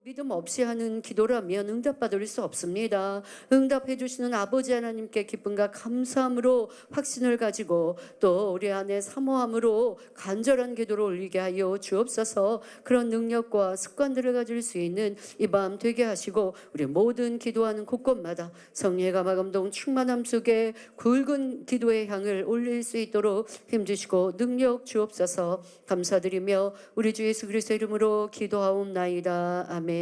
믿음 없이 하는 기도라면 응답받을 수 없습니다. 응답해 주시는 아버지 하나님께 기쁨과 감사함으로 확신을 가지고 또 우리 안에 사모함으로 간절한 기도를 올리게 하여 주옵소서. 그런 능력과 습관들을 가질 수 있는 이 밤 되게 하시고 우리 모든 기도하는 곳곳마다 성령의 감화감동 충만함 속에 굵은 기도의 향을 올릴 수 있도록 힘주시고 능력 주옵소서. 감사드리며 우리 주 예수 그리스도의 이름으로 기도하옵나이다. 아멘.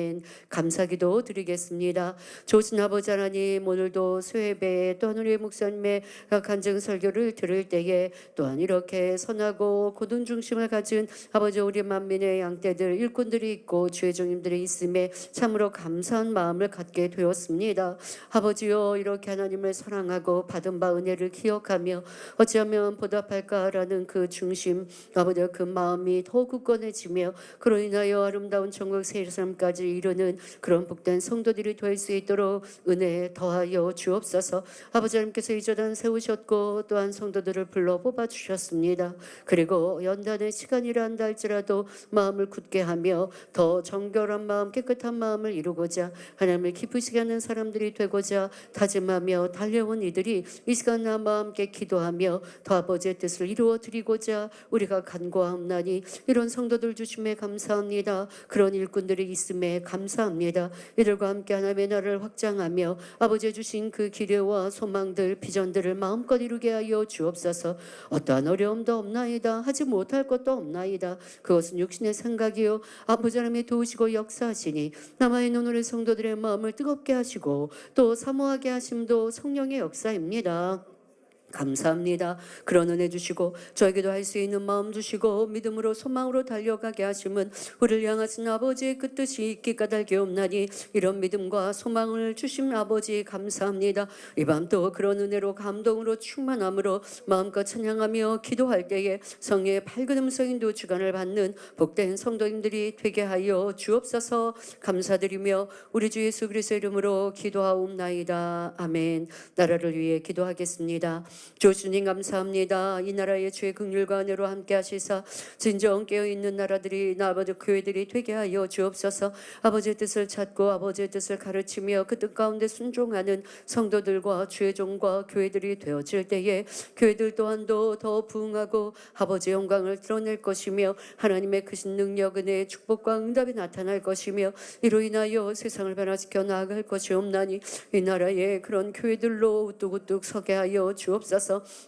감사기도 드리겠습니다. 좋으신 아버지 하나님, 오늘도 수혜배 또한 우리 목사님의 간증 설교를 들을 때에 또한 이렇게 선하고 고든 중심을 가진 아버지 우리 만민의 양떼들 일꾼들이 있고 주의 종님들이 있음에 참으로 감사한 마음을 갖게 되었습니다. 아버지요, 이렇게 하나님을 사랑하고 받은 바 은혜를 기억하며 어찌하면 보답할까라는 그 중심, 아버지 그 마음이 더 굳건해지며 그로 인하여 아름다운 천국 새 삶까지 이루는 그런 복된 성도들이 될 수 있도록 은혜 더하여 주옵소서. 아버지 하나님께서 이 재단 세우셨고 또한 성도들을 불러 뽑아 주셨습니다. 그리고 연단의 시간이라 한다 할지라도 마음을 굳게 하며 더 정결한 마음 깨끗한 마음을 이루고자 하나님을 기쁘시게 하는 사람들이 되고자 다짐하며 달려온 이들이 이 시간 나와 함께 기도하며 더 아버지의 뜻을 이루어 드리고자 우리가 간구하옵나니 이런 성도들 주심에 감사합니다. 그런 일꾼들이 있음에 감사합니다. 이들과 함께 하나님의 나라를 확장하며 아버지 주신 그 기대와 소망들 비전들을 마음껏 이루게 하여 주옵소서. 어떠한 어려움도 없나이다. 하지 못할 것도 없나이다. 그것은 육신의 생각이요 아버지 하나님이 도우시고 역사하시니 남아있는 우리 성도들의 마음을 뜨겁게 하시고 또 사모하게 하심도 성령의 역사입니다. 감사합니다. 그런 은혜 주시고 저에게도 할 수 있는 마음 주시고 믿음으로 소망으로 달려가게 하심은 우리를 향하신 아버지의 그 뜻이 있기 까닭이옵나니 이런 믿음과 소망을 주신 아버지 감사합니다. 이 밤도 그런 은혜로 감동으로 충만함으로 마음껏 찬양하며 기도할 때에 성령의 밝은 음성 인도 주관을 받는 복된 성도님들이 되게 하여 주옵소서. 감사드리며 우리 주 예수 그리스도의 이름으로 기도하옵나이다. 아멘. 나라를 위해 기도하겠습니다. 주 주님 감사합니다. 이 나라의 주의 긍휼과 은혜로 함께 하시사 진정 깨어있는 나라들이 아버지 교회들이 되게 하여 주옵소서. 아버지의 뜻을 찾고 아버지의 뜻을 가르치며 그 뜻 가운데 순종하는 성도들과 주의 종과 교회들이 되어질 때에 교회들 또한도 더 부흥하고 아버지의 영광을 드러낼 것이며 하나님의 크신 능력 은혜의 축복과 응답이 나타날 것이며 이로 인하여 세상을 변화시켜 나아갈 것이옵나니 이 나라의 그런 교회들로 우뚝우뚝 서게 하여 주옵소서.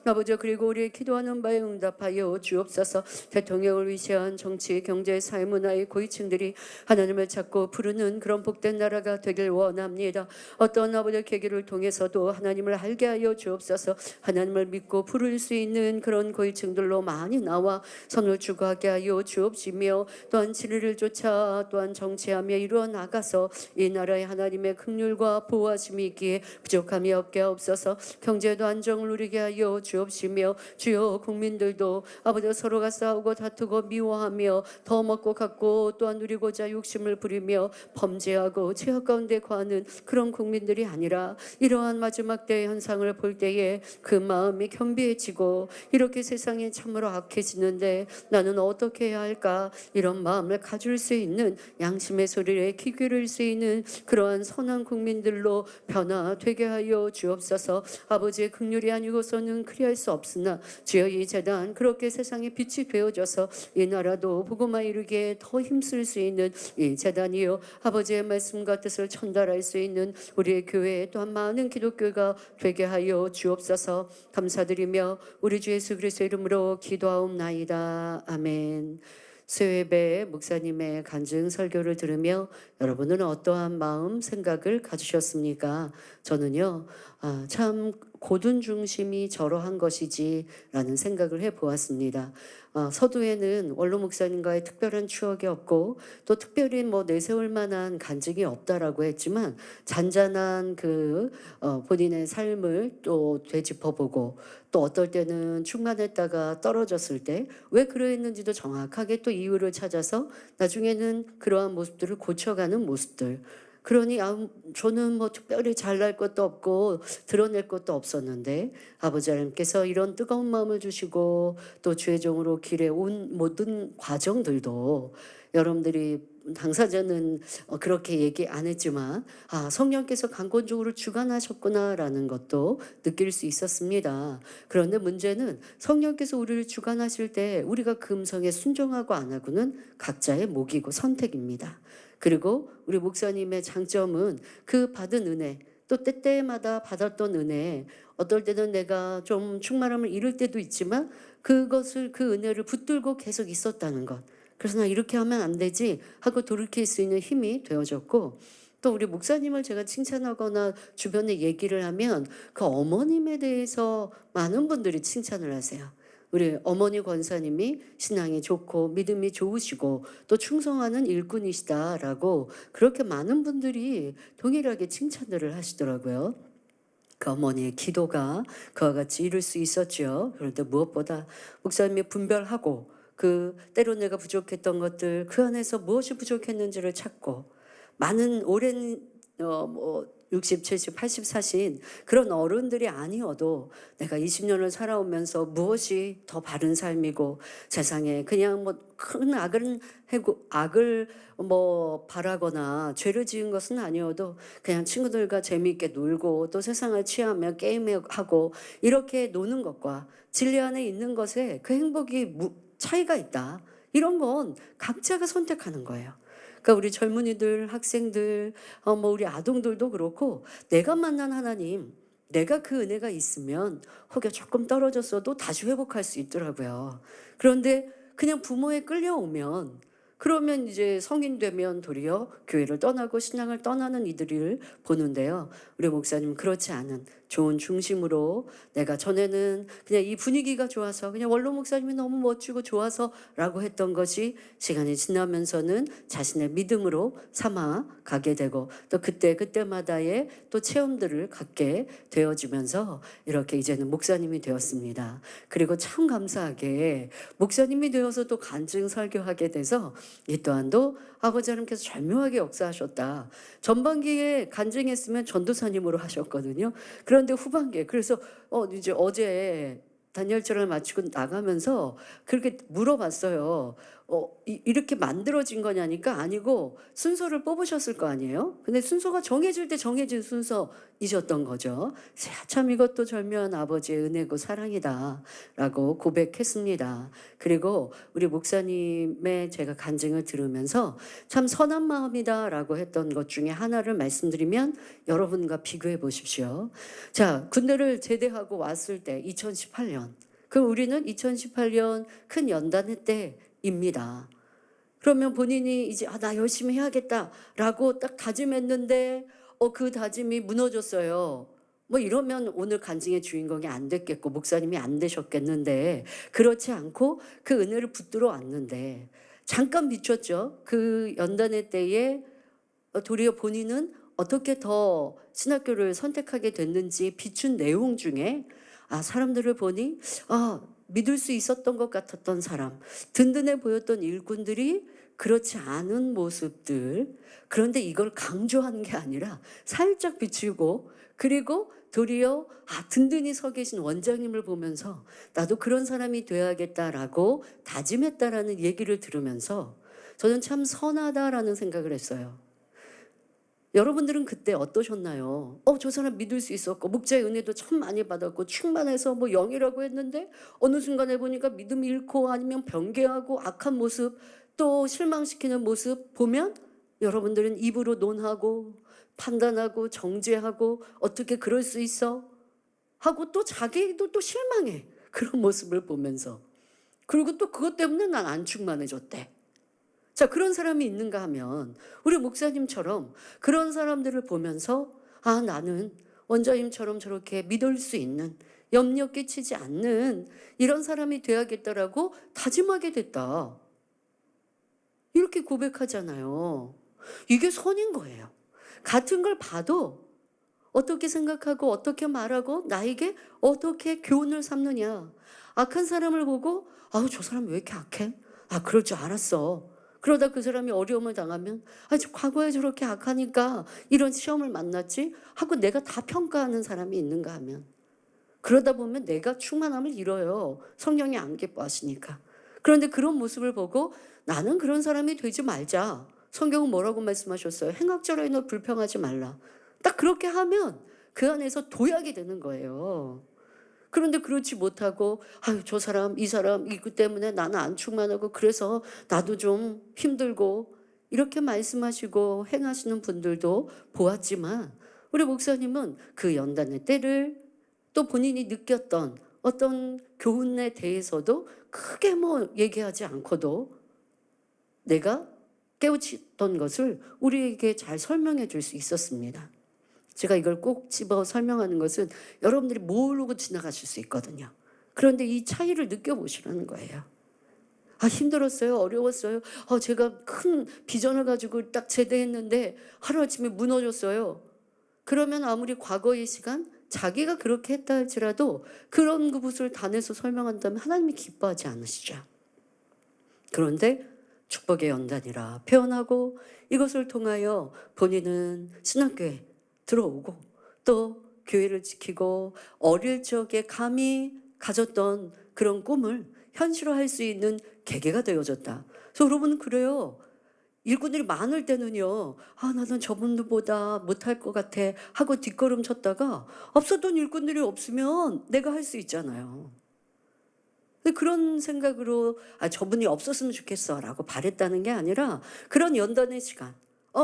아버지 그리고 우리의 기도하는 바에 응답하여 주옵소서. 대통령을 위시한 정치, 경제, 사회, 문화의 고위층들이 하나님을 찾고 부르는 그런 복된 나라가 되길 원합니다. 어떤 아버지의 계기를 통해서도 하나님을 알게 하여 주옵소서. 하나님을 믿고 부를 수 있는 그런 고위층들로 많이 나와 선을 추구하게 하여 주옵시며 또한 진리를 쫓아 또한 정치하며 이루어 나가서 이 나라의 하나님의 긍휼과 보호하심이 있기에 부족함이 없게 하옵소서. 경제도 안정을 누리게 하여 주옵시며 주여 국민들도 아버지 서로가 싸우고 다투고 미워하며 더 먹고 갖고 또한 누리고자 욕심을 부리며 범죄하고 죄악 가운데 거하는 그런 국민들이 아니라 이러한 마지막 때의 현상을 볼 때에 그 마음이 겸비해지고 이렇게 세상이 참으로 악해지는데 나는 어떻게 해야 할까 이런 마음을 가질 수 있는 양심의 소리에 귀 기울일 수 있는 그러한 선한 국민들로 변화되게 하여 주옵소서. 아버지의 긍휼이 아니고서는 그리할 수 없으나 주여 이 재단 그렇게 세상에 빛이 되어져서 이 나라도 복음화 이루기에 더 힘쓸 수 있는 이 재단이요 아버지의 말씀과 뜻을 전달할 수 있는 우리의 교회 또한 많은 기독교가 되게 하여 주옵소서. 감사드리며 우리 주 예수 그리스도의 이름으로 기도하옵나이다. 아멘. 수요예배 목사님의 간증 설교를 들으며 여러분은 어떠한 마음 생각을 가지셨습니까? 저는요 참 고든 중심이 저러한 것이지라는 생각을 해보았습니다. 서두에는 원로 목사님과의 특별한 추억이 없고 또 특별히 내세울 만한 간증이 없다라고 했지만 잔잔한 그 본인의 삶을 또 되짚어보고 또 어떨 때는 충만했다가 떨어졌을 때 왜 그러했는지도 정확하게 또 이유를 찾아서 나중에는 그러한 모습들을 고쳐가는 모습들. 그러니 저는 특별히 잘날 것도 없고 드러낼 것도 없었는데 아버지 하나님께서 이런 뜨거운 마음을 주시고 또 주의 종으로 길에 온 모든 과정들도 여러분들이 당사자는 그렇게 얘기 안 했지만 성령께서 강권적으로 주관하셨구나라는 것도 느낄 수 있었습니다. 그런데 문제는 성령께서 우리를 주관하실 때 우리가 그 음성에 순종하고 안 하고는 각자의 몫이고 선택입니다. 그리고 우리 목사님의 장점은 그 받은 은혜, 또 때때마다 받았던 은혜, 어떨 때는 내가 좀 충만함을 잃을 때도 있지만 그 은혜를 붙들고 계속 있었다는 것. 그래서 나 이렇게 하면 안 되지 하고 돌이킬 수 있는 힘이 되어졌고, 또 우리 목사님을 제가 칭찬하거나 주변에 얘기를 하면 그 어머님에 대해서 많은 분들이 칭찬을 하세요. 우리 어머니 권사님이 신앙이 좋고 믿음이 좋으시고 또 충성하는 일꾼이시다라고 그렇게 많은 분들이 동일하게 칭찬들을 하시더라고요. 그 어머니의 기도가 그와 같이 이룰 수 있었죠. 그런데 무엇보다 목사님이 분별하고 그 때로 내가 부족했던 것들, 그 안에서 무엇이 부족했는지를 찾고, 많은 오랜 60, 70, 80 사신 그런 어른들이 아니어도 내가 20년을 살아오면서 무엇이 더 바른 삶이고, 세상에 그냥 큰 악을 바라거나 죄를 지은 것은 아니어도 그냥 친구들과 재미있게 놀고 또 세상을 취하며 게임하고 이렇게 노는 것과 진리 안에 있는 것에 그 행복이 차이가 있다. 이런 건 각자가 선택하는 거예요. 그러니까 우리 젊은이들, 학생들, 우리 아동들도 그렇고, 내가 만난 하나님, 내가 그 은혜가 있으면 혹여 조금 떨어졌어도 다시 회복할 수 있더라고요. 그런데 그냥 부모에 끌려오면, 그러면 이제 성인 되면 도리어 교회를 떠나고 신앙을 떠나는 이들을 보는데요. 우리 목사님 그렇지 않은 좋은 중심으로, 내가 전에는 그냥 이 분위기가 좋아서, 그냥 원로 목사님이 너무 멋지고 좋아서 라고 했던 것이 시간이 지나면서는 자신의 믿음으로 삼아 가게 되고, 또 그때마다의 또 체험들을 갖게 되어지면서 이렇게 이제는 목사님이 되었습니다. 그리고 참 감사하게 목사님이 되어서 또 간증 설교하게 돼서 이 또한도 아버지 하나님께서 절묘하게 역사하셨다. 전반기에 간증했으면 전도사님으로 하셨거든요. 그런데 후반기에, 그래서 이제 어제 단열절을 마치고 나가면서 그렇게 물어봤어요. 이렇게 만들어진 거냐니까 아니고 순서를 뽑으셨을 거 아니에요? 근데 순서가 정해질 때 정해진 순서이셨던 거죠. 참 이것도 절묘한 아버지의 은혜고 사랑이다 라고 고백했습니다. 그리고 우리 목사님의 제가 간증을 들으면서 참 선한 마음이다 라고 했던 것 중에 하나를 말씀드리면, 여러분과 비교해 보십시오. 자, 군대를 제대하고 왔을 때 2018년, 그럼 우리는 2018년 큰 연단회 때입니다. 그러면 본인이 이제 나 열심히 해야겠다라고 딱 다짐했는데 그 다짐이 무너졌어요. 이러면 오늘 간증의 주인공이 안 됐겠고 목사님이 안 되셨겠는데, 그렇지 않고 그 은혜를 붙들어 왔는데 잠깐 비췄죠. 그 연단회 때에 도리어 본인은 어떻게 더 신학교를 선택하게 됐는지 비춘 내용 중에 사람들을 보니 믿을 수 있었던 것 같았던 사람, 든든해 보였던 일꾼들이 그렇지 않은 모습들, 그런데 이걸 강조한 게 아니라 살짝 비추고, 그리고 도리어 든든히 서 계신 원장님을 보면서 나도 그런 사람이 되어야겠다라고 다짐했다라는 얘기를 들으면서 저는 참 선하다라는 생각을 했어요. 여러분들은 그때 어떠셨나요? 저 사람 믿을 수 있었고 목자의 은혜도 참 많이 받았고 충만해서 영이라고 했는데 어느 순간에 보니까 믿음 잃고 아니면 변개하고 악한 모습, 또 실망시키는 모습 보면 여러분들은 입으로 논하고 판단하고 정죄하고 어떻게 그럴 수 있어? 하고 또 자기도 또 실망해. 그런 모습을 보면서. 그리고 또 그것 때문에 난 안 충만해졌대. 자, 그런 사람이 있는가 하면 우리 목사님처럼 그런 사람들을 보면서 나는 원장님처럼 저렇게 믿을 수 있는, 염려 끼치지 않는 이런 사람이 돼야겠다라고 다짐하게 됐다. 이렇게 고백하잖아요. 이게 선인 거예요. 같은 걸 봐도 어떻게 생각하고 어떻게 말하고 나에게 어떻게 교훈을 삼느냐. 악한 사람을 보고 저 사람 왜 이렇게 악해? 그럴 줄 알았어. 그러다 그 사람이 어려움을 당하면 과거에 저렇게 악하니까 이런 시험을 만났지 하고 내가 다 평가하는 사람이 있는가 하면, 그러다 보면 내가 충만함을 잃어요. 성령이 안 기뻐하시니까. 그런데 그런 모습을 보고 나는 그런 사람이 되지 말자. 성경은 뭐라고 말씀하셨어요? 행악자라인을 불평하지 말라. 딱 그렇게 하면 그 안에서 도약이 되는 거예요. 그런데 그렇지 못하고 아유 저 사람 이 사람 이거 때문에 나는 안 충만하고 그래서 나도 좀 힘들고 이렇게 말씀하시고 행하시는 분들도 보았지만 우리 목사님은 그 연단의 때를 또 본인이 느꼈던 어떤 교훈에 대해서도 크게 뭐 얘기하지 않고도 내가 깨우쳤던 것을 우리에게 잘 설명해 줄 수 있었습니다. 제가 이걸 꼭 집어 설명하는 것은 여러분들이 모르고 지나가실 수 있거든요. 그런데 이 차이를 느껴보시라는 거예요. 아 힘들었어요. 어려웠어요. 제가 큰 비전을 가지고 딱 제대했는데 하루아침에 무너졌어요. 그러면 아무리 과거의 시간 자기가 그렇게 했다 할지라도 그런 것을 단에서 설명한다면 하나님이 기뻐하지 않으시죠. 그런데 축복의 연단이라 표현하고 이것을 통하여 본인은 신학교에 들어오고 또 교회를 지키고 어릴 적에 감히 가졌던 그런 꿈을 현실화할 수 있는 계기가 되어졌다. 그래서 여러분 그래요. 일꾼들이 많을 때는요. 나는 저분들보다 못할 것 같아 하고 뒷걸음 쳤다가 없었던 일꾼들이 없으면 내가 할 수 있잖아요. 그런 생각으로 저분이 없었으면 좋겠어 라고 바랬다는 게 아니라 그런 연단의 시간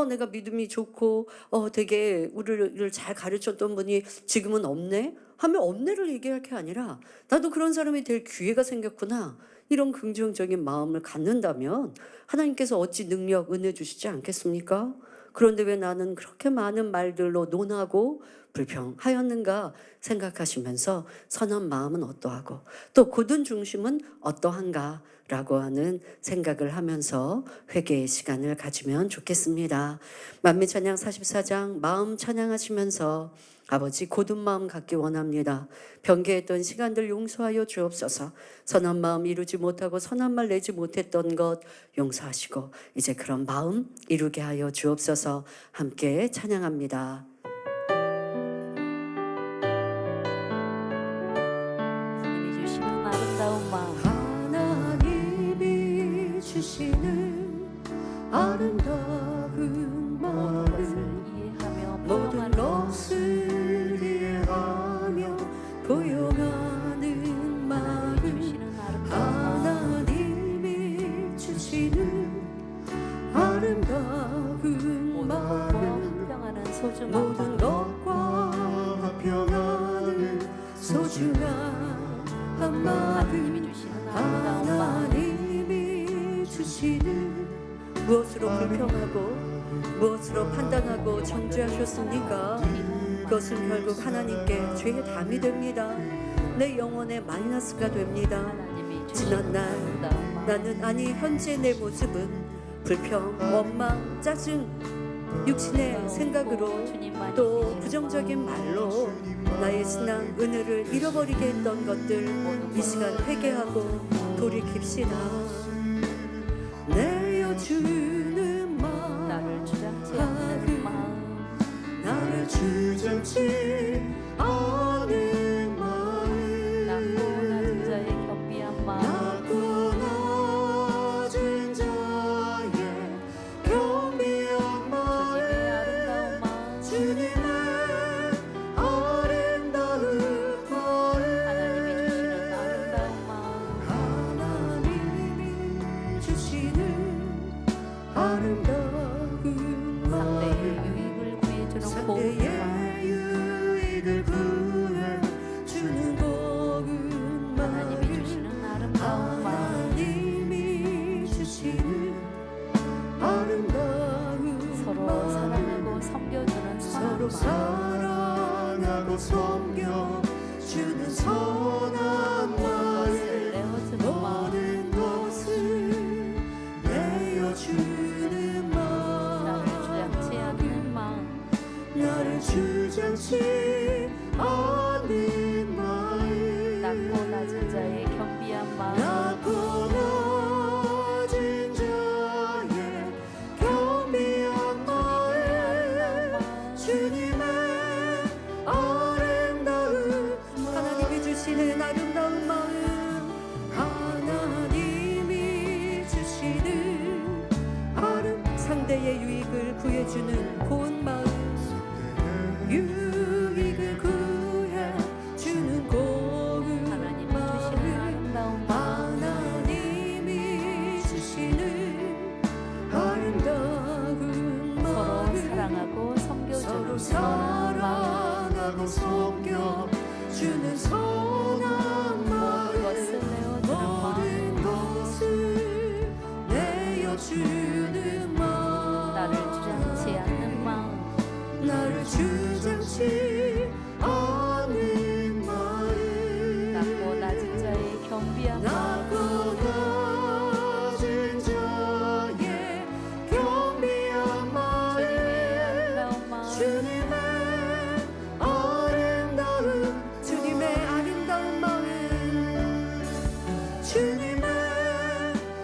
내가 믿음이 좋고 되게 우리를 잘 가르쳤던 분이 지금은 없네 하면 없네를 얘기할 게 아니라 나도 그런 사람이 될 기회가 생겼구나 이런 긍정적인 마음을 갖는다면 하나님께서 어찌 능력 은혜 주시지 않겠습니까? 그런데 왜 나는 그렇게 많은 말들로 논하고 불평하였는가 생각하시면서 선한 마음은 어떠하고 또 굳은 중심은 어떠한가 라고 하는 생각을 하면서 회개의 시간을 가지면 좋겠습니다. 만미찬양 44장 마음 찬양하시면서 아버지 곧은 마음 갖기 원합니다. 변개했던 시간들 용서하여 주옵소서. 선한 마음 이루지 못하고 선한 말 내지 못했던 것 용서하시고 이제 그런 마음 이루게 하여 주옵소서. 함께 찬양합니다. 하나님이 주시는 아름다운 마음 하나님이 주시는 아름다운 마음 모든 것을 이해하며 포용하는 마음 하나님이 주시는 아름다운 마음 모든 것과 합평하는 소중한 마음 하나님이 주시는 무엇으로 불평하고 무엇으로 판단하고 정죄하셨습니까? 그것은 결국 하나님께 죄의 담이 됩니다. 내 영혼의 마이너스가 됩니다. 지난날 나는 현재 내 모습은 불평, 원망, 짜증, 육신의 생각으로 또 부정적인 말로 나의 신앙 은혜를 잃어버리게 했던 것들 이 시간 회개하고 돌이킵시다. 내어주는 마음 나를 주장치 않는 마음 나를 주장치 않은 마음 낮고 낮은 자의 겸비한 마음 낮고 낮은 자의 겸비한 마음 주님의 아름다운 마음 하나님이 주시는 아름다운 마음 상대의 유익을 구해주는 복은 하나님이 주시는 아름다운 마음 하나님이 주시는 아름다운 서로 사랑하고 섬겨주는 서로 선한 사랑하고 섬겨주는 선한 마음 내어주는 마음 모든 것을 내어주는 마음 나를 주장치 않는 마음 나를 주장치 않는 마음 낮고 낮은 자의 겸비한 마음 낮고 낮은 자의 겸비한 마음 주님의 아름다운 하나님이 주시는 아름다운 마음 하나님이 주시는 상대의 고운 마음 유익을 구해 주는 고운 하나님이 주시는 아름다운 마음 하나님이 주시는 아름다운 서로 마음 사랑하고 서로 섬겨주는 선한 마음 사랑하고 섬겨주는 선한 마음 모든 것을 내어주는 마음 모든 것을 내어주는 마음 나를 주장치 않는 마음 나를 주장치 않는 마음 낮고 낮은 자의 경비한 마음 낮고 낮은 자의 경비한 마음 주님의 아름다운 마음 주님의 아름다운 마음 주님의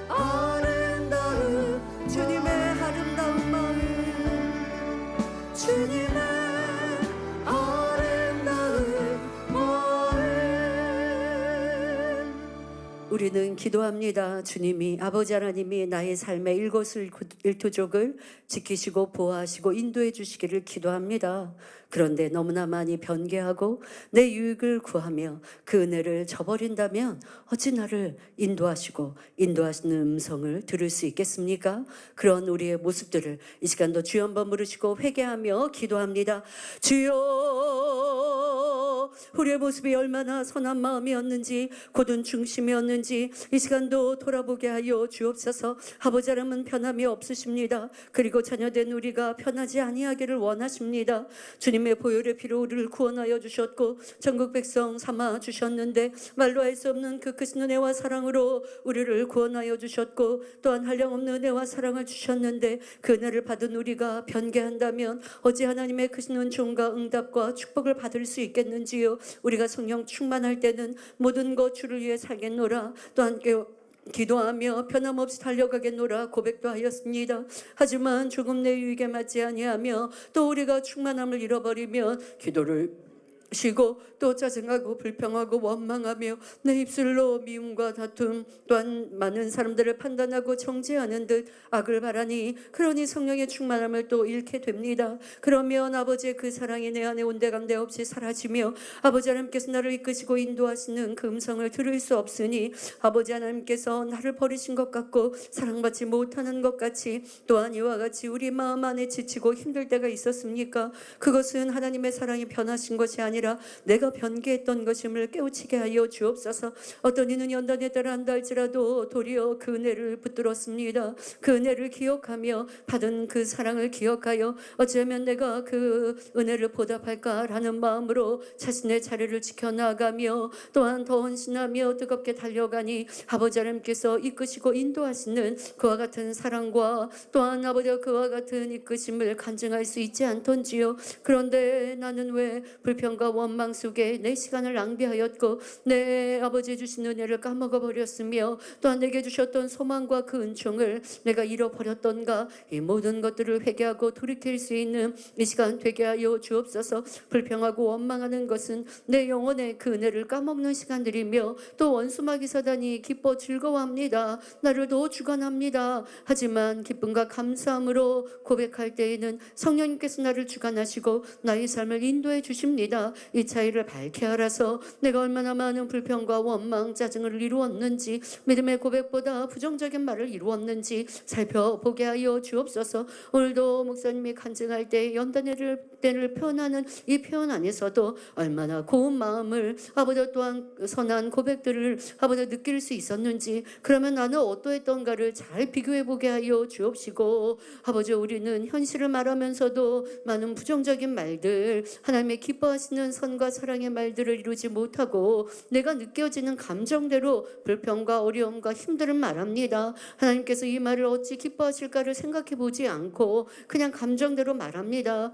아름다운 주님의 아름다운 마음 주님의 아름다운 마음 우리는 기도합니다. 주님이 아버지 하나님이 나의 삶의 일거수일투족을 지키시고 보호하시고 인도해 주시기를 기도합니다. 그런데 너무나 많이 변개하고 내 유익을 구하며 그 은혜를 저버린다면 어찌 나를 인도하시고 인도하시는 음성을 들을 수 있겠습니까? 그런 우리의 모습들을 이 시간도 주여 한번 부르시고 회개하며 기도합니다. 주여 우리의 모습이 얼마나 선한 마음이었는지 고든 중심이었는지 이 시간도 돌아보게 하여 주옵소서. 아버지 하나님은 편함이 없으십니다. 그리고 자녀된 우리가 편하지 아니하기를 원하십니다. 주님의 보혈의 피로 우리를 구원하여 주셨고 전국 백성 삼아 주셨는데 말로 할 수 없는 그 크신 은혜와 사랑으로 우리를 구원하여 주셨고 또한 한량없는 은혜와 사랑을 주셨는데 그 은혜를 받은 우리가 변개한다면 어찌 하나님의 크신 은총과 응답과 축복을 받을 수 있겠는지요. 우리가 성령 충만할 때는 모든 것 주를 위해 살겠노라 또 함께 기도하며 변함없이 달려가겠노라 고백도 하였습니다. 하지만 조금 내 유익에 맞지 아니하며 또 우리가 충만함을 잃어버리면 기도를 쉬고 또 짜증하고 불평하고 원망하며 내 입술로 미움과 다툼 또한 많은 사람들을 판단하고 정죄하는 듯 악을 바라니 그러니 성령의 충만함을 또 잃게 됩니다. 그러면 아버지의 그 사랑이 내 안에 온데간데 없이 사라지며 아버지 하나님께서 나를 이끄시고 인도하시는 그 음성을 들을 수 없으니 아버지 하나님께서 나를 버리신 것 같고 사랑받지 못하는 것 같이 또한 이와 같이 우리 마음 안에 지치고 힘들 때가 있었습니까? 그것은 하나님의 사랑이 변하신 것이 아니라 내가 변개했던 것임을 깨우치게 하여 주옵소서. 어떤 이는 연단에 따라 한다 할지라도 도리어 그 은혜를 붙들었습니다. 그 은혜를 기억하며 받은 그 사랑을 기억하여 어쩌면 내가 그 은혜를 보답할까라는 마음으로 자신의 자리를 지켜나가며 또한 더 헌신하며 뜨겁게 달려가니 아버지 하나님께서 이끄시고 인도하시는 그와 같은 사랑과 또한 아버지와 그와 같은 이끄심을 간증할 수 있지 않던지요. 그런데 나는 왜 불평과 원망 속에 내 시간을 낭비하였고 내 아버지 주신 은혜를 까먹어 버렸으며 또한 내게 주셨던 소망과 그 은총을 내가 잃어버렸던가. 이 모든 것들을 회개하고 돌이킬 수 있는 이 시간 되게 하여 주옵소서. 불평하고 원망하는 것은 내 영혼의 그 은혜를 까먹는 시간들이며 또 원수마귀 사단이 기뻐 즐거워합니다. 나를 더 주관합니다. 하지만 기쁨과 감사함으로 고백할 때에는 성령님께서 나를 주관하시고 나의 삶을 인도해 주십니다. 이 차이를 밝게 알아서 내가 얼마나 많은 불평과 원망, 짜증을 이루었는지 믿음의 고백보다 부정적인 말을 이루었는지 살펴보게 하여 주옵소서. 오늘도 목사님이 간증할 때 연단의 때를 표현하는 이 표현 안에서도 얼마나 고운 마음을 아버지 또한 선한 고백들을 아버지 느낄 수 있었는지 그러면 나는 어떠했던가를 잘 비교해보게 하여 주옵시고 아버지 우리는 현실을 말하면서도 많은 부정적인 말들 하나님의 기뻐하시는 선과 사랑의 말들을 이루지 못하고 내가 느껴지는 감정대로 불평과 어려움과 힘들을 말합니다. 하나님께서 이 말을 어찌 기뻐하실까를 생각해 보지 않고 그냥 감정대로 말합니다.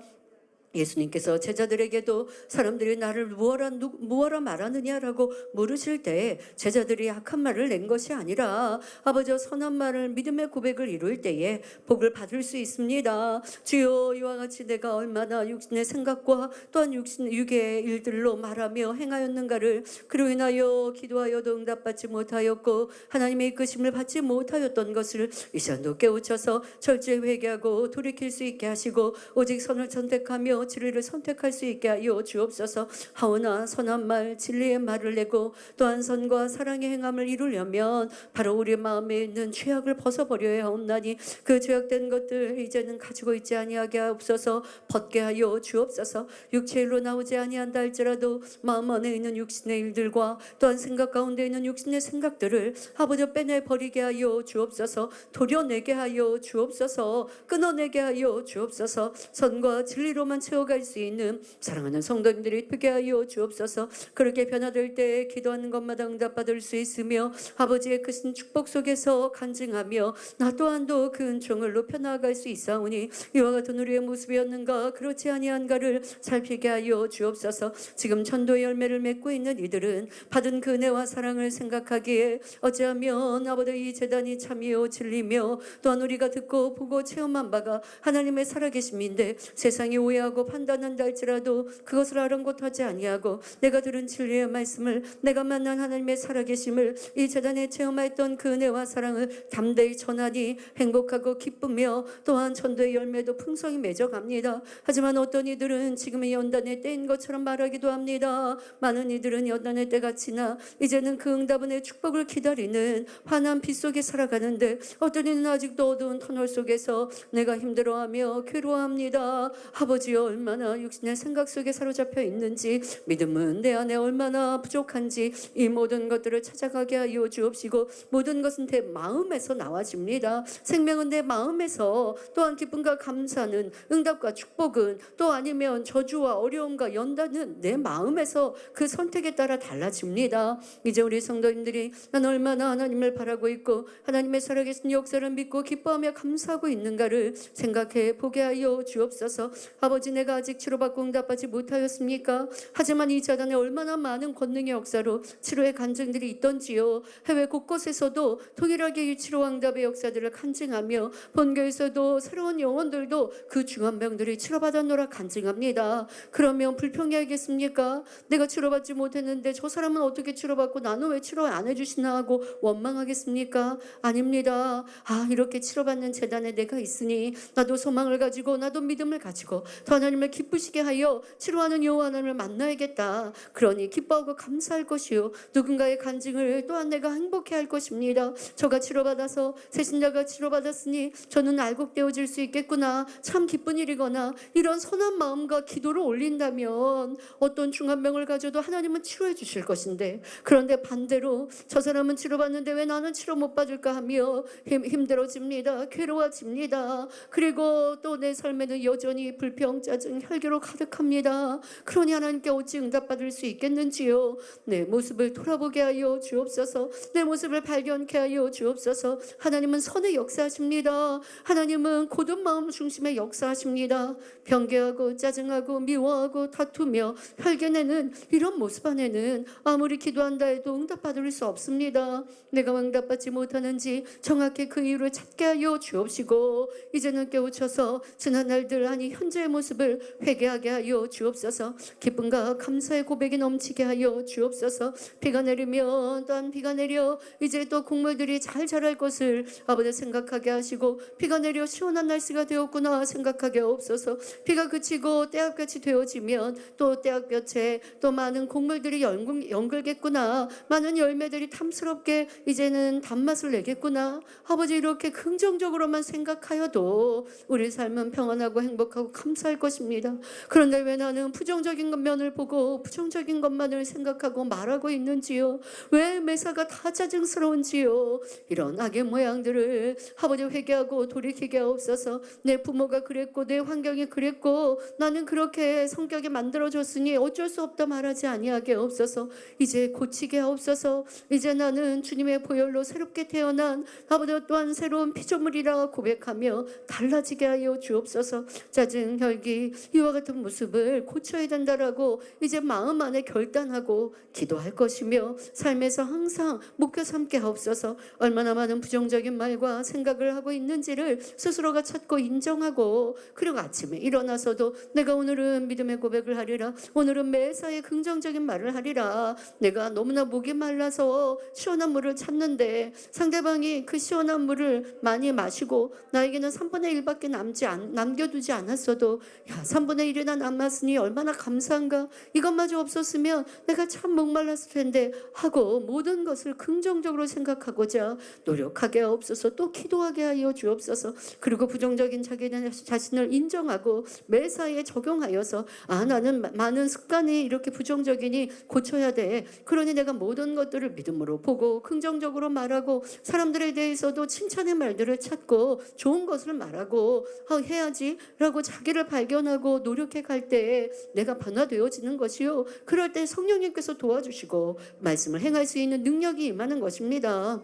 예수님께서 제자들에게도 사람들이 나를 무엇라 말하느냐라고 물으실 때 제자들이 악한 말을 낸 것이 아니라 아버지와 선한 말을 믿음의 고백을 이룰 때에 복을 받을 수 있습니다. 주여, 이와 같이 내가 얼마나 육신의 생각과 또한 육의 일들로 말하며 행하였는가를, 그로 인하여 기도하여도 응답받지 못하였고 하나님의 이끄심을 받지 못하였던 것을 이 시간도 깨우쳐서 철저히 회개하고 돌이킬 수 있게 하시고 오직 선을 선택하며 진리를 선택할 수 있게 하여 주옵소서. 하오나 선한 말, 진리의 말을 내고 또한 선과 사랑의 행함을 이루려면 바로 우리 마음에 있는 죄악을 벗어버려야 하옵나니 그 죄악된 것들 이제는 가지고 있지 아니하게 하옵소서. 벗게 하여 주옵소서. 육체의 일로 나오지 아니한다 할지라도 마음 안에 있는 육신의 일들과 또한 생각 가운데 있는 육신의 생각들을 아버지 빼내버리게 하여 주옵소서. 도려내게 하여 주옵소서. 끊어내게 하여 주옵소서. 선과 진리로만 채워갈 수 있는 사랑하는 성도님들이 되게 하여 주옵소서. 그렇게 변화될 때 기도하는 것마다 응답받을 수 있으며 아버지의 크신 축복 속에서 간증하며 나 또한도 그 은총을 높여나갈 수 있사오니 이와 같은 우리의 모습이었는가 그렇지 아니한가를 살피게 하여 주옵소서. 지금 전도의 열매를 맺고 있는 이들은 받은 그 은혜와 사랑을 생각하기에 어찌하면 아버지 이 재단이 참이요 진리며 또한 우리가 듣고 보고 체험한 바가 하나님의 살아계심인데 세상이 오해하고 판단한다 할지라도 그것을 아랑곳하지 아니하고 내가 들은 진리의 말씀을 내가 만난 하나님의 살아계심을 이 재단에 체험했던 그 은혜와 사랑을 담대히 전하니 행복하고 기쁘며 또한 전도의 열매도 풍성히 맺어갑니다. 하지만 어떤 이들은 지금의 연단의 때인 것처럼 말하기도 합니다. 많은 이들은 연단의 때가 지나 이제는 그 응답은의 축복을 기다리는 환한 빛 속에 살아가는데 어떤 이는 아직도 어두운 터널 속에서 내가 힘들어하며 괴로워합니다. 아버지여, 얼마나 육신의 생각 속에 사로잡혀 있는지, 믿음은 내 안에 얼마나 부족한지 이 모든 것들을 찾아가게 하여 주옵시고 모든 것은 내 마음에서 나와집니다. 생명은 내 마음에서, 또한 기쁨과 감사는, 응답과 축복은, 또 아니면 저주와 어려움과 연단은 내 마음에서 그 선택에 따라 달라집니다. 이제 우리 성도님들이 난 얼마나 하나님을 바라고 있고 하나님의 살아계신 역사를 믿고 기뻐하며 감사하고 있는가를 생각해 보게 하여 주옵소서. 아버지, 내가 아직 치료받고 응답받지 못하였습니까? 하지만 이 재단에 얼마나 많은 권능의 역사로 치료의 간증들이 있던지요. 해외 곳곳에서도 동일하게 이 치료와 응답의 역사들을 간증하며 본교에서도 새로운 영혼들도 그 중한 병들이 치료받았노라 간증합니다. 그러면 불평이 알겠습니까? 내가 치료받지 못했는데 저 사람은 어떻게 치료받고 나는 왜 치료 안 해주시나 하고 원망하겠습니까? 아닙니다. 이렇게 치료받는 재단에 내가 있으니 나도 소망을 가지고 나도 믿음을 가지고 더 하나님을 기쁘시게 하여 치료하는 여호와 하나님을 만나야겠다. 그러니 기뻐하고 감사할 것이요 누군가의 간증을 또한 내가 행복해 할 것입니다. 저가 치료받아서 새신자가 치료받았으니 저는 알곡되어질 수 있겠구나, 참 기쁜 일이거나 이런 선한 마음과 기도를 올린다면 어떤 중한병을 가져도 하나님은 치료해 주실 것인데, 그런데 반대로 저 사람은 치료받는데 왜 나는 치료 못 받을까 하며 힘들어집니다. 괴로워집니다. 그리고 또 내 삶에는 여전히 불평, 짜증, 혈기로 가득합니다. 그러니 하나님께 어찌 응답받을 수 있겠는지요. 내 모습을 돌아보게 하여 주옵소서. 내 모습을 발견케 하여 주옵소서. 하나님은 선의 역사하십니다. 하나님은 고든 마음 중심의 역사하십니다. 변개하고 짜증하고 미워하고 다투며 혈견내는 이런 모습 안에는 아무리 기도한다 해도 응답받을 수 없습니다. 내가 응답받지 못하는지 정확히 그 이유를 찾게 하여 주옵시고 이제는 깨우쳐서 지난 날들, 아니 현재의 모습을 회개하게 하여 주옵소서. 기쁨과 감사의 고백이 넘치게 하여 주옵소서. 비가 내리면 또한 비가 내려 이제 또 곡물들이 잘 자랄 것을 아버지 생각하게 하시고, 비가 내려 시원한 날씨가 되었구나 생각하게 없어서 비가 그치고 때학볕이 되어지면 또 때학볕에 또 많은 곡물들이 연글겠구나, 많은 열매들이 탐스럽게 이제는 단맛을 내겠구나. 아버지, 이렇게 긍정적으로만 생각하여도 우리 삶은 평안하고 행복하고 감사할 것입니다. 그런데 왜 나는 부정적인 면을 보고 부정적인 것만을 생각하고 말하고 있는지요? 왜 매사가 다 짜증스러운지요? 이런 악의 모양들을 아버지 회개하고 돌이키게 하옵소서. 내 부모가 그랬고 내 환경이 그랬고 나는 그렇게 성격이 만들어졌으니 어쩔 수 없다 말하지 아니하게 하옵소서. 이제 고치게 하옵소서. 이제 나는 주님의 보혈로 새롭게 태어난 아버지 또한 새로운 피조물이라 고백하며 달라지게 하여 주옵소서. 짜증, 혈기, 아버지 이와 같은 모습을 고쳐야 된다라고 이제 마음 안에 결단하고 기도할 것이며 삶에서 항상 목표 삼게 하옵소서. 얼마나 많은 부정적인 말과 생각을 하고 있는지를 스스로가 찾고 인정하고 그리고 아침에 일어나서도 내가 오늘은 믿음의 고백을 하리라. 오늘은 매사에 긍정적인 말을 하리라. 내가 너무나 목이 말라서 시원한 물을 찾는데 상대방이 그 시원한 물을 많이 마시고 나에게는 3분의 1밖에 남겨두지 않았어도 야 3분의 1이나 남았으니 얼마나 감사한가. 이것마저 없었으면 내가 참 목말랐을 텐데 하고 모든 것을 긍정적으로 생각하고자 노력하게 하옵소서. 또 기도하게 하여 주옵소서. 그리고 부정적인 자기 자신을 인정하고 매사에 적용하여서 나는 많은 습관이 이렇게 부정적이니 고쳐야 돼. 그러니 내가 모든 것들을 믿음으로 보고 긍정적으로 말하고 사람들에 대해서도 칭찬의 말들을 찾고 좋은 것을 말하고 해야지 라고 자기를 발견하고 노력해 갈 때 내가 변화되어지는 것이요. 그럴 때 성령님께서 도와주시고 말씀을 행할 수 있는 능력이 임하는 것입니다.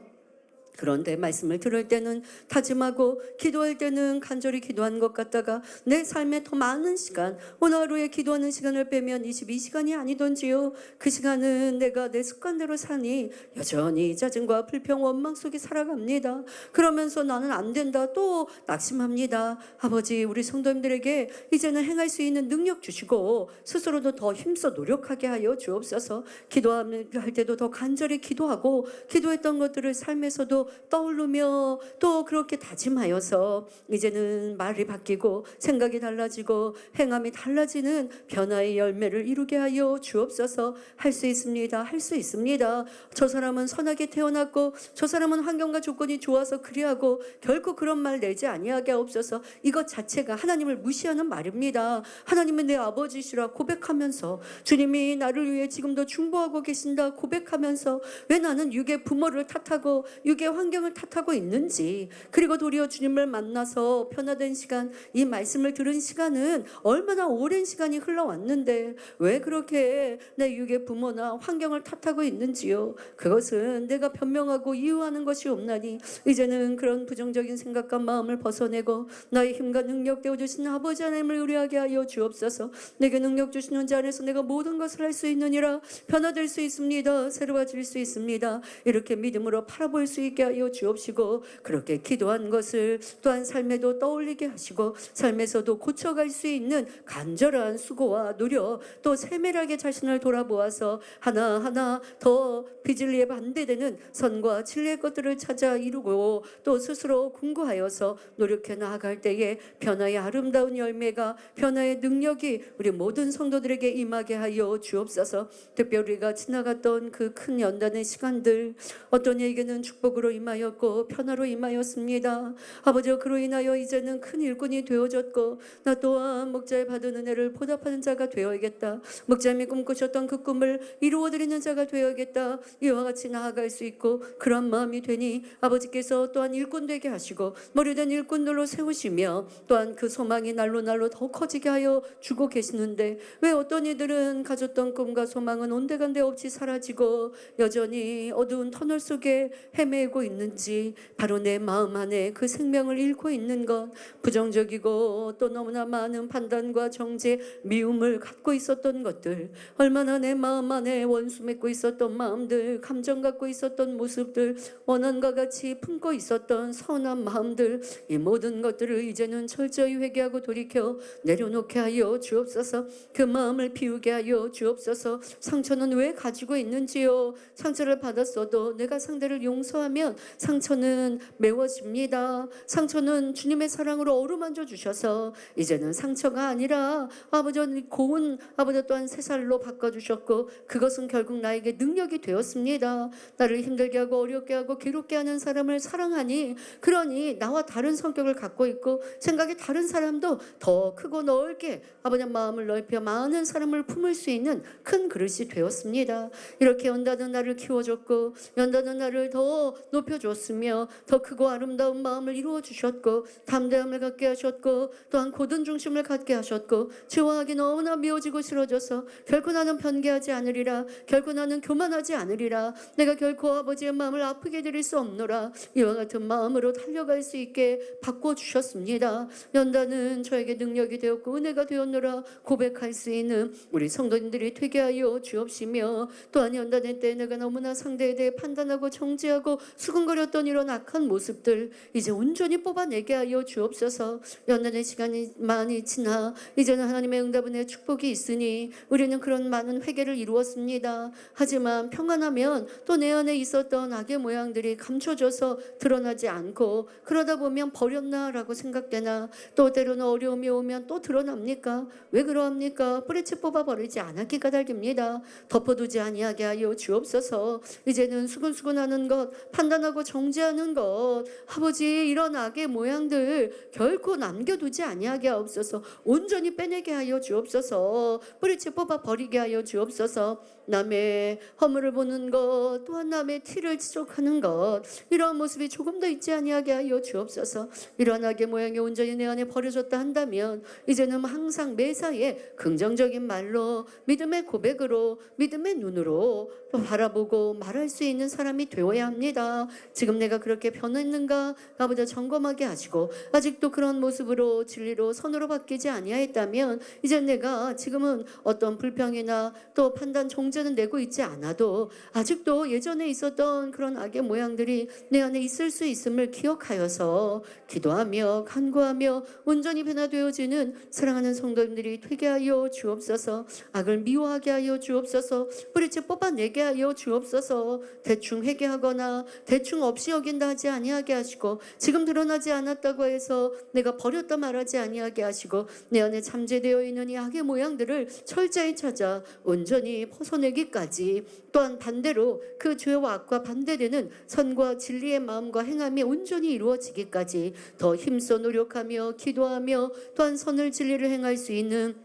그런데 말씀을 들을 때는 다짐하고 기도할 때는 간절히 기도하는 것 같다가 내 삶에 더 많은 시간 오늘 하루에 기도하는 시간을 빼면 22시간이 아니던지요. 그 시간은 내가 내 습관대로 사니 여전히 짜증과 불평 원망 속에 살아갑니다. 그러면서 나는 안 된다 또 낙심합니다. 아버지 우리 성도님들에게 이제는 행할 수 있는 능력 주시고 스스로도 더 힘써 노력하게 하여 주옵소서. 기도할 때도 더 간절히 기도하고 기도했던 것들을 삶에서도 떠오르며 또 그렇게 다짐하여서 이제는 말이 바뀌고 생각이 달라지고 행함이 달라지는 변화의 열매를 이루게 하여 주옵소서. 할 수 있습니다. 할 수 있습니다. 저 사람은 선하게 태어났고 저 사람은 환경과 조건이 좋아서 그리하고 결코 그런 말 내지 아니하게 하옵소서. 이것 자체가 하나님을 무시하는 말입니다. 하나님은 내 아버지시라 고백하면서 주님이 나를 위해 지금도 중보하고 계신다 고백하면서 왜 나는 육의 부모를 탓하고 육의 환경을 탓하고 있는지 그리고 도리어 주님을 만나서 변화된 시간 이 말씀을 들은 시간은 얼마나 오랜 시간이 흘러왔는데 왜 그렇게 내 육의 부모나 환경을 탓하고 있는지요. 그것은 내가 변명하고 이유하는 것이 없나니 이제는 그런 부정적인 생각과 마음을 벗어내고 나의 힘과 능력 되어주시는 아버지 하나님을 의뢰하게 하여 주옵소서. 내게 능력 주시는 자 안에서 내가 모든 것을 할 수 있느니라. 변화될 수 있습니다. 새로워질 수 있습니다. 이렇게 믿음으로 바라볼 수 있게 하여 주옵시고 그렇게 기도한 것을 또한 삶에도 떠올리게 하시고 삶에서도 고쳐갈 수 있는 간절한 수고와 노력 또 세밀하게 자신을 돌아보아서 하나하나 더 비진리에 반대되는 선과 진리의 것들을 찾아 이루고 또 스스로 궁구하여서 노력해 나아갈 때에 변화의 아름다운 열매가 변화의 능력이 우리 모든 성도들에게 임하게 하여 주옵소서. 특별히 우리가 지나갔던 그 큰 연단의 시간들 어떤 이에게는 축복으로 임하였고 변화로 임하였습니다. 아버지 그로 인하여 이제는 큰 일꾼이 되어졌고 나 또한 목자의 받은 은혜를 보답하는 자가 되어야겠다. 목자님이 꿈꾸셨던 그 꿈을 이루어드리는 자가 되어야겠다. 이와 같이 나아갈 수 있고 그런 마음이 되니 아버지께서 또한 일꾼 되게 하시고 머리된 일꾼들로 세우시며 또한 그 소망이 날로 더 커지게 하여 주고 계시는데 왜 어떤 이들은 가졌던 꿈과 소망은 온데간데 없이 사라지고 여전히 어두운 터널 속에 헤매고 있는지 바로 내 마음 안에 그 생명을 잃고 있는 것 부정적이고 또 너무나 많은 판단과 정죄 미움을 갖고 있었던 것들 얼마나 내 마음 안에 원수 맺고 있었던 마음들 감정 갖고 있었던 모습들 원한과 같이 품고 있었던 선한 마음들 이 모든 것들을 이제는 철저히 회개하고 돌이켜 내려놓게 하여 주옵소서. 그 마음을 비우게 하여 주옵소서. 상처는 왜 가지고 있는지요. 상처를 받았어도 내가 상대를 용서하면 상처는 메워집니다. 상처는 주님의 사랑으로 어루만져 주셔서 이제는 상처가 아니라 아버지 고운 아버지 또한 새살로 바꿔주셨고 그것은 결국 나에게 능력이 되었습니다. 나를 힘들게 하고 어렵게 하고 괴롭게 하는 사람을 사랑하니 그러니 나와 다른 성격을 갖고 있고 생각이 다른 사람도 더 크고 넓게 아버지 마음을 넓혀 많은 사람을 품을 수 있는 큰 그릇이 되었습니다. 이렇게 연다는 나를 키워줬고 연다는 나를 더 높이 높여주었으며 더 크고 아름다운 마음을 이루어 주셨고 담대함을 갖게 하셨고 또한 고든 중심을 갖게 하셨고 죄와하기 너무나 미워지고 싫어져서 결코 나는 변개하지 않으리라. 결코 나는 교만하지 않으리라. 내가 결코 아버지의 마음을 아프게 드릴 수 없노라. 이와 같은 마음으로 달려갈 수 있게 바꿔주셨습니다. 연단은 저에게 능력이 되었고 은혜가 되었노라 고백할 수 있는 우리 성도님들이 되게 하여 주옵시며 또한 연단의 때 내가 너무나 상대에 대해 판단하고 정죄하고 수근거렸던 이런 악한 모습들 이제 온전히 뽑아내게 하여 주옵소서. 연단의 시간이 많이 지나 이제는 하나님의 응답은혜 축복이 있으니 우리는 그런 많은 회개를 이루었습니다. 하지만 평안하면 또 내 안에 있었던 악의 모양들이 감춰져서 드러나지 않고 그러다 보면 버렸나라고 생각되나 또 때로는 어려움이 오면 또 드러납니까? 왜 그러합니까? 뿌리채 뽑아버리지 않았기 까닭입니다. 덮어두지 아니하게 하여 주옵소서. 이제는 수근수근하는 것 판단하고 정죄하는 것 아버지 이런 악의 모양들 결코 남겨두지 아니하게 하옵소서. 온전히 빼내게 하여 주옵소서. 뿌리채 뽑아버리게 하여 주옵소서. 남의 허물을 보는 것 또한 남의 티를 지적하는 것 이러한 모습이 조금 더 있지 아니하게 하여 주옵소서. 이러한 악의 모양이 온전히 내 안에 버려졌다 한다면 이제는 항상 매사에 긍정적인 말로 믿음의 고백으로 믿음의 눈으로 바라보고 말할 수 있는 사람이 되어야 합니다. 지금 내가 그렇게 변했는가 아버지 점검하게 하시고 아직도 그런 모습으로 진리로 선으로 바뀌지 아니하였다면 이제 내가 지금은 어떤 불평이나 또 판단 정죄는 내고 있지 않아도 아직도 예전에 있었던 그런 악의 모양들이 내 안에 있을 수 있음을 기억하여서 기도하며 간구하며 온전히 변화되어지는 사랑하는 성도님들이 되게 하여 주옵소서. 악을 미워하게 하여 주옵소서. 뿌리채 뽑아내게 하여 주옵소서. 대충 회개하거나 대충 없이 여긴다 하지 아니하게 하시고 지금 드러나지 않았다고 해서 내가 버렸다 말하지 아니하게 하시고 내 안에 잠재되어 있는 이 악의 모양들을 철저히 찾아 온전히 벗어내기까지 또한 반대로 그 죄와 악과 반대되는 선과 진리의 마음과 행함이 온전히 이루어지기까지 더 힘써 노력하며 기도하며 또한 선을 진리를 행할 수 있는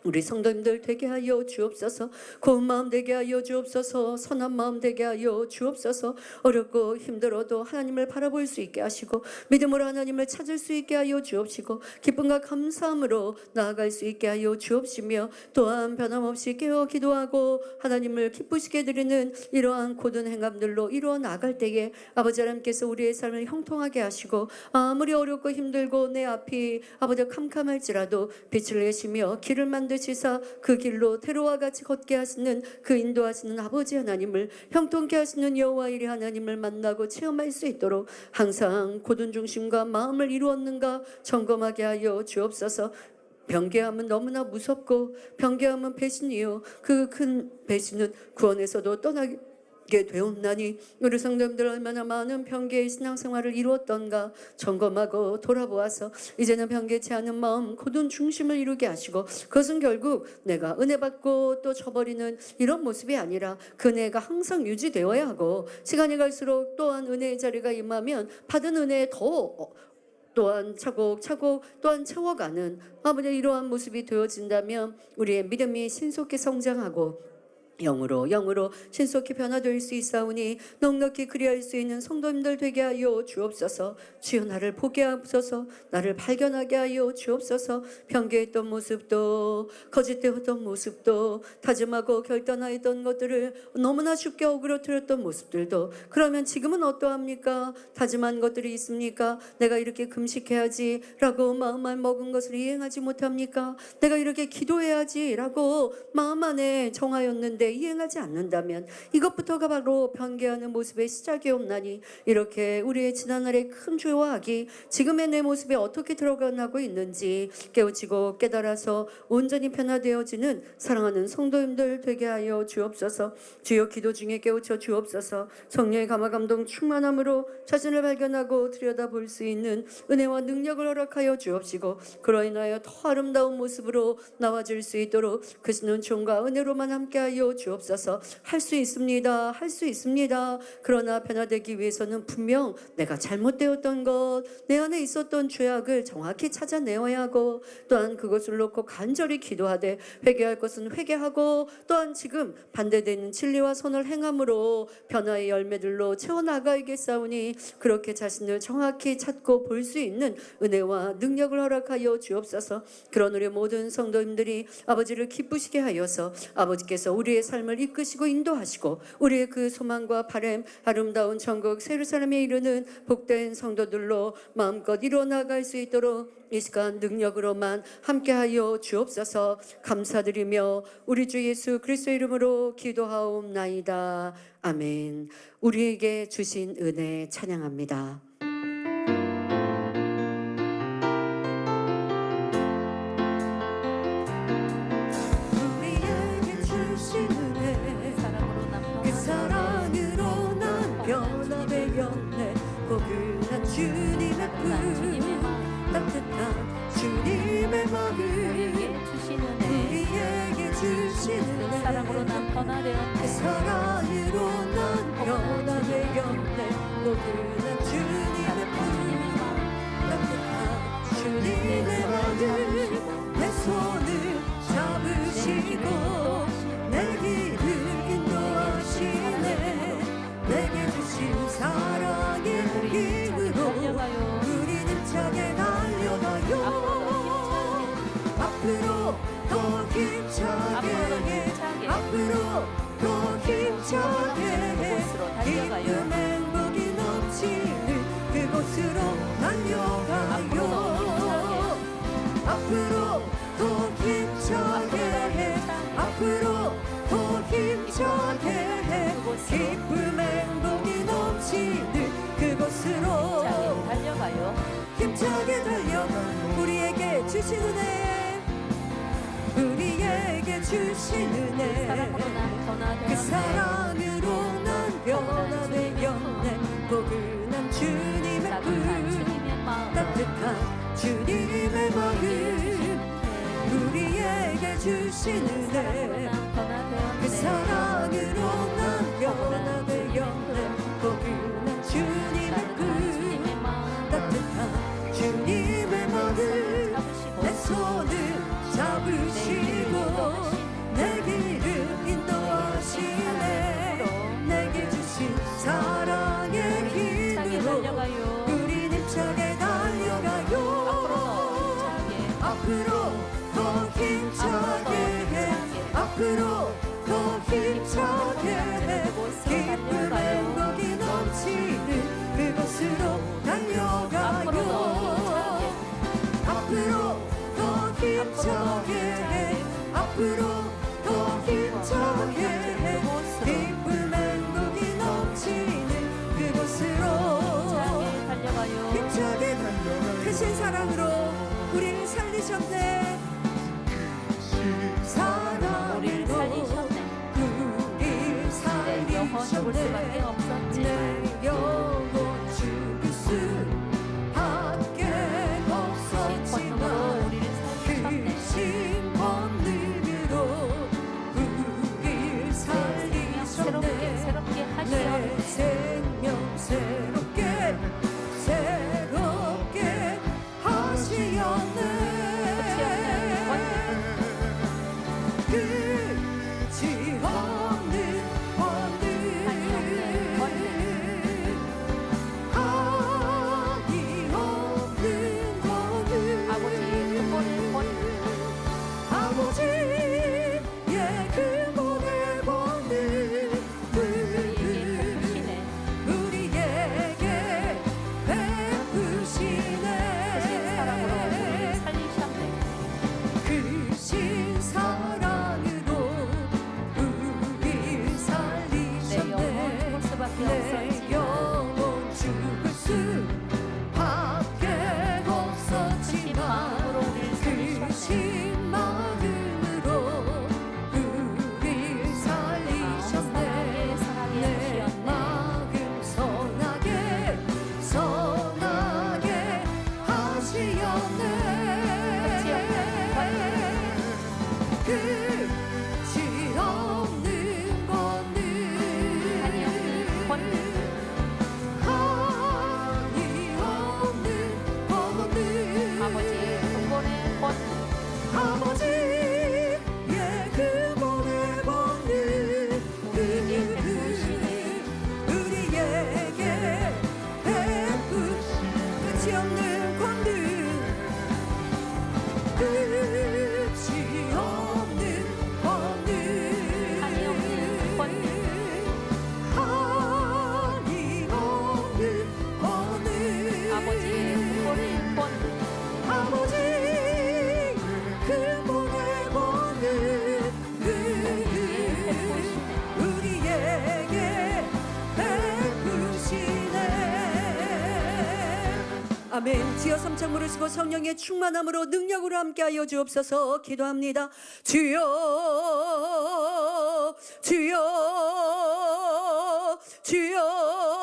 우리 성도님들 되게 하여 주옵소서. 고운 마음 되게 하여 주옵소서. 선한 마음 되게 하여 주옵소서. 어렵고 힘들어도 하나님을 바라볼 수 있게 하시고 믿음으로 하나님을 찾을 수 있게 하여 주옵시고 기쁨과 감사함으로 나아갈 수 있게 하여 주옵시며 또한 변함없이 깨어 기도하고 하나님을 기쁘시게 드리는 이러한 고든 행함들로 이루어 나갈 때에 아버지 하나님께서 우리의 삶을 형통하게 하시고 아무리 어렵고 힘들고 내 앞이 아버지 캄캄할지라도 빛을 내시며 길을 만드시사 그 길로 테로와 같이 걷게 하시는 그 인도하시는 아버지 하나님을 형통케 하시는 여호와 이레 하나님을 만나고 체험할 수 있도록 항상 고든 중심과 마음을 이루었는가 점검하게 하여 주옵소서. 변개함은 너무나 무섭고 변개함은 배신이요 그 큰 배신은 구원에서도 떠나게 되었나니 우리 성도님들 얼마나 많은 변개의 신앙생활을 이루었던가 점검하고 돌아보아서 이제는 변개치 않은 마음 고든 중심을 이루게 하시고 그것은 결국 내가 은혜 받고 또 저버리는 이런 모습이 아니라 그 은혜가 항상 유지되어야 하고 시간이 갈수록 또한 은혜의 자리가 임하면 받은 은혜에 더 또한 차곡차곡 또한 채워가는 아버지 이러한 모습이 되어진다면 우리의 믿음이 신속히 성장하고 영으로 신속히 변화될 수 있사오니 넉넉히 그리할 수 있는 성도님들 되게 하여 주옵소서. 주여 나를 보게 하옵소서. 나를 발견하게 하여 주옵소서. 변개했던 모습도 거짓되었던 모습도 다짐하고 결단하였던 것들을 너무나 쉽게 어그러뜨렸던 모습들도 그러면 지금은 어떠합니까? 다짐한 것들이 있습니까? 내가 이렇게 금식해야지 라고 마음만 먹은 것을 이행하지 못합니까? 내가 이렇게 기도해야지 라고 마음 안에 정하였는데 이행하지 않는다면 이것부터가 바로 변개하는 모습의 시작이옵나니 이렇게 우리의 지난날의 큰 죄와 악이 지금의 내 모습에 어떻게 들어가고 있는지 깨우치고 깨달아서 온전히 변화되어지는 사랑하는 성도님들 되게 하여 주옵소서. 주여 기도 중에 깨우쳐 주옵소서. 성령의 감화감동 충만함으로 자신을 발견하고 들여다볼 수 있는 은혜와 능력을 허락하여 주옵시고 그로 인하여 더 아름다운 모습으로 나와질 수 있도록 그 신은 총과 은혜로만 함께하여 주옵소서. 할 수 있습니다. 할 수 있습니다. 그러나 변화되기 위해서는 분명 내가 잘못되었던 것, 내 안에 있었던 죄악을 정확히 찾아내어야 하고, 또한 그것을 놓고 간절히 기도하되 회개할 것은 회개하고, 또한 지금 반대되는 진리와 선을 행함으로 변화의 열매들로 채워나가야겠사오니, 그렇게 자신을 정확히 찾고 볼 수 있는 은혜와 능력을 허락하여 주옵소서. 그런 우리 모든 성도님들이 아버지를 기쁘시게 하여서 아버지께서 우리의 삶을 이끄시고 인도하시고, 우리의 그 소망과 바람, 아름다운 천국 예루살렘에 이르는 복된 성도들로 마음껏 이뤄나갈 수 있도록 이 시간 능력으로만 함께하여 주옵소서. 감사드리며 우리 주 예수 그리스도 이름으로 기도하옵나이다. 아멘. 우리에게 주신 은혜 찬양합니다. 우리에게 주신 은혜, 그 사랑으로 난 변화되었네. 포근한 주님의 품, 따뜻한 주님의 마음, 우리에게 주신 은혜, 우리에게 주신 은혜, 사랑으로 난 그 변화되었네. 사랑으로 난 변화되었네. 포근한 주님의 품, 따뜻한 주님의 마음, 내 손을 잡으시고 내 길을 인도하시네. 내게 주신 사랑의 힘으로 우리 힘차게 달려가요. 앞으로 더 힘차게, 앞으로 더 힘차게, 기쁨 행복이 넘치는 그곳으로 달려가요. 앞으로 더 힘차게, 앞으로 더 힘차게, 기쁨 행복이 넘치는 그곳으로 달려가요. 힘차게 달려가. 우리에게 주신 은혜, 우리에게 주신 은혜, 사랑으로 난 그 변화되었네. 사랑으로 난 변화되었네. 포근한 주님의 따뜻한 품, 주님의 마음, 따뜻한 주님의 마음, 우리에게 주신 은혜, 그 사랑으로 난 변화되었네. 포근한 주님의 품, 따뜻한 주님의 마음, 내 손을 잡으시고 내 길을 인도하시네. 내게 주신 사랑의 힘으로 우리 힘차게 달려가요. 앞으로 더 힘차게, 앞으로 더 힘차게, 기쁨 행복이 넘치는 그곳으로 달려가요. 앞으로 더 힘차게, 앞으로 더 힘차게, 기쁨 행복이 넘치는 그곳으로 힘차게 달려가요. 크신 사랑으로 우리를 살리셨네. 우리를 살리셨네. 우리를 내 영혼 죽을 수밖에 살리셨네. 없었지. 내 영혼 죽을 수밖에 없었지만 권능으로 우리를 살리셨네. 크신 권능으로 우리를 살리셨네. 새롭게 내 하시어 생명 새롭게 하시었네. 끝이 없는 권능, 한이 없는 권능, 아버지의 근본의 권능, 우리에게 베푸시네. 크신 사랑으로 우리 살리셨네. 내 영혼 죽을 수밖에 없었지만 크신 마음으로 우리 살리셨네. 내 마음 선하게 하시었네. 끝이 없는 아멘. 주여 삼창 부르시고 성령의 충만함으로 능력으로 함께하여 주옵소서. 기도합니다. 주여 주여 주여.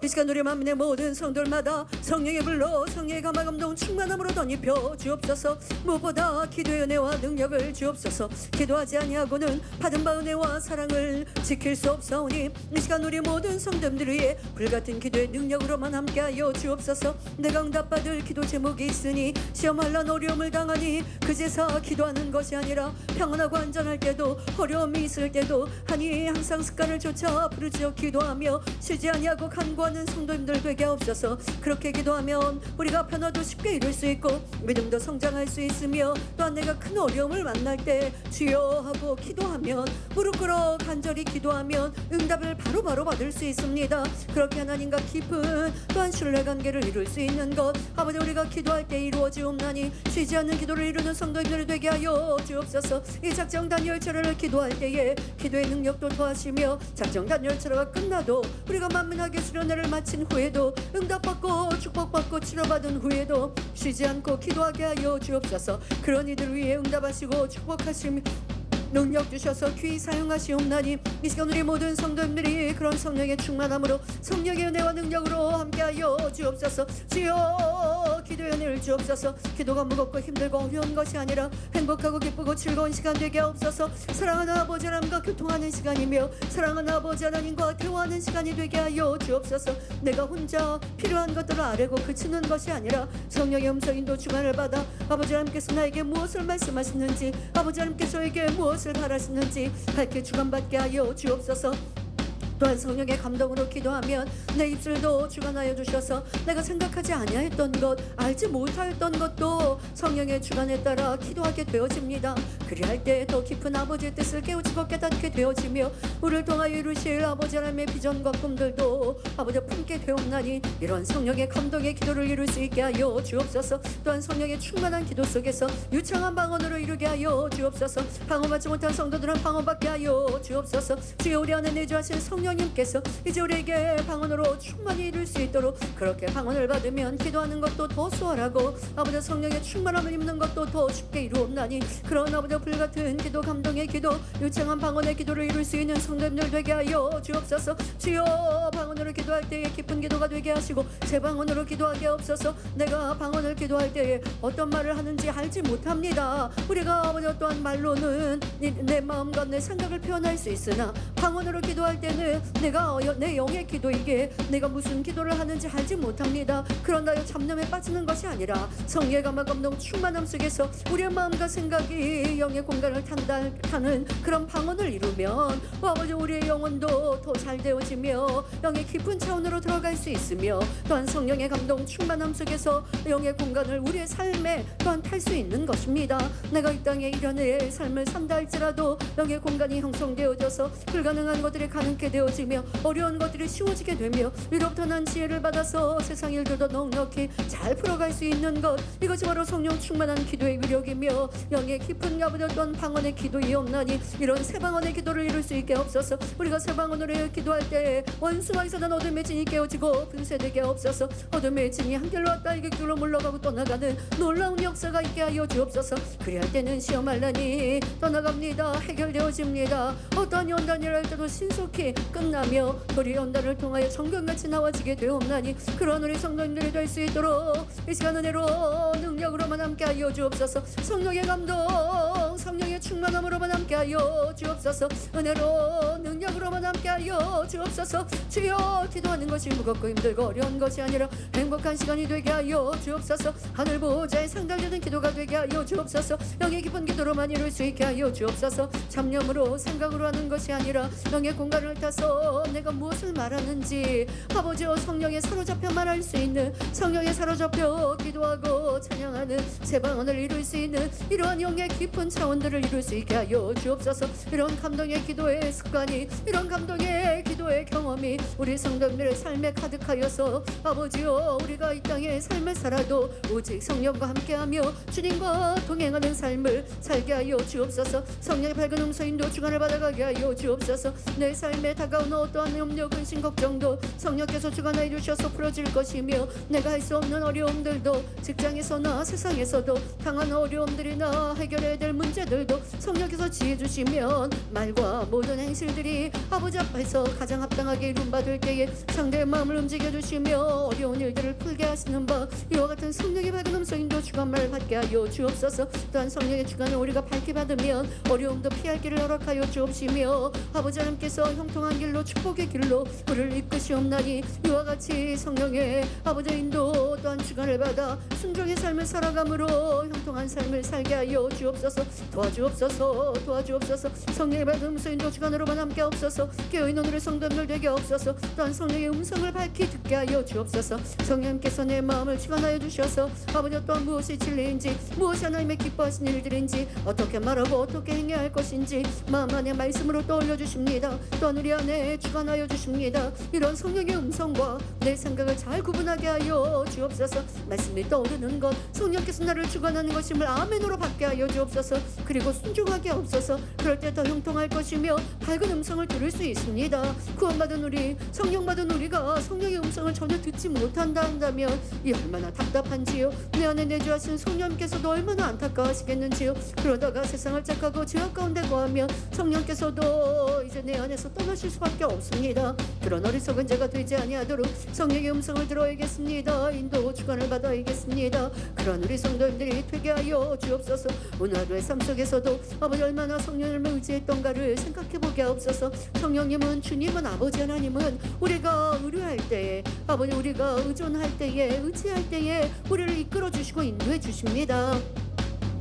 이 시간 우리 만민의 모든 성도들마다 성령의 불로 성령의 감화 감동 충만함으로 덧입혀 주옵소서. 무엇보다 기도의 은혜와 능력을 주옵소서. 기도하지 아니하고는 받은 바 은혜와 사랑을 지킬 수 없사오니 이 시간 우리 모든 성도들 위해 불같은 기도의 능력으로만 함께하여 주옵소서. 내가 응답받을 기도 제목이 있으니 시험할란 어려움을 당하니 그제서 기도하는 것이 아니라 평안하고 안전할 때도 어려움이 있을 때도 하니 항상 습관을 쫓아 부르짖어 기도하며 쉬지 아니하고 간구하는 성도님들 되게 하옵소서. 그렇게 기도하면 우리가 변화도 쉽게 이룰 수 있고 믿음도 성장할 수 있으며 또한 내가 큰 어려움을 만날 때 주여 하고 기도하면 무릎 꿇어 간절히 기도하면 응답을 바로바로 받을 수 있습니다. 그렇게 하나님과 깊은 또한 신뢰관계를 이룰 수 있는 것 아버지 우리가 기도할 때 이루어지옵나니 쉬지 않는 기도를 이루는 성도님들이 되게 하여 주옵소서. 이 작정 단열철회를 기도할 때에 기도의 능력도 더하시며 작정 단열철회가 끝나도 우리가 만민하게 수련회를 마친 후에도 응답받고 축복받고 치료받은 후에도 쉬지 않고 기도하게 하여 주옵소서. 그런 이들 위해 응답하시고 축복하시며 능력 주셔서 귀히 사용하시옵나니 이 시간 우리 모든 성도님들이 그런 성령의 충만함으로 성령의 은혜와 능력으로 함께하여 주옵소서. 주여 기도의 은혜를 주옵소서. 기도가 무겁고 힘들고 어려운 것이 아니라 행복하고 기쁘고 즐거운 시간 되게 하옵소서. 사랑하는 아버지 하나님과 교통하는 시간이며 사랑하는 아버지 하나님과 대화하는 시간이 되게 하여 주옵소서. 내가 혼자 필요한 것들을 아뢰고 그치는 것이 아니라 성령의 음성인도 주관을 받아 아버지 하나님께서 나에게 무엇을 말씀하시는지 아버지 하나님께서 저에게 무엇을 바라시는지 밝게 주관받게 하여 주옵소서. 또한 성령의 감동으로 기도하면 내 입술도 주관하여 주셔서 내가 생각하지 아니하였던 것 알지 못하였던 것도 성령의 주관에 따라 기도하게 되어집니다. 그리할 때 더 깊은 아버지의 뜻을 깨우치고 깨닫게 되어지며 우리를 통하여 이루실 아버지 하나님의 비전과 꿈들도 아버지 품게 되옵나니 이런 성령의 감동의 기도를 이룰 수 있게 하여 주옵소서. 또한 성령의 충만한 기도 속에서 유창한 방언으로 이루게 하여 주옵소서. 방언받지 못한 성도들은 방언받게 하여 주옵소서. 주여 우리 안에 내주하신 성령님께서 이제 우리에게 방언으로 충만히 이룰 수 있도록 그렇게 방언을 받으면 기도하는 것도 더 수월하고 아버지 성령의 충만함을 입는 것도 더 쉽게 이루옵나니 그런 아버지 불같은 기도 감동의 기도 유창한 방언의 기도를 이룰 수 있는 성도님들 되게 하여 주옵소서. 주여 방언으로 기도할 때에 깊은 기도가 되게 하시고 제 방언으로 기도하게 하옵소서. 내가 방언을 기도할 때에 어떤 말을 하는지 알지 못합니다. 우리가 아버지 어떠한 말로는 내 마음과 내 생각을 표현할 수 있으나 방언으로 기도할 때는 내가 내 영의 기도이기에 내가 무슨 기도를 하는지 알지 못합니다. 그러나 잡념에 빠지는 것이 아니라 성령의 감화 감동 충만함 속에서 우리의 마음과 생각이 영의 공간을 타는 그런 방언을 이루면 아버지 우리의 영혼도 더 잘 되어지며 영의 깊은 차원으로 들어갈 수 있으며 또한 성령의 감동 충만함 속에서 영의 공간을 우리의 삶에 또한 탈 수 있는 것입니다. 내가 이 땅에 이련의 삶을 산다 할지라도 영의 공간이 형성되어져서 불가능한 것들이 가능케 되어지며 어려운 것들이 쉬워지게 되며 위로부터 난 지혜를 받아서 세상 일들도 넉넉히 잘 풀어갈 수 있는 것 이것이 바로 성령 충만한 기도의 위력이며 영의 깊은 가부렸던 방언의 기도이옵나니 이런 새 방언의 기도를 이룰 수 있게 없어서 우리가 새 방언으로 기도할 때 원수마에서 난 어둠의 진이 깨어지고 분쇄되게 없어서 어둠의 진이 한결로 왔다 이게 길로 물러가고 떠나가는 놀라운 역사가 있게 하여 주옵소서. 그리할 때는 시험할라니 떠나갑니다. 해결되어집니다. 어떠한 연단이라 할 때도 신속히 끝나며 우리 연단을 통하여 정경같이 나와지게 되옵나니 그런 우리 성도님들이 될 수 있도록 이 시간 은혜로 능력으로만 함께하여 주옵소서. 성령의 감동 성령의 충만함으로만 함께하여 주옵소서. 은혜로 능력으로만 함께하여 주옵소서. 주여 기도하는 것이 무겁고 힘들고 어려운 것이 아니라 행복한 시간이 되게 하여 주옵소서. 하늘 보호자의 상달되는 기도가 되게 하여 주옵소서. 영의 깊은 기도로만 이룰 수 있게 하여 주옵소서. 잡념으로 생각으로 하는 것이 아니라 영의 공간을 타서 내가 무엇을 말하는지 아버지여 성령에 사로잡혀 말할 수 있는 성령에 사로잡혀 기도하고 찬양하는 새 방언을 이룰 수 있는 이러한 영의 깊은 차원들을 이룰 수 있게 하여 주옵소서. 이런 감동의 기도의 습관이 이런 감동의 기도의 경험이 우리 성도님들의 삶에 가득하여서 아버지여 우리가 이 땅에 삶을 살아도 오직 오직 성령과 함께하며 주님과 동행하는 삶을 살게 하여 주옵소서. 성령의 밝은 음성 인도 주관을 받아가게 하여 주옵소서. 내 삶에 다가온 어떠한 염려 근심 걱정도 성령께서 주관하여 주셔서 풀어질 것이며 내가 할 수 없는 어려움들도 직장에서나 세상에서도 당한 어려움들이나 해결해야 될 문제들도 성령께서 지혜 주시면 말과 모든 행실들이 아버지 앞에서 가장 합당하게 이룸받을 때에 상대의 마음을 움직여 주시며 어려운 일들을 풀게 하시는 바 이와 같은 성령의 밝은 음성 인도 주관을 받게 하여 주옵소서. 또한 성령의 주관을 우리가 밝게 받으면 어려움도 피할 길을 허락하여 주옵시며 아버지 하나님께서 형통한 길로 축복의 길로 우리를 이끄시옵나니 이와 같이 성령의 아버지 인도 또한 주관을 받아 순종의 삶을 살아감으로 형통한 삶을 살게 하여 주옵소서. 도와주옵소서. 도와주옵소서. 성령의 밝은 음성 인도 주관으로만 함께 하옵소서. 깨어있는 우리 성도들 되게 하옵소서. 또한 성령의 음성을 밝히 듣게 하여 주옵소서. 성령께서 내 마음을 주관하여 주셔서 아버지 또한 무엇이 진리인지 무엇이 하나님의 기뻐하신 일들인지 어떻게 말하고 어떻게 행해야 할 것인지 마음 안에 말씀으로 떠올려 주십니다. 또한 우리 안에 주관하여 주십니다. 이런 성령의 음성과 내 생각을 잘 구분하게 하여 주옵소서. 말씀이 떠오르는 것 성령께서 나를 주관하는 것임을 아멘으로 받게 하여 주옵소서. 그리고 순종하게 하옵소서. 그럴 때 더 형통할 것이며 밝은 음성을 들을 수 있습니다. 구원받은 우리 성령받은 우리가 성령의 음성을 전혀 듣지 못한다 한다면 이 얼마나 답답한지요. 내 안에 내주하신 성령께서도 얼마나 안타까워하시겠는지요. 그러다가 세상을 착하고 죄악 가운데 거하며 성령께서도 이제 내 안에서 떠나실 수밖에 없습니다. 그런 어리석은 자가 되지 아니하도록 성령의 음성을 들어야겠습니다. 인도 주관을 받아야겠습니다. 그런 우리 성도님들이 되게 하여 주옵소서. 오늘 하루의 삶 속에서도 아버지 얼마나 성령님을 의지했던가를 생각해보게 하옵소서. 성령님은 주님은 아버지 하나님은 우리가 의뢰할 때에 아버지 우리가 의존할 때에 의지할 때에 우리를 이끌어 주시고 인도해 주십니다.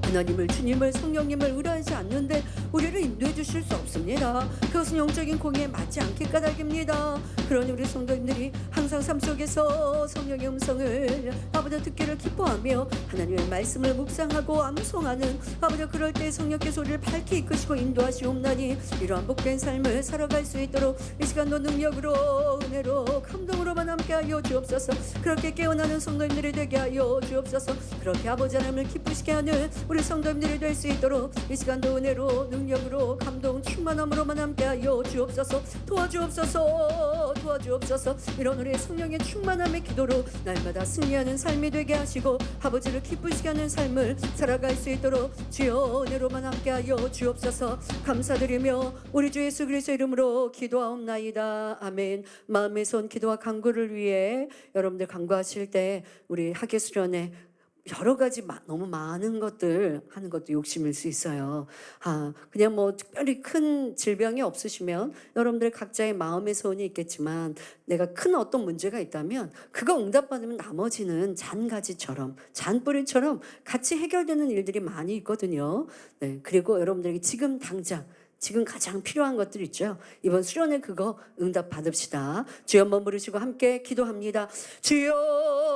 하나님을 주님을 성령님을 의뢰하지 않는데 우리를 인도해 주실 수 없습니다. 그것은 영적인 공의에 맞지 않기 까닭입니다. 그러니 우리 성도님들이 항상 삶 속에서 성령의 음성을 아버지 듣기를 기뻐하며 하나님의 말씀을 묵상하고 암송하는 아버지 그럴 때 성령께서 우리를 밝히 이끄시고 인도하시옵나니 이러한 복된 삶을 살아갈 수 있도록 이 시간도 능력으로 은혜로 감동으로만 함께하여 주옵소서. 그렇게 깨어나는 성도님들이 되게 하여 주옵소서. 그렇게 아버지 하나님을 기쁘시게 하는 우리 성도님들이 될 수 있도록 이 시간도 은혜로 능력으로 감동 충만함으로만 함께하여 주옵소서. 도와주옵소서. 도와주옵소서. 이런 우리 성령의 충만함의 기도로 날마다 승리하는 삶이 되게 하시고 아버지를 기쁘시게 하는 삶을 살아갈 수 있도록 주여 은혜로만 함께하여 주옵소서. 감사드리며 우리 주 예수 그리스도의 이름으로 기도하옵나이다. 아멘. 마음의 손 기도와 간구를 위해 여러분들 간구하실 때 우리 학예 수련회 여러 가지 너무 많은 것들 하는 것도 욕심일 수 있어요. 그냥 뭐 특별히 큰 질병이 없으시면 여러분들 각자의 마음의 소원이 있겠지만 내가 큰 어떤 문제가 있다면 그거 응답받으면 나머지는 잔가지처럼 잔뿌리처럼 같이 해결되는 일들이 많이 있거든요. 네, 그리고 여러분들에게 지금 당장 지금 가장 필요한 것들 있죠. 이번 수련회 그거 응답 받읍시다. 주여 한번 부르시고 함께 기도합니다. 주여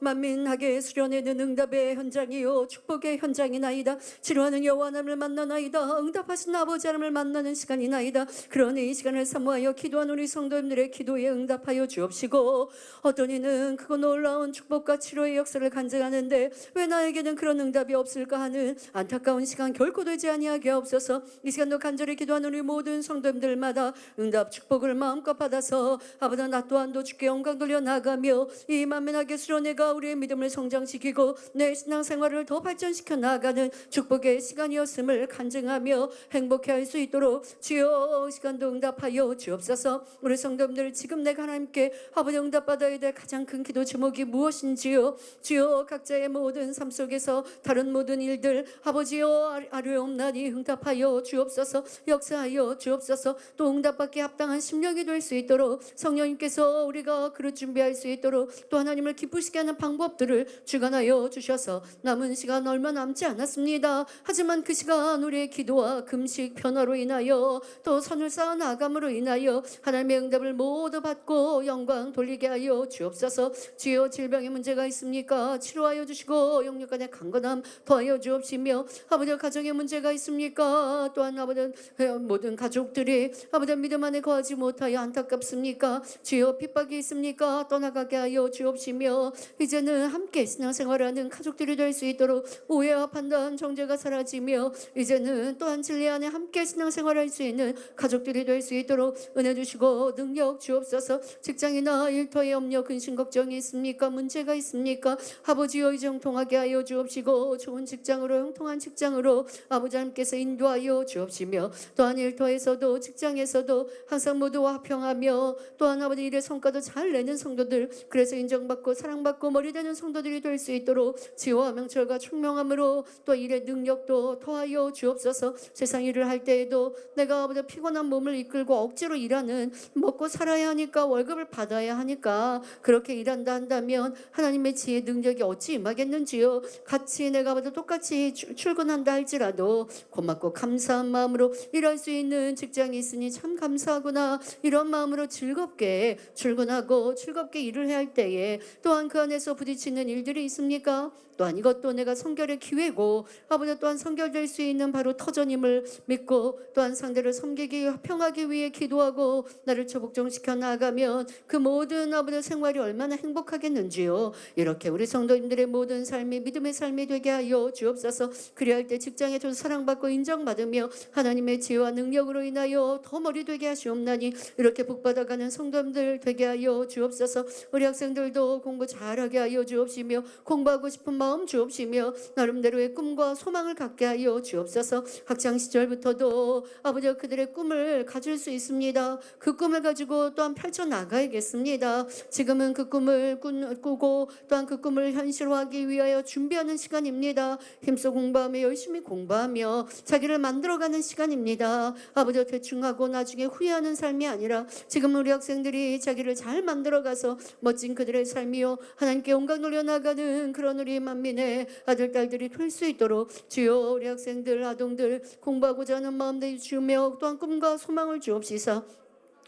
만민하게 수련회는 응답의 현장이요 축복의 현장이나이다. 치료하는 여호와 하나님을 만나나이다. 응답하신 아버지 하나님을 만나는 시간이나이다. 그러니 이 시간을 사모하여 기도한 우리 성도님들의 기도에 응답하여 주옵시고 어떤 이는 크고 놀라운 축복과 치료의 역사를 간증하는데 왜 나에게는 그런 응답이 없을까 하는 안타까운 시간 결코 되지 아니하게 하옵소서. 이 시간도 간절히 기도하는 우리 모든 성도님들마다 응답 축복을 마음껏 받아서 아버지 나 또한도 주께 영광 돌려 나가며 이 만민하게 수련회가 우리의 믿음을 성장시키고 내 신앙생활을 더 발전시켜 나가는 축복의 시간이었음을 간증하며 행복해 할 수 있도록 주여 시간도 응답하여 주옵소서. 우리 성도님들 지금 내가 하나님께 아버지 응답받아야 될 가장 큰 기도 제목이 무엇인지요. 주여 각자의 모든 삶 속에서 다른 모든 일들 아버지여 아뢰옵나니 응답하여 주옵소서. 역사하여 주옵소서. 또 응답받기 합당한 심령이 될 수 있도록 성령님께서 우리가 그릇 준비할 수 있도록 또 하나님을 기쁘시게 하는 방법들을 주관하여 주셔서 남은 시간 얼마 남지 않았습니다. 하지만 그 시간 우리의 기도와 금식 변화로 인하여 또 선을 쌓아 나감으로 인하여 하나님의 응답을 모두 받고 영광 돌리게 하여 주옵소서. 주여 질병의 문제가 있습니까? 치료하여 주시고 영육 간의 강건함 더하여 주옵시며 아버지 가정의 문제가 있습니까? 또한 아버지 모든 가족들이 아버지 믿음 안에 거하지 못하여 안타깝습니까? 주여 핍박이 있습니까? 떠나가게 하여 주옵시며 이 이제는 함께 신앙생활하는 가족들이 될 수 있도록 오해와 판단, 정죄가 사라지며 이제는 또한 진리 안에 함께 신앙생활할 수 있는 가족들이 될 수 있도록 은혜 주시고 능력 주옵소서. 직장이나 일터에 염려, 근심, 걱정이 있습니까? 문제가 있습니까? 아버지여 이제 형통하게 하여 주옵시고 좋은 직장으로, 형통한 직장으로 아버지 하나님께서 인도하여 주옵시며 또한 일터에서도 직장에서도 항상 모두와 화평하며 또한 아버지 일의 성과도 잘 내는 성도들, 그래서 인정받고 사랑받고 머리되는 성도들이 될 수 있도록 지혜와 명철과 총명함으로 또 일의 능력도 더하여 주옵소서. 세상 일을 할 때에도 내가 아버지 피곤한 몸을 이끌고 억지로 일하는, 먹고 살아야 하니까 월급을 받아야 하니까 그렇게 일한다 한다면 하나님의 지혜 능력이 어찌 임하겠는지요. 같이 내가 아버지 똑같이 출근한다 할지라도 고맙고 감사한 마음으로 일할 수 있는 직장이 있으니 참 감사하구나, 이런 마음으로 즐겁게 출근하고 즐겁게 일을 해야 할 때에 또한 그 안에서 부딪히는 일들이 있습니까? 또한 이것도 내가 성결의 기회고 아버지 또한 성결될 수 있는 바로 터전임을 믿고 또한 상대를 섬기기 화평하기 위해 기도하고 나를 초복종시켜 나아가면 그 모든 아버지 생활이 얼마나 행복하겠는지요. 이렇게 우리 성도님들의 모든 삶이 믿음의 삶이 되게 하여 주옵소서. 그리할 때 직장에서 사랑받고 인정받으며 하나님의 지혜와 능력으로 인하여 더 머리 되게 하시옵나니 이렇게 복받아가는 성도님들 되게 하여 주옵소서. 우리 학생들도 공부 잘하게 하여 주옵시며 공부하고 싶은 마음 주옵시며 나름대로의 꿈과 소망을 갖게 하여 주옵소서. 학창 시절부터도 아버지 그들의 꿈을 가질 수 있습니다. 그 꿈을 가지고 또한 펼쳐 나가야겠습니다. 지금은 그 꿈을 꾸고 또한 그 꿈을 현실화하기 위하여 준비하는 시간입니다. 힘써 공부하며 열심히 공부하며 자기를 만들어가는 시간입니다. 아버지 대충 하고 나중에 후회하는 삶이 아니라 지금 우리 학생들이 자기를 잘 만들어가서 멋진 그들의 삶이요 하나님께 영광 돌려나가는 그런 우리 만민의 아들 딸들이 될 수 있도록 주여 우리 학생들 아동들 공부하고자 하는 마음들 주며 또한 꿈과 소망을 주옵시사.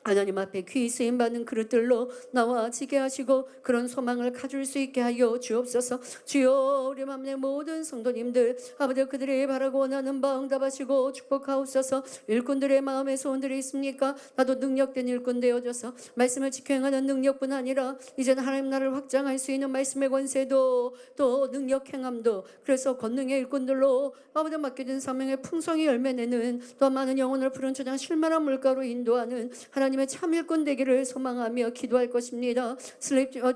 하나님 앞에 귀히 쓰임받는 그릇들로 나와 지게 하시고 그런 소망을 가질 수 있게 하여 주옵소서. 주여 우리 맘의 모든 성도님들 아버지 그들이 바라고 원하는 바 응답하시고 축복하옵소서. 일꾼들의 마음에 소원들이 있습니까? 나도 능력된 일꾼 되어줘서 말씀을 지켜 행하는 능력뿐 아니라 이제는 하나님 나라를 확장할 수 있는 말씀의 권세도 또 능력 행함도 그래서 권능의 일꾼들로 아버지 맡겨진 사명의 풍성히 열매내는 또 많은 영혼을 푸른 초장 실만한 물가로 인도하는 하나님의 참 일꾼 되기를 소망하며 기도할 것입니다.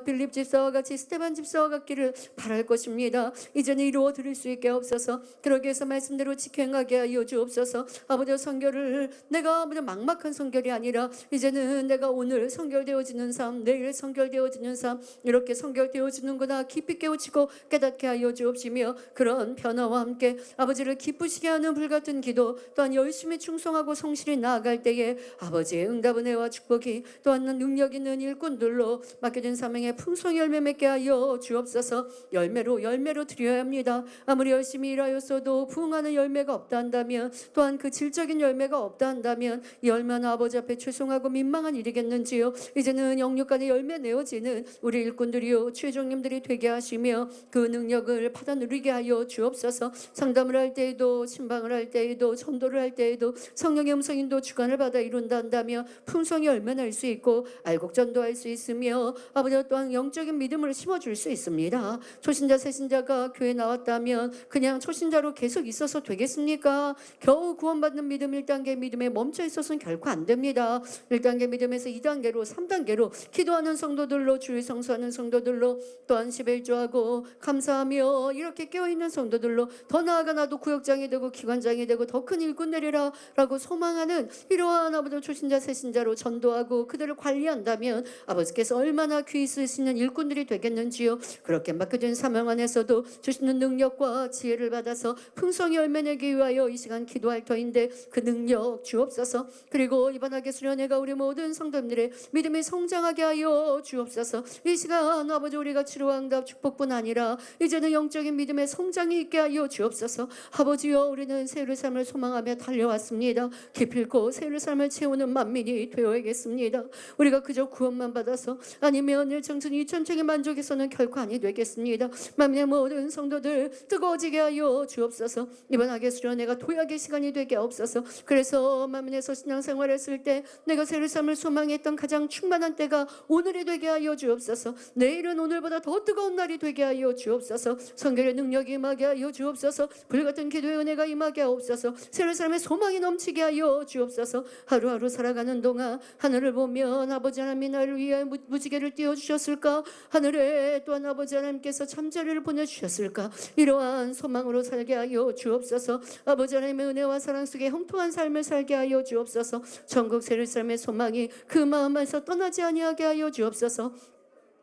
빌립 집사와 같이 스테반 집사와 같기를 바랄 것입니다. 이제는 이루어 드릴 수 있게 없어서 그러기 위해서 말씀대로 지켜 행하게 하여 주옵소서. 아버지 성결을 내가 아버지 막막한 성결이 아니라 이제는 내가 오늘 성결되어지는 삶, 내일 성결되어지는 삶, 이렇게 성결되어지는구나 깊이 깨우치고 깨닫게 하여 주옵시며 그런 변화와 함께 아버지를 기쁘시게 하는 불같은 기도 또한 열심히 충성하고 성실히 나아갈 때에 아버지의 응답은 은혜와 축복이 또한 능력 있는 일꾼들로 맡겨진 사명에 풍성히 열매 맺게 하여 주옵소서. 열매로 드려야 합니다. 아무리 열심히 일하였어도 부응하는 열매가 없다 한다면 또한 그 질적인 열매가 없다 한다면 이 얼마나 아버지 앞에 죄송하고 민망한 일이겠는지요. 이제는 영육간의 열매 내어지는 우리 일꾼들이요 최종님들이 되게 하시며 그 능력을 받아 누리게 하여 주옵소서. 상담을 할 때에도 신방을 할 때에도 전도를 할 때에도 성령의 음성인도 주관을 받아 이룬다 한다면 풍성이 얼마나 할 수 있고 알곡전도할 수 있으며 아버지 또한 영적인 믿음을 심어줄 수 있습니다. 초신자 새신자가 교회 나왔다면 그냥 초신자로 계속 있어서 되겠습니까? 겨우 구원받는 믿음 1단계 믿음에 멈춰 있어서는 결코 안 됩니다. 1단계 믿음에서 2단계로 3단계로 기도하는 성도들로 주일 성수하는 성도들로 또한 11조하고 감사하며 이렇게 깨어있는 성도들로 더 나아가 나도 구역장이 되고 기관장이 되고 더 큰 일꾼 되리라 라고 소망하는 이러한 아버지 초신자 새신자로 전도하고 그들을 관리한다면 아버지께서 얼마나 귀히 쓰시는 일꾼들이 되겠는지요. 그렇게 맡겨진 사명 안에서도 주시는 능력과 지혜를 받아서 풍성히 열매내기 위하여 이 시간 기도할 터인데 그 능력 주옵소서. 그리고 이번하게 수련회가 우리 모든 성도님들의 믿음이 성장하게 하여 주옵소서. 이 시간 아버지 우리가 치료와 응답 축복뿐 아니라 이제는 영적인 믿음의 성장이 있게 하여 주옵소서. 아버지여 우리는 새 예루살렘을 소망하며 달려왔습니다. 기필코 새 예루살렘을 채우는 만민이 사람이 되어야겠습니다. 우리가 그저 구원만 받아서 아니면 일청춘 이천층의 만족에서는 결코 아니 되겠습니다. 만민의 모든 성도들 뜨거워지게 하여 주옵소서. 이번 학예 수련회가 도약의 시간이 되게 없어서 그래서 만민에서 신앙생활했을 때 내가 새를 삶을 소망했던 가장 충만한 때가 오늘이 되게 하여 주옵소서. 내일은 오늘보다 더 뜨거운 날이 되게 하여 주옵소서. 성결의 능력이 임하게 하여 주옵소서. 불같은 기도의 은혜가 임하게 하옵소서. 새를 삶의 소망이 넘치게 하여 주옵소서. 하루하루 살아가는 동안 하늘을 보면 아버지 하나님이 나를 위해 무지개를 띄워주셨을까? 하늘에 또한 아버지 하나님께서 잠자리를 보내주셨을까? 이러한 소망으로 살게 하여 주옵소서. 아버지 하나님의 은혜와 사랑 속에 형통한 삶을 살게 하여 주옵소서. 전국 새를 삶의 소망이 그 마음에서 떠나지 아니하게 하여 주옵소서.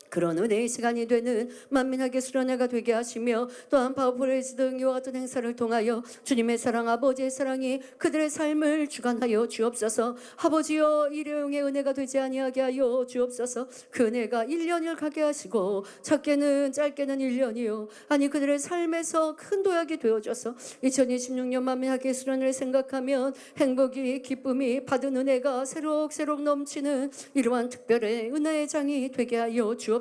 그런 은혜의 시간이 되는 만민학예 수련회가 되게 하시며 또한 파워프레이즈 등 이와 같은 행사를 통하여 주님의 사랑 아버지의 사랑이 그들의 삶을 주관하여 주옵소서. 아버지여 일회용의 은혜가 되지 아니하게 하여 주옵소서. 그 은혜가 1년을 가게 하시고 작게는 짧게는 1년이요 아니 그들의 삶에서 큰 도약이 되어져서 2026년 만민학예 수련회를 생각하면 행복이 기쁨이 받은 은혜가 새록새록 넘치는 이러한 특별의 은혜의 장이 되게 하여 주옵소서.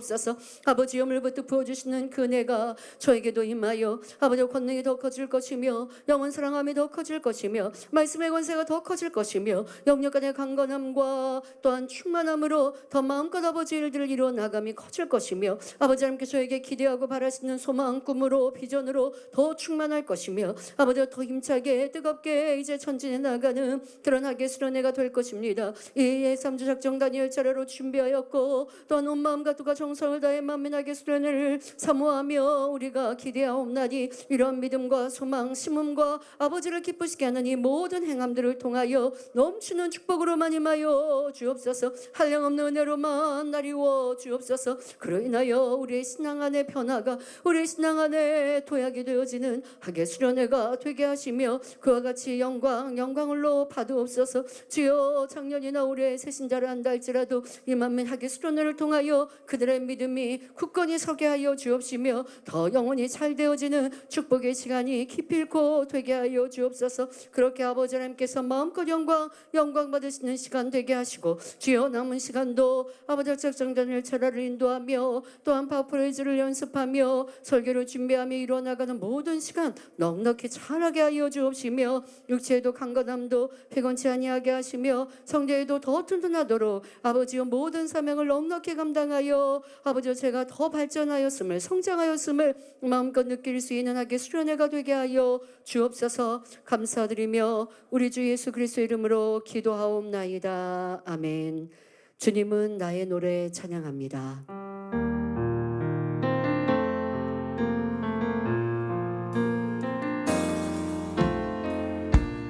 아버지여 물부터 부어주시는 그 은혜가 저에게도 임하여 아버지 권능이 더 커질 것이며 영원 사랑함이 더 커질 것이며 말씀의 권세가 더 커질 것이며 영역간의 강건함과 또한 충만함으로 더 마음껏 아버지 일들을 이루어 나감이 커질 것이며 아버지 하나님께 저에게 기대하고 바라시는 소망 꿈으로 비전으로 더 충만할 것이며 아버지가 더 힘차게 뜨겁게 이제 전진해 나가는 그런 학예 수련회가 될 것입니다. 이에 3주 작정 다니엘 차례로 준비하였고 또한 온 마음과 또한 정성을 다해 만민학예 수련회를 사모하며 우리가 기대하옵나니 이런 믿음과 소망 심음과 아버지를 기쁘시게 하는 이 모든 행함들을 통하여 넘치는 축복으로만 임하여 주옵소서. 한량없는 은혜로만 나리워 주옵소서. 그로 인하여 우리의 신앙 안에 변화가 우리의 신앙 안에 도약이 되어지는 학예 수련회가 되게 하시며 그와 같이 영광을로 받으옵소서. 주여 작년이나 올해 새신자를 한다 할지라도 이 만민 학예 수련회를 통하여 그들의 믿음이 굳건히 서게 하여 주옵시며 더 영원히 잘 되어지는 축복의 시간이 기필코 되게 하여 주옵소서. 그렇게 아버지 하나님께서 마음껏 영광 받으시는 시간 되게 하시고 주여 남은 시간도 아버지 작정단을 차라를 인도하며 또한 파워프레이즈를 연습하며 설교를 준비하며 이루어나가는 모든 시간 넉넉히 잘하게 하여 주옵시며 육체에도 강건함도 피곤치 아니하게 하시며 성대에도 더 튼튼하도록 아버지여 모든 사명을 넉넉히 감당하여 아버지여 제가 더 발전하였음을 성장하였음을 마음껏 느낄 수 있는 학예 수련회가 되게 하여 주옵소서. 감사드리며 우리 주 예수 그리스도 이름으로 기도하옵나이다. 아멘. 주님은 나의 노래 찬양합니다.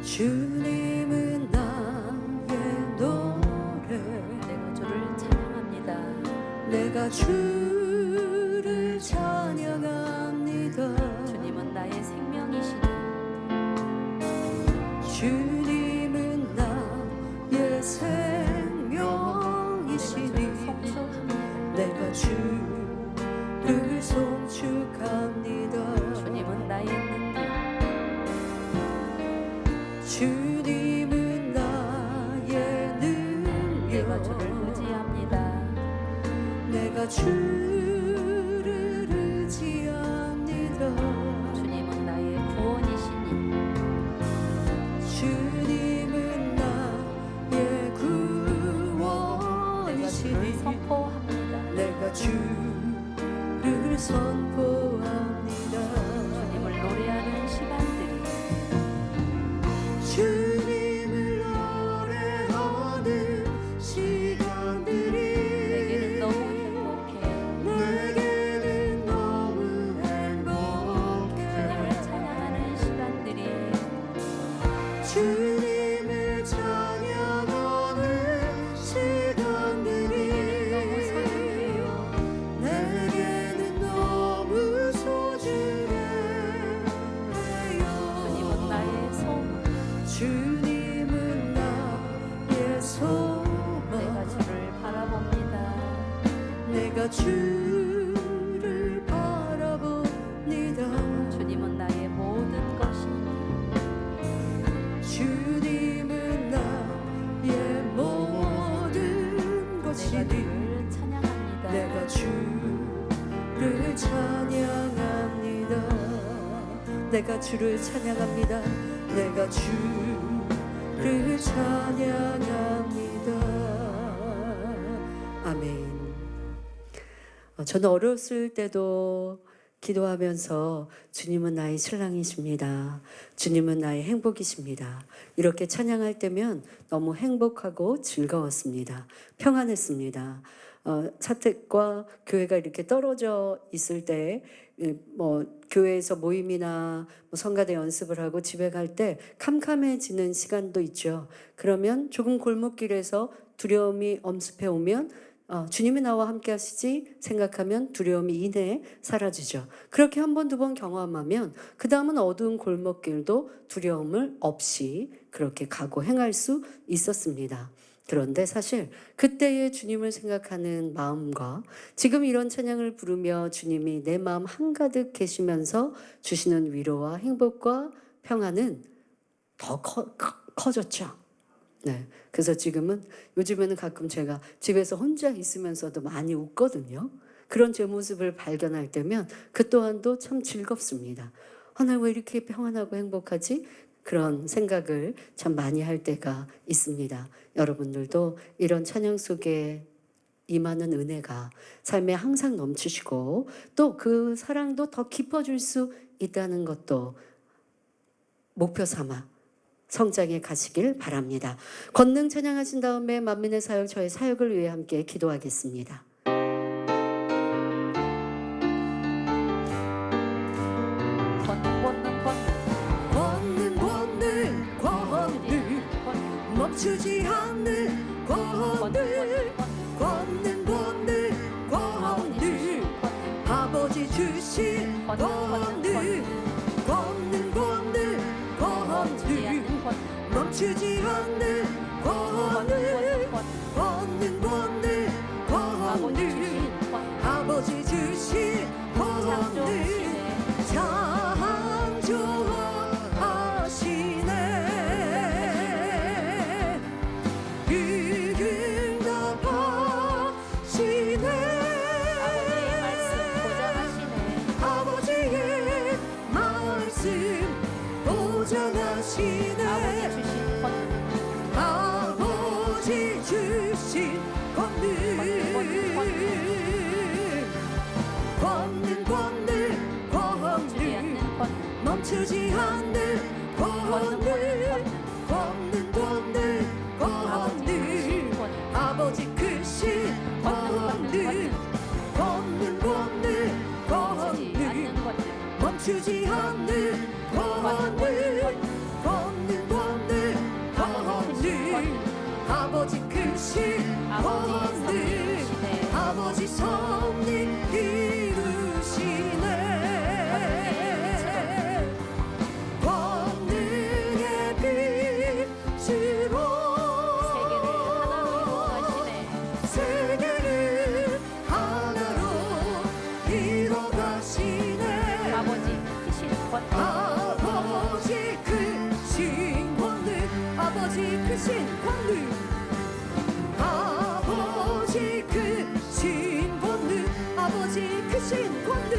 주님은 나의 노래 내가 주를 찬양합니다. 내가 주를 찬양합니다. 주님은 나의 생명이시니 주님은 나의 생명이시니 내가 주를 송축합니다. 주님은 나의 능력 주님은 나의 능력 내가 주를 의지합니다. 내가 주를 의지합니다. 주님은 나의 구원이시니 주님은 나의 내가 주를 구원이시니 선포합니다. 내가 주를 선포합니다. 주님을 노래하는 시간들이 주님을 노래하는 시간들이 내게는 너무 행복해. 내게는 너무 행복해. 주님을 찬양하는 시간들이 주님을 찬양하는 시간들이 내게는 너무 소중해요. 주님은 나의 소망 주님은 나의 소망 내가 주를 바라봅니다. 내가 주를 바라봅니다. 주님은 나의 모든 것이니 주님은 나의 모든 내가 주를 찬양합니다. 내가 주를 찬양합니다. 아멘. 저는 어렸을 때도 기도하면서 주님은 나의 신랑이십니다. 주님은 나의 행복이십니다. 이렇게 찬양할 때면 너무 행복하고 즐거웠습니다. 평안했습니다. 사택과 교회가 이렇게 떨어져 있을 때 교회에서 모임이나 성가대 연습을 하고 집에 갈 때 캄캄해지는 시간도 있죠. 그러면 조금 골목길에서 두려움이 엄습해 오면 주님이 나와 함께 하시지 생각하면 두려움이 이내에 사라지죠. 그렇게 한 번, 두 번 경험하면 그 다음은 어두운 골목길도 두려움을 없이 그렇게 가고 행할 수 있었습니다. 그런데 사실 그때의 주님을 생각하는 마음과 지금 이런 찬양을 부르며 주님이 내 마음 한가득 계시면서 주시는 위로와 행복과 평안은 더 커졌죠. 네, 그래서 지금은 요즘에는 가끔 제가 집에서 혼자 있으면서도 많이 웃거든요. 그런 제 모습을 발견할 때면 그 또한도 참 즐겁습니다. 나 왜 이렇게 평안하고 행복하지? 그런 생각을 참 많이 할 때가 있습니다. 여러분들도 이런 찬양 속에 임하는 은혜가 삶에 항상 넘치시고 또 그 사랑도 더 깊어질 수 있다는 것도 목표 삼아 성장해 가시길 바랍니다. 권능 찬양하신 다음에 만민의 사역, 저의 사역을 위해 함께 기도하겠습니다. 권능 멈추지 않는 권능 아버지 주신 권능 멈추지 않는 권능 아버지 주신 권능 창조하시네 응답하시네 아버지의 말씀 보장하시네. 아버지의 말씀 보장하시네 아버지 주신 권능. 아버지 주신 권능 멈추지 않는 권능 아버지 크신 권능 멈추지 않는 권능 아버지 크신 권능 아버지 섭리 이루시네 권능의 빛으로 세계를 하나로 이루어가시네. 세계를 하나로 이뤄가시네 아버지 크신 권능. 아버지 크신 권능 아버지 크신 권능 아버지 크신 권능 아버지 크신 권능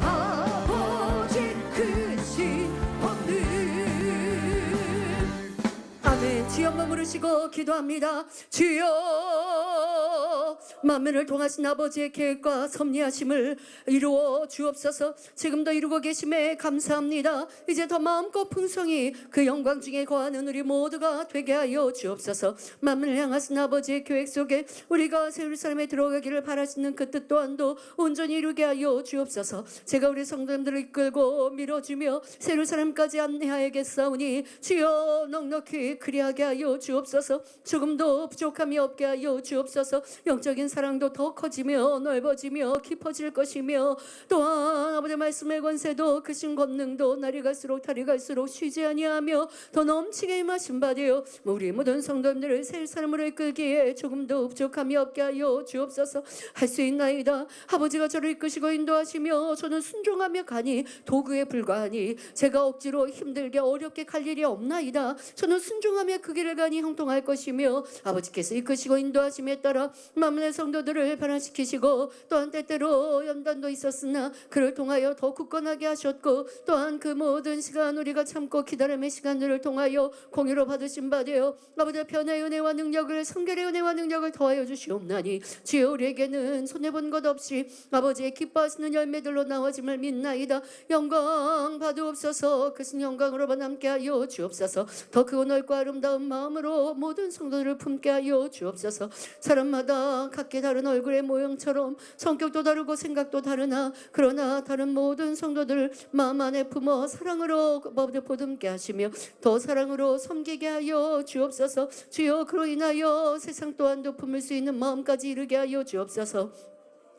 아버지 크신 권능 아멘. 주여 한번 부르시고 기도합니다. 주여 만민을 통하신 아버지의 계획과 섭리하심을 이루어 주옵소서. 지금도 이루고 계심에 감사합니다. 이제 더 마음껏 풍성히 그 영광 중에 거하는 우리 모두가 되게 하여 주옵소서. 만민을 향하신 아버지의 계획 속에 우리가 예루살렘에 들어가기를 바라시는 그 뜻 또한도 온전히 이루게 하여 주옵소서. 제가 우리 성도님들을 이끌고 밀어주며 예루살렘까지 안내하야겠사오니 주여 넉넉히 그리하게 하여 주옵소서. 조금도 부족함이 없게 하여 주옵소서. 영적인 사랑도 더 커지며 넓어지며 깊어질 것이며 또한 아버지의 말씀의 권세도 크신 권능도 날이 갈수록 달이 갈수록 쉬지 아니하며 더 넘치게 임하신 바 되어 우리 모든 성도님들을 새 예루살렘으로 이끌기에 조금도 부족함이 없게 하여 주옵소서. 할 수 있나이다. 아버지가 저를 이끄시고 인도하시며 저는 순종하며 가니 도구에 불과하니 제가 억지로 힘들게 어렵게 갈 일이 없나이다. 저는 순종하며 그 길을 가니 형통할 것이며 아버지께서 이끄시고 인도하심에 따라 만민의 성도들을 변화시키시고 또한 때때로 연단도 있었으나 그를 통하여 더 굳건하게 하셨고 또한 그 모든 시간 우리가 참고 기다림의 시간들을 통하여 공유로 받으신 바 되어 아버지 변화의 은혜와 능력을 성결의 은혜와 능력을 더하여 주시옵나니 주여 우리에게는 손해본 것 없이 아버지의 기뻐하시는 열매들로 나와짐을 믿나이다. 영광 받으옵소서. 그 영광으로만 함께 하여 주옵소서. 더 크고 넓고 아름다운 마음으로 모든 성도들을 품게 하여 주옵소서. 사람마다 각기 다른 얼굴의 모형처럼 성격도 다르고 생각도 다르나 그러나 다른 모든 성도들 마음 안에 품어 사랑으로 보듬게 하시며 더 사랑으로 섬기게 하여 주옵소서. 주여 그로 인하여 세상 또한도 품을 수 있는 마음까지 이르게 하여 주옵소서.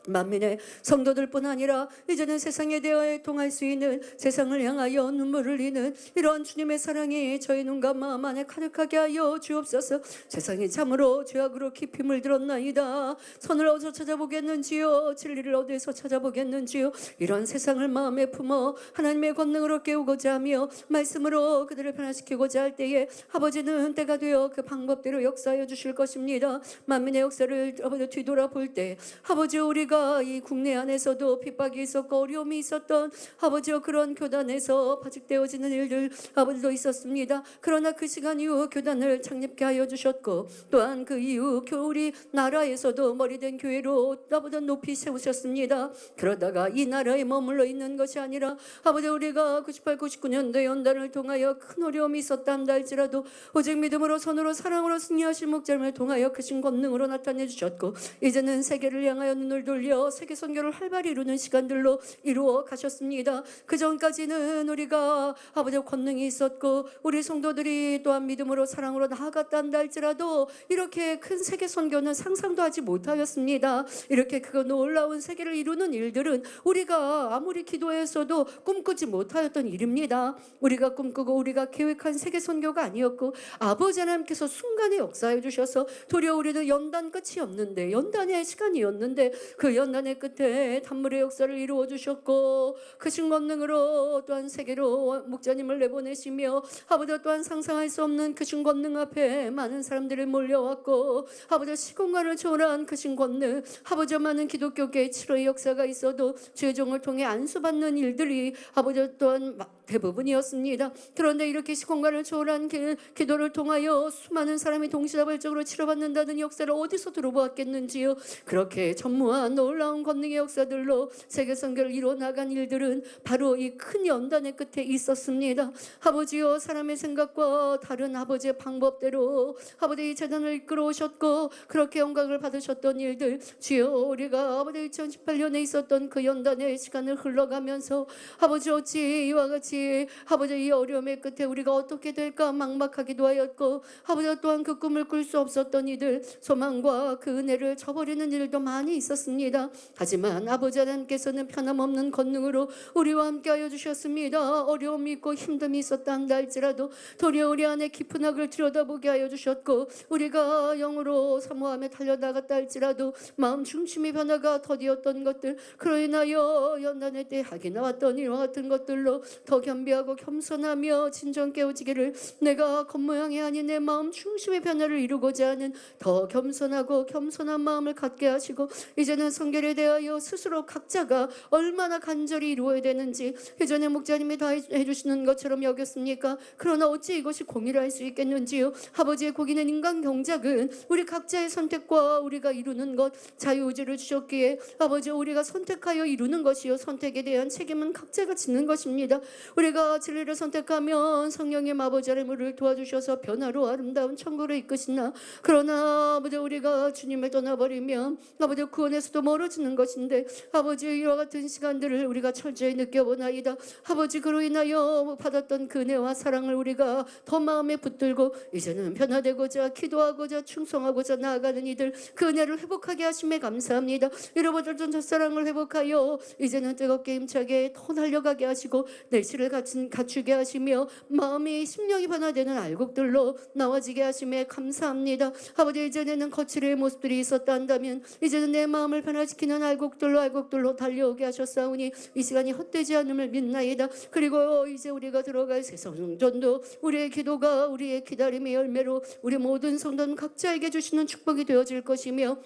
만민의 성도들뿐 아니라 이제는 세상에 대하여 통할 수 있는 세상을 향하여 눈물을 흘리는 이러한 주님의 사랑이 저희 눈과 마음 안에 가득하게 하여 주옵소서. 세상이 참으로 죄악으로 깊이 물들었나이다. 선을 어디서 찾아보겠는지요, 진리를 어디서 찾아보겠는지요. 이런 세상을 마음에 품어 하나님의 권능으로 깨우고자 하며 말씀으로 그들을 변화시키고자 할 때에 아버지는 때가 되어 그 방법대로 역사하여 주실 것입니다. 만민의 역사를 아버지 뒤돌아볼 때 아버지 우리가 이 국내 안에서도 핍박이 있었고 어려움이 있었던 아버지여 그런 교단에서 파직되어지는 일들 아버지도 있었습니다. 그러나 그 시간 이후 교단을 창립케 하여 주셨고 또한 그 이후 우리 나라에서도 머리된 교회로 아버지 높이 세우셨습니다. 그러다가 이 나라에 머물러 있는 것이 아니라 아버지 우리가 98, 99년도 연단을 통하여 큰 어려움이 있었다 한다 할지라도 오직 믿음으로 선으로 사랑으로 승리하신 목자님을 통하여 크신 권능으로 나타내 주셨고 이제는 세계를 향하여 눈을 돌려 세계 선교를 활발히 이루는 시간들로 이루어 가셨습니다. 그 전까지는 우리가 아버지 권능이 있었고 우리 성도들이 또한 믿음으로 사랑으로 나아갔다 한다 할지라도 이렇게 큰 세계 선교는 상상도 하지 못하였습니다. 이렇게 그 놀라운 세계를 이루는 일들은 우리가 아무리 기도해서도 꿈꾸지 못하였던 일입니다. 우리가 꿈꾸고 우리가 계획한 세계 선교가 아니었고 아버지 하나님께서 순간에 역사해 주셔서 도리어 우리는 연단 끝이 없는데 연단의 시간이었는데 그 연단의 끝에 단물의 역사를 이루어 주셨고 크신 권능으로 또한 세계로 목자님을 내보내시며 아버지 또한 상상할 수 없는 크신 권능 앞에 많은 사람들이 몰려왔고 아버지 시공간을 초월한 크신 권능 아버지 많은 기독교계의 치료의 역사가 있어도 죄종을 통해 안수받는 일들이 아버지 또한 대부분이었습니다. 그런데 이렇게 시공간을 초월한 기도를 통하여 수많은 사람이 동시다발적으로 치료받는다는 역사를 어디서 들어보았겠는지요. 그렇게 전무한 놀라운 권능의 역사들로 세계 선교를 이루어 나간 일들은 바로 이 큰 연단의 끝에 있었습니다. 아버지여 사람의 생각과 다른 아버지의 방법대로 아버지 이 재단을 이끌어 오셨고 그렇게 영광을 받으셨던 일들 주여 우리가 아버지 2018년에 있었던 그 연단의 시간을 흘러가면서 아버지 어찌 이와 같이 아버지 이 어려움의 끝에 우리가 어떻게 될까 막막하기도 하였고 아버지 또한 그 꿈을 꿀 수 없었던 이들 소망과 그 은혜를 저버리는 일도 많이 있었습니다. 하지만 아버지 하나님께서는 변함없는 권능으로 우리와 함께하여 주셨습니다. 어려움이 있고 힘듦이 있었다 한다 할지라도 도리어 우리 안에 깊은 악을 들여다보게 하여 주셨고 우리가 영으로 사모함에 달려나갔다 할지라도 마음 중심의 변화가 더디었던 것들 그로 인하여 연단의 때 악이 나왔던 이와 같은 것들로 더 겸비하고 겸손하며 진정 깨어지기를 내가 겉모양이 아닌 내 마음 중심의 변화를 이루고자 하는 더 겸손하고 겸손한 마음을 갖게 하시고 이제는 성결에 대하여 스스로 각자가 얼마나 간절히 이루어야 되는지 예전에 목자님이 다 해주시는 것처럼 여겼습니까? 그러나 어찌 이것이 공의할 수 있겠는지요? 아버지의 고기는 인간 경작은 우리 각자의 선택과 우리가 이루는 것 자유의지를 주셨기에 아버지 우리가 선택하여 이루는 것이요 선택에 대한 책임은 각자가 짓는 것입니다. 우리가 진리를 선택하면 성령의 아버지 하나님을 도와주셔서 변화로 아름다운 천국으로 이끄시나 그러나 아버지 우리가 주님을 떠나버리면 아버지 구원에서도 멀어지는 것인데 아버지 이와 같은 시간들을 우리가 철저히 느껴보나이다. 아버지 그로 인하여 받았던 그 은혜와 사랑을 우리가 더 마음에 붙들고 이제는 변화되고자 기도하고자 충성하고자 나아가는 이들 그 은혜를 회복하게 하심에 감사합니다. 잃어버렸던 첫사랑을 회복하여 이제는 뜨겁게 힘차게 더 달려가게 하시고 내실을 갖추게 하시며 마음이 심령이 변화되는 알곡들로 나와지게 하심에 감사합니다. 아버지 이전에는 거칠의 모습들이 있었다 한다면 이제는 내 마음을 변화시키는 알곡들로 달려오게 하셨사오니 이 시간이 헛되지 않음을 믿나이다. 그리고 이제 우리가 들어갈 새성전도 우리의 기도가 우리의 기다림의 열매로 우리 모든 성도는 각자에게 주시는 축복이 되어질 것이며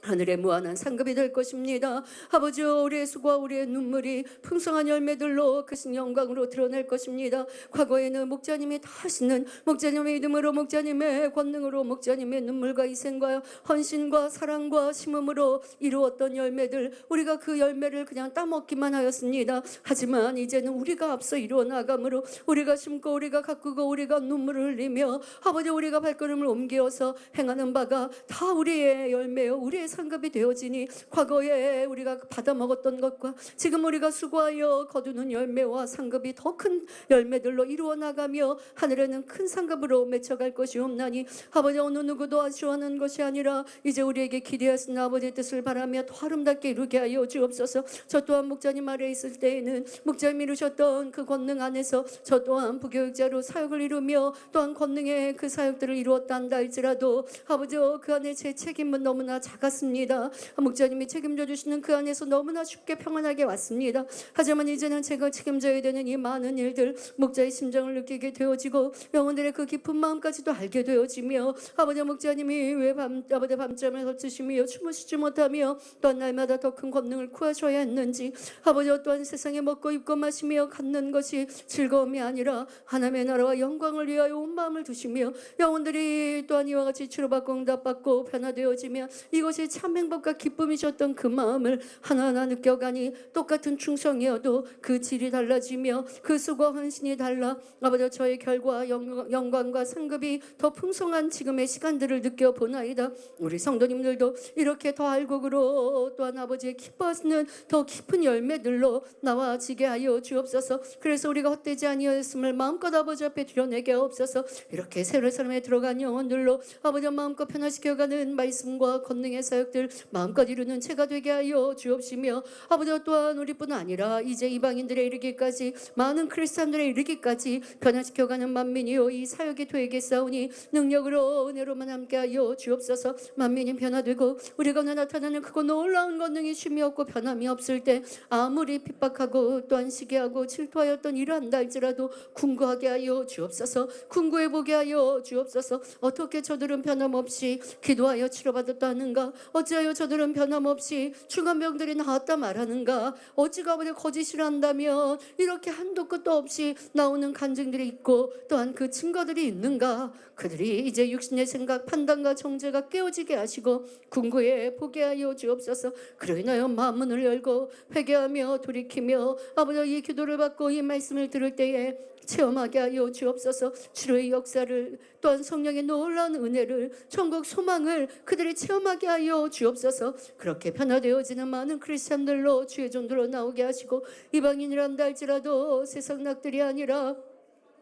하늘의 무한한 상급이 될 것입니다. 아버지여, 우리의 수고와 우리의 눈물이 풍성한 열매들로 크신 영광으로 드러낼 것입니다. 과거에는 목자님이 다 하시는, 목자님의 믿음으로, 목자님의 권능으로, 목자님의 눈물과 희생과 헌신과 사랑과 심음으로 이루었던 열매들, 우리가 그 열매를 그냥 따먹기만 하였습니다. 하지만 이제는 우리가 앞서 이루어 나감으로, 우리가 심고 우리가 가꾸고 우리가 눈물을 흘리며 아버지, 우리가 발걸음을 옮겨서 행하는 바가 다 우리의 열매요, 우리의 상급이 되어지니, 과거에 우리가 받아 먹었던 것과 지금 우리가 수고하여 거두는 열매와 상급이 더 큰 열매들로 이루어 나가며 하늘에는 큰 상급으로 맺혀갈 것이 없나니, 아버지, 어느 누구도 아쉬워하는 것이 아니라 이제 우리에게 기대하신 아버지의 뜻을 바라며 더 아름답게 이루게 하여 주옵소서. 저 또한 목자님 아래 있을 때에는 목자님 이루셨던 그 권능 안에서 저 또한 부교육자로 사역을 이루며 또한 권능의 그 사역들을 이루었다 한다 할지라도 아버지, 그 안에 제 책임은 너무나 작았습니다. 목자님이 책임져 주시는 그 안에서 너무나 쉽게 평안하게 왔습니다. 하지만 이제는 제가 책임져야 되는 이 많은 일들, 목자의 심정을 느끼게 되어지고 영혼들의 그 깊은 마음까지도 알게 되어지며, 아버지, 목자님이 왜 아버지 밤잠을 설치시며 주무시지 못하며 또한 날마다 더 큰 권능을 구하셔야 했는지, 아버지, 또한 세상에 먹고 입고 마시며 갖는 것이 즐거움이 아니라 하나님의 나라와 영광을 위하여 온 마음을 두시며 영혼들이 또한 이와 같이 치료받고 응답받고 변화되어지며 이것이 참 행복과 기쁨이셨던 그 마음을 하나하나 느껴가니, 똑같은 충성이어도 그 질이 달라지며 그 수고와 헌신이 달라 아버지, 저의 결과 영광과 상급이 더 풍성한 지금의 시간들을 느껴보나이다. 우리 성도님들도 이렇게 더 알곡으로 또한 아버지의 기뻐하시는 더 깊은 열매들로 나와지게 하여 주옵소서. 그래서 우리가 헛되지 아니하였음을 마음껏 아버지 앞에 드러내게 하옵소서. 이렇게 새로운 삶에 들어간 영혼들로 아버지 마음껏 변화시켜가는 말씀과 권능의 사역들 마음껏 이루는 제가 되게 하여 주옵시며, 아버지, 또한 우리뿐 아니라 이제 이방인들에 이르기까지 많은 크리스찬들에 이르기까지 변화시켜가는 만민이요 이 사역이 되겠사오니 능력으로 은혜로만 함께하여 주옵소서. 만민이 변화되고 우리 가운데 나타나는 크고 놀라운 권능이 쉼이 없고 변함이 없을 때 아무리 핍박하고 또한 시기하고 질투하였던 일한다 할지라도 궁구하게 하여 주옵소서. 궁구해 보게 하여 주옵소서. 어떻게 저들은 변함없이 기도하여 치료받았다 하는가? 어찌하여 저들은 변함없이 중환병들이 나았다 말하는가? 어찌가 아버지 거짓이라 한다면 이렇게 한도 끝도 없이 나오는 간증들이 있고 또한 그 증거들이 있는가? 그들이 이제 육신의 생각, 판단과 정죄가 깨어지게 하시고 궁구해 보게 하여 주옵소서. 그로 인하여 마음문을 열고 회개하며 돌이키며 아버지, 이 기도를 받고 이 말씀을 들을 때에 체험하게 하여 주옵소서. 치료의 역사를 또한 성령의 놀라운 은혜를, 천국 소망을 그들이 체험하게 하여 주옵소서. 그렇게 변화되어지는 많은 크리스찬들로 주의 종들로 나오게 하시고, 이방인이란다 할지라도 세상 낙들이 아니라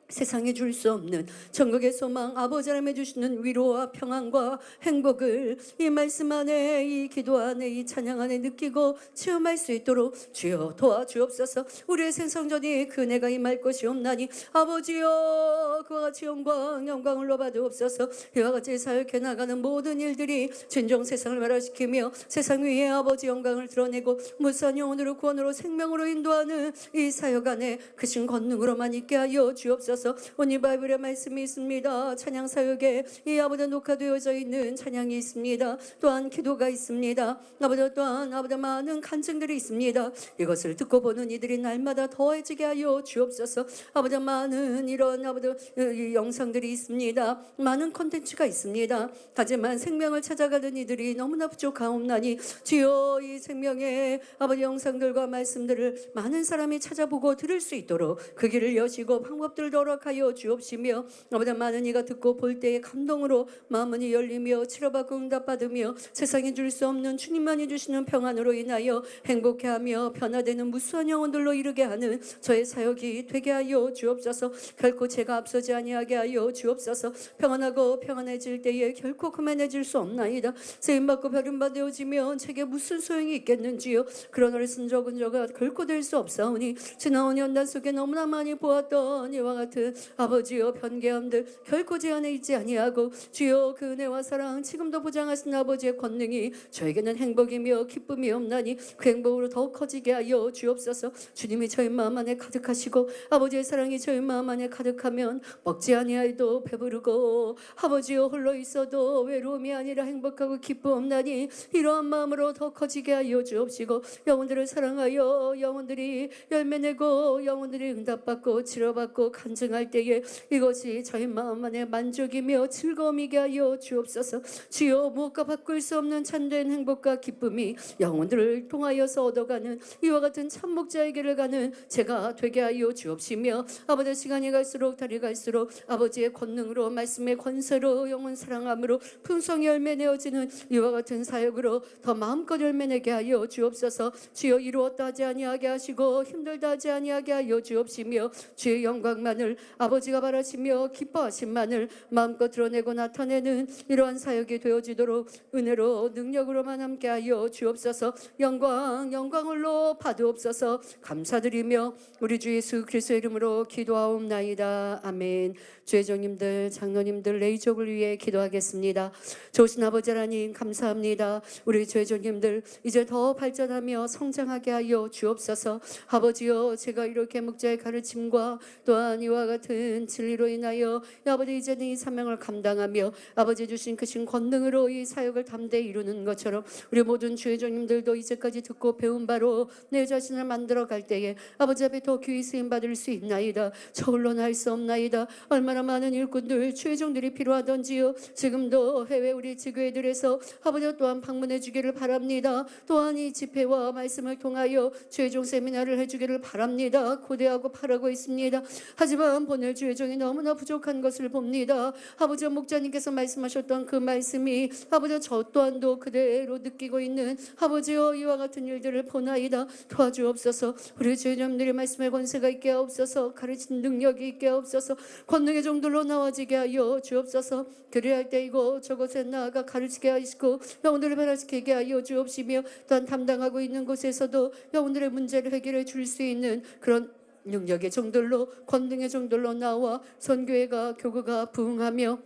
세상에 줄 수 없는 천국의 소망, 아버지 하나님 주시는 위로와 평안과 행복을 이 말씀 안에, 이 기도 안에, 이 찬양 안에 느끼고 체험할 수 있도록 주여 도와주옵소서. 우리의 생성전이 그 은혜가 임할 것이 없나니 아버지여, 그와 같이 영광을 받으옵소서. 이와 같이 사역해 나가는 모든 일들이 진정 세상을 변화시키며 세상 위에 아버지 영광을 드러내고 무수한 영혼으로 구원으로 생명으로 인도하는 이 사역 안에 크신 권능으로만 있게 하여 주옵소서. 오늘 바이블의 말씀이 있습니다. 찬양 사역에 이 아버지 녹화되어져 있는 찬양이 있습니다. 또한 기도가 있습니다. 아버지, 또한 아버지 많은 간증들이 있습니다. 이것을 듣고 보는 이들이 날마다 더해지게 하여 주옵소서. 아버지, 많은 이런 아버지 이 영상들이 있습니다. 많은 콘텐츠가 있습니다. 하지만 생명을 찾아가는 이들이 너무나 부족하옵나니 주여, 이 생명의 아버지 영상들과 말씀들을 많은 사람이 찾아보고 들을 수 있도록 그 길을 여시고 방법들도 허락하여 주옵시며, 아버지, 많은 이가 듣고 볼 때의 감동으로 마음문이 열리며 치료받고 응답받으며 세상에 줄 수 없는 주님만이 주시는 평안으로 인하여 행복해하며 변화되는 무수한 영혼들로 이르게 하는 저의 사역이 되게 하여 주옵소서. 결코 제가 앞서지 아니하게 하여 주옵소서. 평안하고 평안해질 때에 결코 그만해질 수 없나이다. 세임받고 버림받아지면 제게 무슨 소용이 있겠는지요. 그런 어리석은 저가 결코 될 수 없사오니 지나온 연단 속에 너무나 많이 보았던 이와 같은 같은 아버지여 변개함들 결코 제 안에 있지 아니하고 주여 그 은혜와 사랑 지금도 보장하신 아버지의 권능이 저에게는 행복이며 기쁨이 없나니 그 행복으로 더욱 커지게 하여 주옵소서. 주님이 저희 마음 안에 가득하시고 아버지의 사랑이 저희 마음 안에 가득하면 먹지 아니하여도 배부르고 아버지여 홀로 있어도 외로움이 아니라 행복하고 기쁨 없나니 이러한 마음으로 더 커지게 하여 주옵시고 영혼들을 사랑하여 영혼들이 열매내고 영혼들이 응답받고 치료받고 간증할 때에 이것이 저희 마음 안에 만족이며 즐거움이게 하여 주옵소서. 주여 무엇과 바꿀 수 없는 참된 행복과 기쁨이 영혼들을 통하여서 얻어가는 이와 같은 참목자에게를 가는 제가 되게 하여 주옵시며 아버지 시간이 갈수록 달이 갈수록 아버지의 권능으로 말씀의 권세로 영혼 사랑함으로 풍성히 열매내어지는 이와 같은 사역으로 더 마음껏 열매내게 하여 주옵소서. 주여 이루었다 하지 아니하게 하시고 힘들다 하지 아니하게 하여 주옵시며 주의 영광만을 아버지가 바라시며 기뻐하심만을 마음껏 드러내고 나타내는 이러한 사역이 되어지도록 은혜로 능력으로만 함께 하여 주옵소서. 영광을로 받으옵소서. 감사드리며 우리 주 예수 그리스도의 이름으로 기도하옵나이다. 아멘. 주의 종님들 장로님들 레이족을 위해 기도하겠습니다. 좋으신 아버지 하나님 감사합니다. 우리 주의 종님들 이제 더 발전하며 성장하게 하여 주옵소서. 아버지여 제가 이렇게 목자의 가르침과 또한 이와 같은 진리로 인하여 아버지 이제는 이 사명을 감당하며 아버지 주신 크신 권능으로 이 사역을 담대히 이루는 것처럼 우리 모든 주의 종님들도 이제까지 듣고 배운 바로 내 자신을 만들어 갈 때에 아버지 앞에 더 귀히 쓰임 받을 수 있나이다. 저 홀로는 할 수 없나이다. 얼마나 많은 일꾼들 주의 종들이 필요하던지요. 지금도 해외 우리 지교회들에서 아버지 또한 방문해 주기를 바랍니다. 또한 이 집회와 말씀을 통하여 주의 종 세미나를 해주기를 바랍니다. 고대하고 바라고 있습니다. 하지만 보낼 주의 종이 너무나 부족한 것을 봅니다. 아버지 목자님께서 말씀하셨던 그 말씀이 아버지 저 또한도 그대로 느끼고 있는 아버지여 이와 같은 일들을 보나이다. 도와주옵소서. 우리 주의 종들이 말씀의 권세가 있게 하옵소서. 가르치는 능력이 있게 하옵소서. 권능의 종들로 나와지게 하여 주옵소서. 그리할 때 이곳 저곳에 나아가 가르치게 하시고 영혼들을 변화시키게 하여 주옵시며 또한 담당하고 있는 곳에서도 영혼들의 문제를 해결해 줄 수 있는 그런 능력의 종들로 권능의 종들로 나와 선교회가 교구가 부흥하며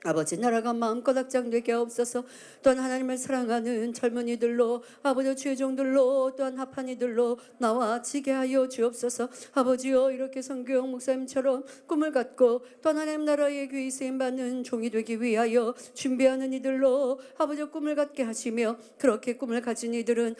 아버지 나라가 마음껏 확장되게 하옵소서. 또한 하나님을 사랑하는 젊은이들로 아버지 주의 종들로 또한 합한 이들로 나와 지게 하여 주옵소서. 아버지여 이렇게 성교영 목사님처럼 꿈을 갖고 또한 하나님 나라의 귀히 쓰임받는 종이 되기 위하여 준비하는 이들로 아버지 꿈을 갖게 하시며 그렇게 꿈을 가진 이들은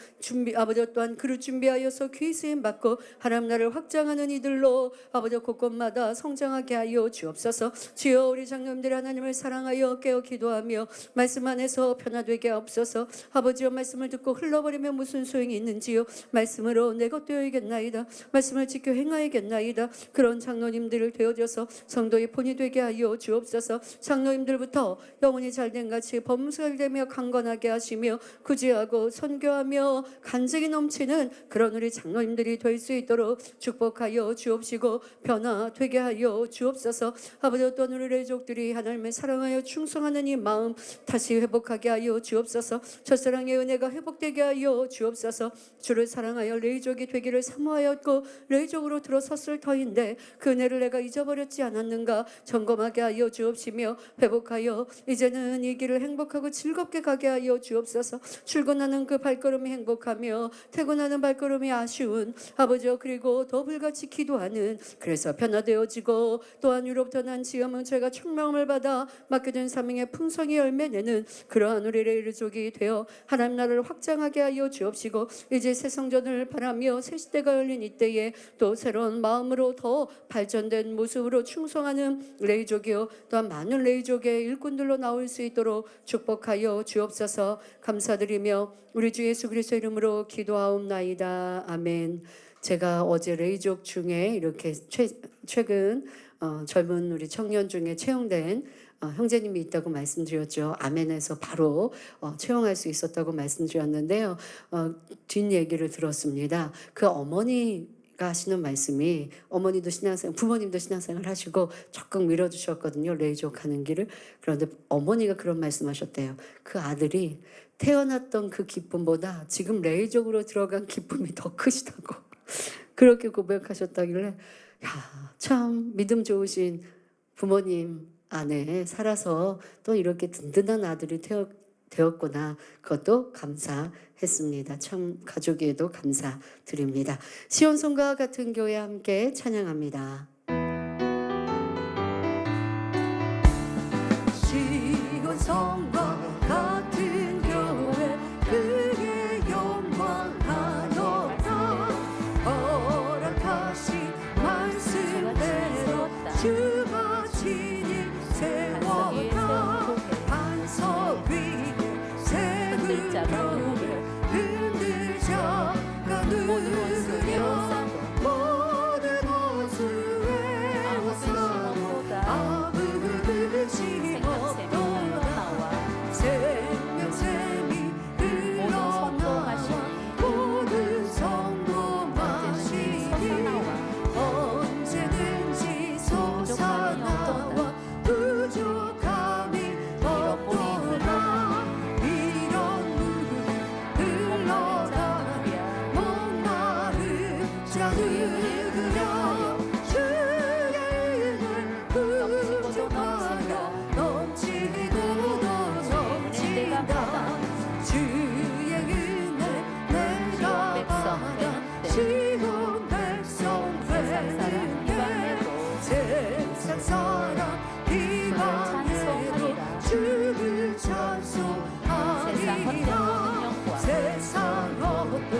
아버지 또한 그를 준비하여서 귀히 쓰임받고 하나님 나라를 확장하는 이들로 아버지 곳곳마다 성장하게 하여 주옵소서. 주여 우리 장로님들이 하나님을 사랑하여 깨어 기도하며 말씀 안에서 변화되게 하옵소서. 아버지여 말씀을 듣고 흘러버리면 무슨 소용이 있는지요. 말씀으로 내 것 되어야겠나이다. 말씀을 지켜 행하야겠나이다. 그런 장로님들을 되어줘서 성도의 본이 되게 하여 주옵소서. 장로님들부터 영혼이 잘된 같이 범사되며 강건하게 하시며 구제하고 선교하며 간증이 넘치는 그런 우리 장로님들이 될 수 있도록 축복하여 주옵시고 변화되게 하여 주옵소서. 아버지 또한 우리 레족들이 하나님을 사랑하여 충성하는 이 마음 다시 회복하게 하여 주옵소서. 첫사랑의 은혜가 회복되게 하여 주옵소서. 주를 사랑하여 레이족이 되기를 사모하였고 레이족으로 들어섰을 터인데 그 은혜를 내가 잊어버렸지 않았는가 점검하게 하여 주옵시며 회복하여 이제는 이 길을 행복하고 즐겁게 가게 하여 주옵소서. 출근하는 그 발걸음이 행복하며 퇴근하는 발걸음이 아쉬운 아버지여 그리고 더 불같이 기도하는 그래서 변화되어지고 또한 위로부터 난 지음은 저희가 총명을 받아 맡겨진 사명의 풍성히 열매내는 그러한 우리 레이족이 되어 하나님 나라를 확장하게 하여 주옵시고 이제 새 성전을 바라며 새 시대가 열린 이때에 또 새로운 마음으로 더 발전된 모습으로 충성하는 레이족이요 또한 많은 레이족의 일꾼들로 나올 수 있도록 축복하여 주옵소서. 감사드리며 우리 주 예수 그리스도 이름으로 기도하옵나이다. 아멘. 제가 어제 레이족 중에 이렇게 최근 젊은 우리 청년 중에 채용된 형제님이 있다고 말씀드렸죠. 아멘에서 바로 채용할 수 있었다고 말씀드렸는데요. 뒷얘기를 들었습니다. 그 어머니가 하시는 말씀이 어머니도 신앙생활, 부모님도 신앙생활 하시고 적극 밀어주셨거든요. 레이족 하는 길을. 그런데 어머니가 그런 말씀하셨대요. 그 아들이 태어났던 그 기쁨보다 지금 레이족으로 들어간 기쁨이 더 크시다고 그렇게 고백하셨다길래 참 믿음 좋으신 부모님 안에 살아서 또 이렇게 든든한 아들이 되었구나. 그것도 감사했습니다. 참 가족에도 감사드립니다. 시온성과 같은 교회 함께 찬양합니다. 시온성과 같은 교회 그의 영광 하노라. 허락하신 말씀대로 주가 친히 세워라. 반석 위에 세운 교회 흔들자가 누구며 모든 원수의 아버지 없도다. 생명샘이 흘러나와 모든 성도마시니 언제든지 솟아나와 부족함이 없도다. 이런 물이 흘러가며 목마른 자 누구며 주의 은을 부족하여 넘치고 넘친다. 주의 은혜 내가 받아 시온 백성 되는데 세상 사람 이방에도 주를 찬송하리라. 세상 어떤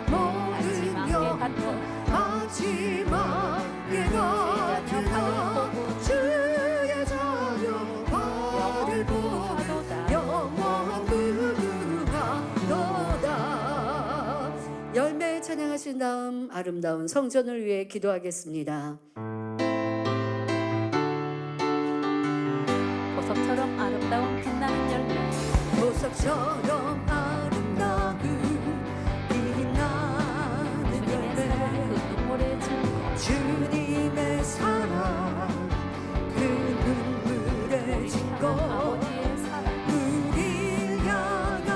모든 영광 마지막에 같으나 주의 자녀 발을 보는 영원 무궁하도다. 열매 찬양하신 다음 아름다운 성전을 위해 기도하겠습니다. 보석처럼 아름다운 빛나는 열매 보석처럼 아름다운 빛나는 주님의 사랑 열매. 그 눈물의 증거 주님의 사랑 그 눈물의 우리 증거. 아버지의 사랑 우릴 향한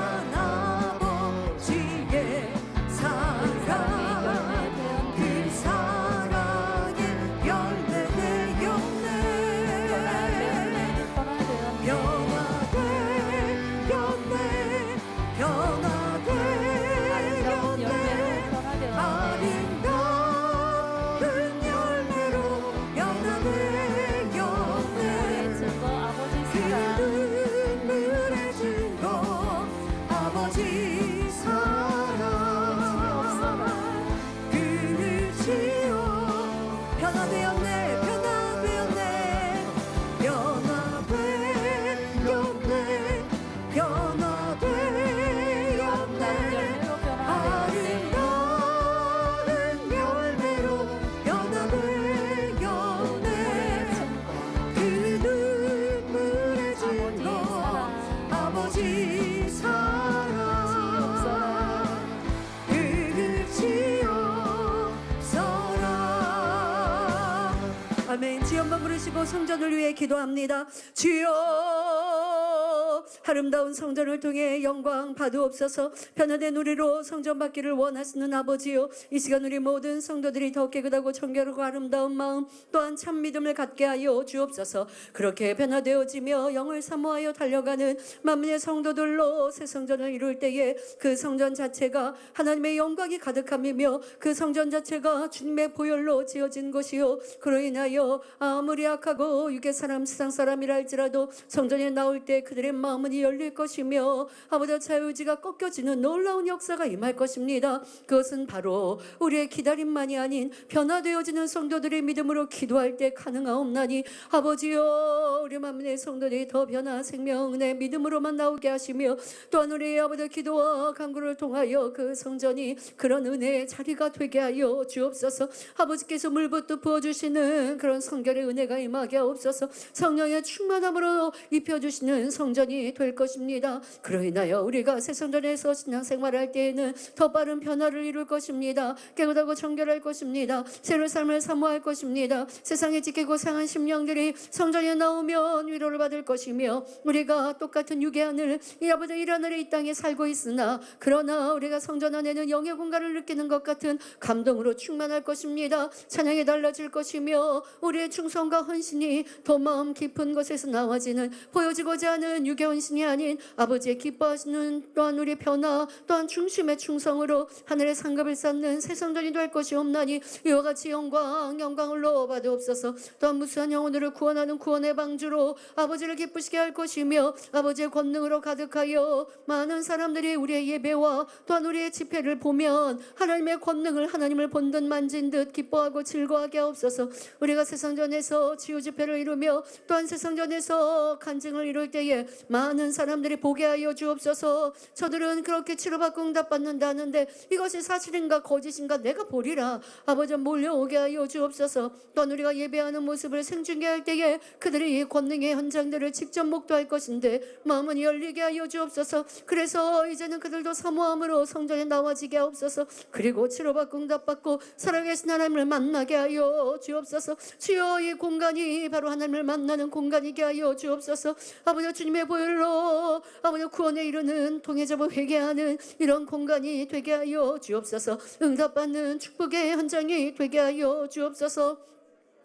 아버지의 사랑 그 사랑의 열매네 열매. 변화돼 열매 변화돼 열매 아름다운 열매로 변화돼 열매. 그 눈물의 증거 아버지 사랑 그치요. 변화되었네 변화되었네 변화되었네 변화되었네 아름다운 열매로 변화되었네. 그 눈물의 증거 아버지 사랑 그치요 사랑. 아멘. 주여 한번 부르시고 성전을 위해 기도합니다. 주여 아름다운 성전을 통해 영광 받으옵소서. 변화된 우리로 성전 받기를 원하시는 아버지요, 이 시간 우리 모든 성도들이 더 깨끗하고 정결하고 아름다운 마음 또한 참 믿음을 갖게 하여 주옵소서. 그렇게 변화되어지며 영을 사모하여 달려가는 만민의 성도들로 새 성전을 이룰 때에 그 성전 자체가 하나님의 영광이 가득함이며 그 성전 자체가 주님의 보혈로 지어진 것이요, 그로 인하여 아무리 악하고 육의 사람 세상 사람이라 할지라도 성전에 나올 때 그들의 마음은 열릴 것이며 아버지 자유의지가 꺾여지는 놀라운 역사가 임할 것입니다. 그것은 바로 우리의 기다림만이 아닌 변화되어지는 성도들의 믿음으로 기도할 때 가능하옵나니 아버지여, 우리 만민의 성도들이 더 변화 생명 은혜 믿음으로만 나오게 하시며 또한 우리 아버지 기도와 간구를 통하여 그 성전이 그런 은혜의 자리가 되게 하여 주옵소서. 아버지께서 물붓도 부어주시는 그런 성결의 은혜가 임하게 하옵소서. 성령의 충만함으로 입혀주시는 성전이 건강이 될 것입니다. 그로 인하여 우리가 새 성전에서 신앙생활할 때에는 더 빠른 변화를 이룰 것입니다. 깨끗하고 정결할 것입니다. 새로운 삶을 사모할 것입니다. 세상에 지키고 상한 심령들이 성전에 나오면 위로를 받을 것이며 우리가 똑같은 육의 하늘 이 아버지 일 하늘의 이 땅에 살고 있으나 그러나 우리가 성전 안에는 영의 공간을 느끼는 것 같은 감동으로 충만할 것입니다. 찬양이 달라질 것이며 우리의 충성과 헌신이 더 마음 깊은 곳에서 나와지는 보여지고자 하는 육의 헌신이 아닌 아버지의 기뻐하시는 또한 우리 변화 또한 중심의 충성으로 하늘의 상급을 쌓는 새 성전이 될 것이 없나니 이와 같이 영광을로 받으옵소서. 또한 무수한 영혼들을 구원하는 구원의 방주로 아버지를 기쁘시게 할 것이며 아버지의 권능으로 가득하여 많은 사람들이 우리의 예배와 또한 우리의 집회를 보면 하나님의 권능을 하나님을 본 듯 만진 듯 기뻐하고 즐거워하게 하옵소서. 우리가 새 성전에서 치유 집회를 이루며 또한 새 성전에서 간증을 이룰 때에 많은 사람들이 보게 하여 주옵소서. 저들은 그렇게 치료받고 응답받는다는데 이것이 사실인가 거짓인가 내가 보리라. 아버지 몰려오게 하여 주옵소서. 또한 우리가 예배하는 모습을 생중계할 때에 그들이 이 권능의 현장들을 직접 목도할 것인데 마음은 열리게 하여 주옵소서. 그래서 이제는 그들도 사모함으로 성전에 나와지게 하옵소서. 그리고 치료받고 응답받고 살아계신 하나님을 만나게 하여 주옵소서. 주여 이 공간이 바로 하나님을 만나는 공간이게 하여 주옵소서. 아버지 주님의 보혈로 아버지 구원에 이르는 통해접어 회개하는 이런 공간이 되게 하여 주옵소서. 응답받는 축복의 현장이 되게 하여 주옵소서.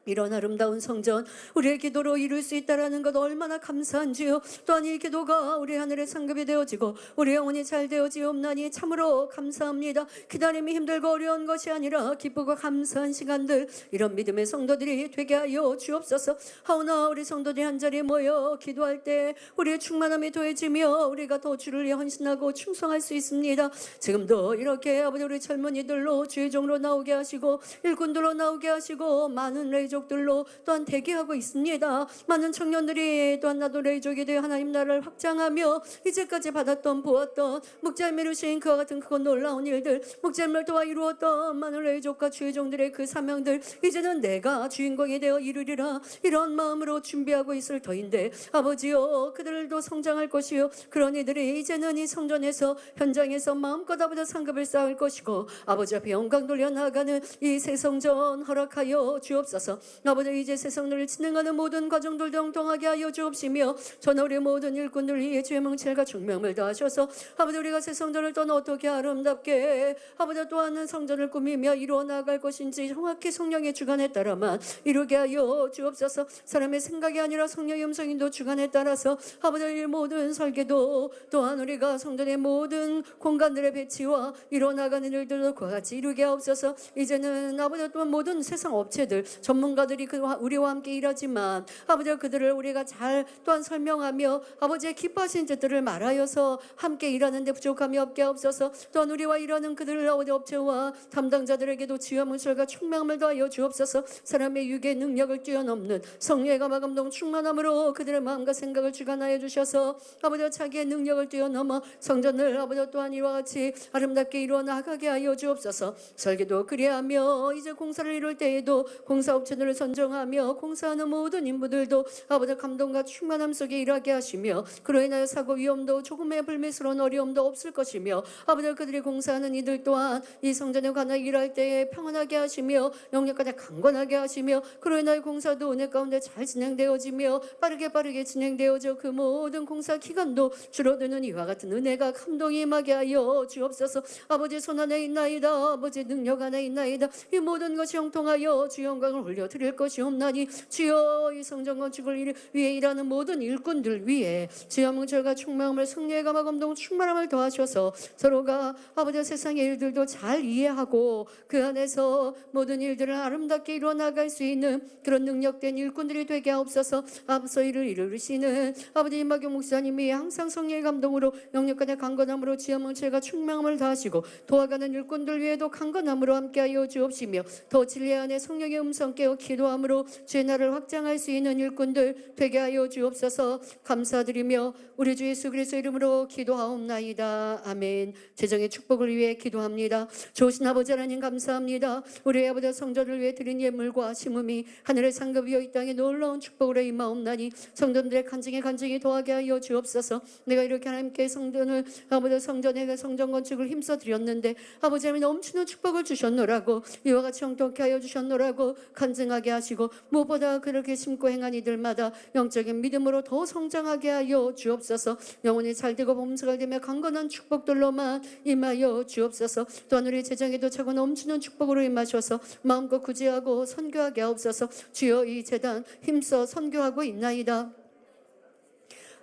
이런 아름다운 성전 우리의 기도로 이룰 수 있다라는 것 얼마나 감사한지요. 또한 이 기도가 우리 하늘의 상급이 되어지고 우리 영혼이 잘 되어지옵나니 참으로 감사합니다. 기다림이 힘들고 어려운 것이 아니라 기쁘고 감사한 시간들 이런 믿음의 성도들이 되게 하여 주옵소서. 하오나 우리 성도들이 한자리에 모여 기도할 때 우리의 충만함이 더해지며 우리가 더 주를 위해 헌신하고 충성할 수 있습니다. 지금도 이렇게 아버지 우리 젊은이들로 주의 종으로 나오게 하시고 일꾼들로 나오게 하시고 많은 레이족들로 또한 대기하고 있습니다. 많은 청년들이 또한 나도 레이족이 되어 하나님 나라를 확장하며 이제까지 받았던 보았던 목자님을 이루신 그와 같은 크고 놀라운 일들 목자님을 도와 이루었던 많은 레이족과 주의 종들의 그 사명들 이제는 내가 주인공이 되어 이루리라 이런 마음으로 준비하고 있을 터인데 아버지요 그들도 성장할 것이요 그런 이들이 이제는 이 성전에서 현장에서 마음껏 아버지 상급을 쌓을 것이고 아버지 앞에 영광 돌려 나아가는 이 새 성전 허락하여 주옵소서. 아버지 이제 새 성전을 진행하는 모든 과정들도 형통하게 하여 주옵시며 전하 우리 모든 일꾼들 위해 주의 명철과 중명을 다하셔서 아버지 우리가 새 성전을 떠나 어떻게 아름답게 아버지 또한 성전을 꾸미며 이루어 나아갈 것인지 정확히 성령의 주관에 따라만 이루게 하여 주옵소서. 사람의 생각이 아니라 성령의 음성인도 주관에 따라서 아버지 이 모든 설계도 또한 우리가 성전의 모든 공간들의 배치와 이루어 나가는 일들도 그와 같이 이루게 하옵소서. 이제는 아버지 또한 모든 세상 업체들 전문가들이 우리와 함께 일하지만 아버지 그들을 우리가 잘 또한 설명하며 아버지의 기뻐하신 뜻들을 말하여서 함께 일하는 데 부족함이 없게 하옵소서. 또한 우리와 일하는 그들 아버지 업체와 담당자들에게도 지혜와 문설과 충만함을 더하여 주옵소서. 사람의 육의 능력을 뛰어넘는 성령의 감화감동 충만함으로 그들의 마음과 생각을 주관하여 주셔서 아버지 자기의 능력을 뛰어넘어 성전을 아버지 또한 이와 같이 아름답게 이루어 나가게 하여 주옵소서. 설계도 그리하며 이제 공사를 이룰 때에도 공사업체들을 선정하며 공사하는 모든 인부들도 아버지 감동과 충만함 속에 일하게 하시며 그로 인하여 사고 위험도 조금의 불미스러운 어려움도 없을 것이며 아버지 그들이 공사하는 이들 또한 이 성전에 관하여 일할 때에 평안하게 하시며 영역까지 강건하게 하시며 그로 인하여 공사도 은혜 가운데 잘 진행되어지며 빠르게 진행되어져 그 모든 공사 기간도 줄어드는 이와 같은 은혜가 감동이 임하게 하여 주옵소서. 아버지 손 안에 있나이다 아버지 능력 안에 있나이다 이 모든 것이 형통하여 주 영광을 올려드릴 것이 없나니 주여 이 성전 건축을 위해 일하는 모든 일꾼들 위해 주여 명철과 충만함을 성령의 감화 감동 충만함을 더하셔서 서로가 아버지 세상의 일들도 잘 이해하고 그 안에서 모든 일들을 아름답게 이루어 나갈 수 있는 그런 능력된 일꾼들이 되게 하옵소서. 앞서 일을 이루시는 아버지 임학용 목사님이 항상 성령의 감동으로 영역간의 강건함으로 주여 명철과 충만함을 다하시고 도와가는 일꾼들 위에도 강건함으로 함께하여 주옵시며 더 진리 안에 성령의 음성 깨어 기도함으로 주의 나라를 확장할 수 있는 일꾼들 되게 하여 주옵소서. 감사드리며 우리 주 예수 그리스도 이름으로 기도하옵나이다. 아멘. 재정의 축복을 위해 기도합니다. 좋으신 아버지 하나님 감사합니다. 우리 아버지 성전을 위해 드린 예물과 심음이 하늘의 상급 위에 이 땅에 놀라운 축복으로 임하옵나니 성도들의 간증에 더하게 하여 주옵소서. 내가 이렇게 하나님께 성전을 아버지 성전에 성전 건축을 힘써 드렸는데 아버지 하나님 넘치는 축복을 주셨노라고 이와 같이 형통케 하여 주셨노라고 간증하게 하시고 무엇보다 그렇게 심고 행한 이들마다 영적인 믿음으로 더 성장하게 하여 주옵소서. 영혼이 잘되고 범사가 되며 강건한 축복들로만 임하여 주옵소서. 또한 우리 재정에도 차고 넘치는 축복으로 임하셔서 마음껏 구제하고 선교하게 하옵소서. 주여 이 재단 힘써 선교하고 있나이다.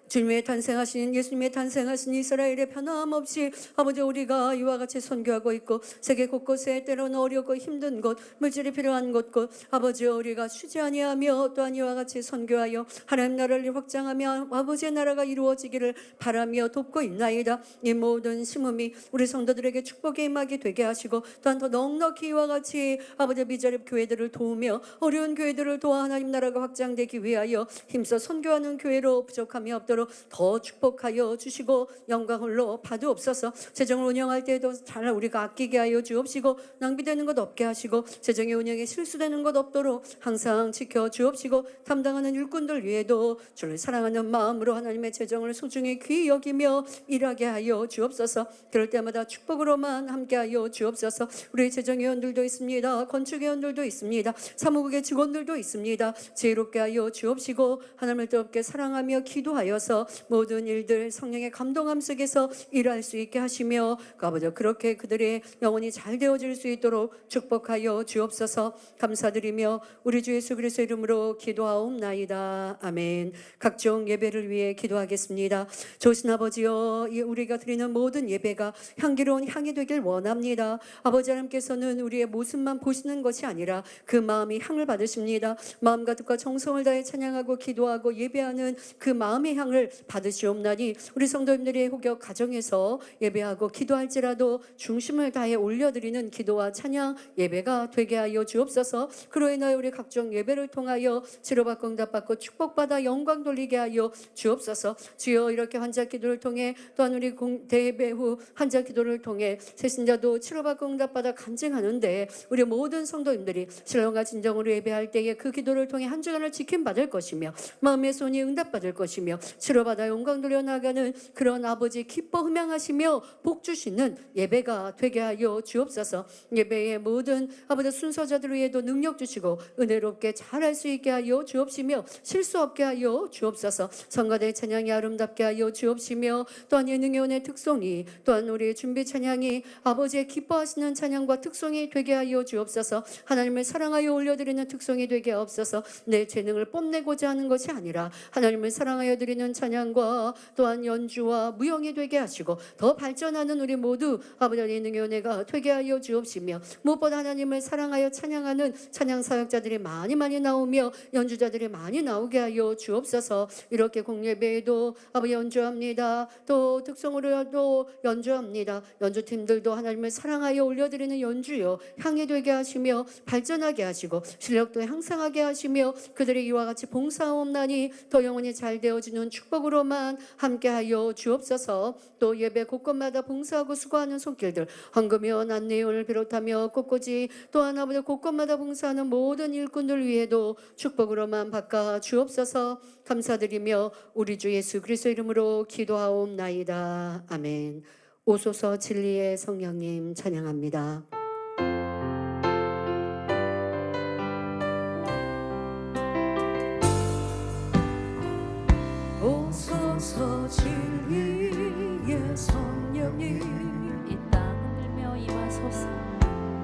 주님의 탄생하신 예수님의 탄생하신 이스라엘의 변함없이 아버지 우리가 이와 같이 선교하고 있고 세계 곳곳에 때로는 어렵고 힘든 곳 물질이 필요한 곳 아버지 우리가 쉬지 아니하며 또한 이와 같이 선교하여 하나님 나라를 확장하며 아버지의 나라가 이루어지기를 바라며 돕고 있나이다. 이 모든 심음이 우리 성도들에게 축복의 임하게 되게 하시고 또한 더 넉넉히 이와 같이 아버지 미자립 교회들을 도우며 어려운 교회들을 도와 하나님 나라가 확장되기 위하여 힘써 선교하는 교회로 부족함이 없도록 더 축복하여 주시고 영광을로 받으옵소서. 재정을 운영할 때에도 잘 우리가 아끼게 하여 주옵시고 낭비되는 것 없게 하시고 재정의 운영에 실수되는 것 없도록 항상 지켜 주옵시고 담당하는 일꾼들 위에도 주를 사랑하는 마음으로 하나님의 재정을 소중히 귀히 여기며 일하게 하여 주옵소서. 그럴 때마다 축복으로만 함께 하여 주옵소서. 우리 재정위원들도 있습니다. 건축위원들도 있습니다. 사무국의 직원들도 있습니다. 지혜롭게 하여 주옵시고 하나님을 뜨겁게 사랑하며 기도하여서 모든 일들 성령의 감동함 속에서 일할 수 있게 하시며 아버지 그렇게 그들의 영혼이 잘 되어질 수 있도록 축복하여 주옵소서. 감사드리며 우리 주 예수 그리스도 이름으로 기도하옵나이다. 아멘. 각종 예배를 위해 기도하겠습니다. 좋으신 아버지여 우리가 드리는 모든 예배가 향기로운 향이 되길 원합니다. 아버지 하나님께서는 우리의 모습만 보시는 것이 아니라 그 마음이 향을 받으십니다. 마음과 뜻과 정성을 다해 찬양하고 기도하고 예배하는 그 마음의 향을 받으시옵나니 우리 성도님들의 혹여 가정에서 예배하고 기도할지라도 중심을 다해 올려드리는 기도와 찬양 예배가 되게 하여 주옵소서. 그로 인하여 우리 각종 예배를 통하여 치료받고 응답받고 축복받아 영광 돌리게 하여 주옵소서. 주여 이렇게 환자 기도를 통해 또한 우리 대예배 후 환자 기도를 통해 새신자도 치료받고 응답받아 간증하는데 우리 모든 성도님들이 신령과 진정으로 예배할 때에 그 기도를 통해 한 주간을 지킴받을 것이며 마음의 손이 응답받을 것이며 치료받아 영광 돌려 나가는 그런 아버지 기뻐 흠양하시며 복 주시는 예배가 되게 하여 주옵소서. 예배의 모든 아버지 순서자들 위에도 능력 주시고 은혜롭게 잘할 수 있게 하여 주옵시며 실수 없게 하여 주옵소서. 성가대 찬양이 아름답게 하여 주옵시며 또한 예능의 은혜 특송이 또한 우리의 준비 찬양이 아버지의 기뻐하시는 찬양과 특송이 되게 하여 주옵소서. 하나님을 사랑하여 올려드리는 특송이 되게 하옵소서. 내 재능을 뽐내고자 하는 것이 아니라 하나님을 사랑하여 드리는 찬양과 또한 연주와 무용이 되게 하시고 더 발전하는 우리 모두 아버지의 예능의 은혜가 되게 하여 주옵시며 무엇보다 하나님을 사랑하여 찬양하는 찬양 사역자들이 많이 나오며 연주자들이 많이 나오게 하여 주옵소서. 이렇게 공예배에도 아버지 연주합니다. 또 특성으로도 연주합니다. 연주팀들도 하나님을 사랑하여 올려드리는 연주요 향이 되게 하시며 발전하게 하시고 실력도 향상하게 하시며 그들이 이와 같이 봉사하옵나니 더 영혼이 잘 되어지는 축복으로만 함께하여 주옵소서. 또 예배 곳곳마다 봉사하고 수고하는 손길들 헌금이요 난내용을 비롯하며 곳곳이 또한 아버지 곳곳마다 봉사하는 모든 일꾼들 위에도 축복으로만 바꿔 주옵소서. 감사드리며 우리 주 예수 그리스도 이름으로 기도하옵나이다. 아멘. 오소서 진리의 성령님 찬양합니다. 오소서 진리의 성령님 이 땅을 들며 임하소서.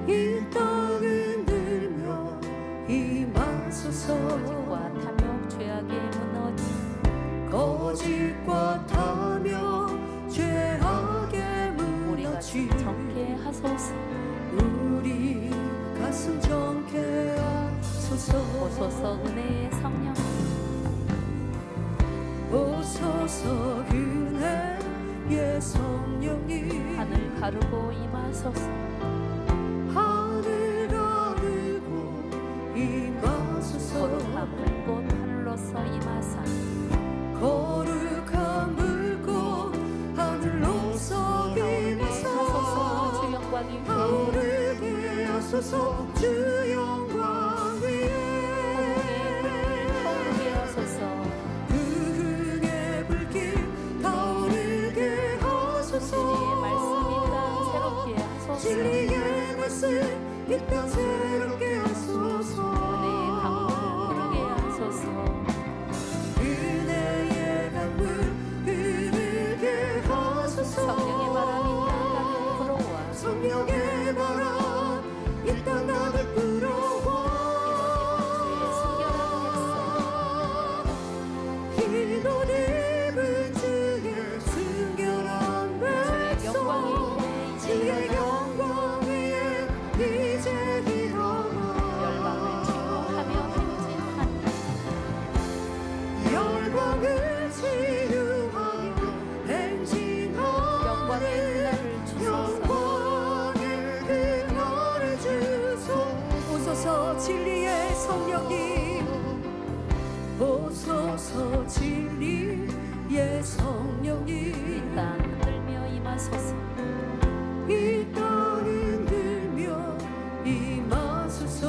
이 땅을 들며 임하소서. 거짓과 탐욕 죄악의 무너짐 거짓과 탐욕 죄악의 우리 무너짐 가슴 정케 하소서. 우리 가슴 정케 하소서. 오소서 은혜의 성령 오소서 은혜의 성령님 하늘 가르고 임하소서. 하늘 가르고 임하소서. 불꽃 하늘로서 임하사 거룩한 불꽃 하늘로서 하소서 주 임하사 영광 위에 타오르게 하소서 주 영광 위에 타오르게 하소서 부흥의 불길 타오르게 하소서 진리의 말씀 이 땅 새롭게 하소서 진리의 말씀 이 땅 새롭게 하소서 은혜의 강물 흐르게 하소서 은혜의 강물 흐르게 하소서 성령의 바람이 땅 가득 불어와 성령의 바람 이 땅 가득 불어와 이곳 입은 주의 순결한 백성 주의 영광 위에 이제 일어나 열방을 치유하며 행진하니 열방을 치유하며 행진하며 영광의 그날을 주소서 영광의 그날을 주소 오소서 진리의 성령님 오소서 진리의 성령님 땅 흔들며 임하소서 이 땅 흔들며 임하소서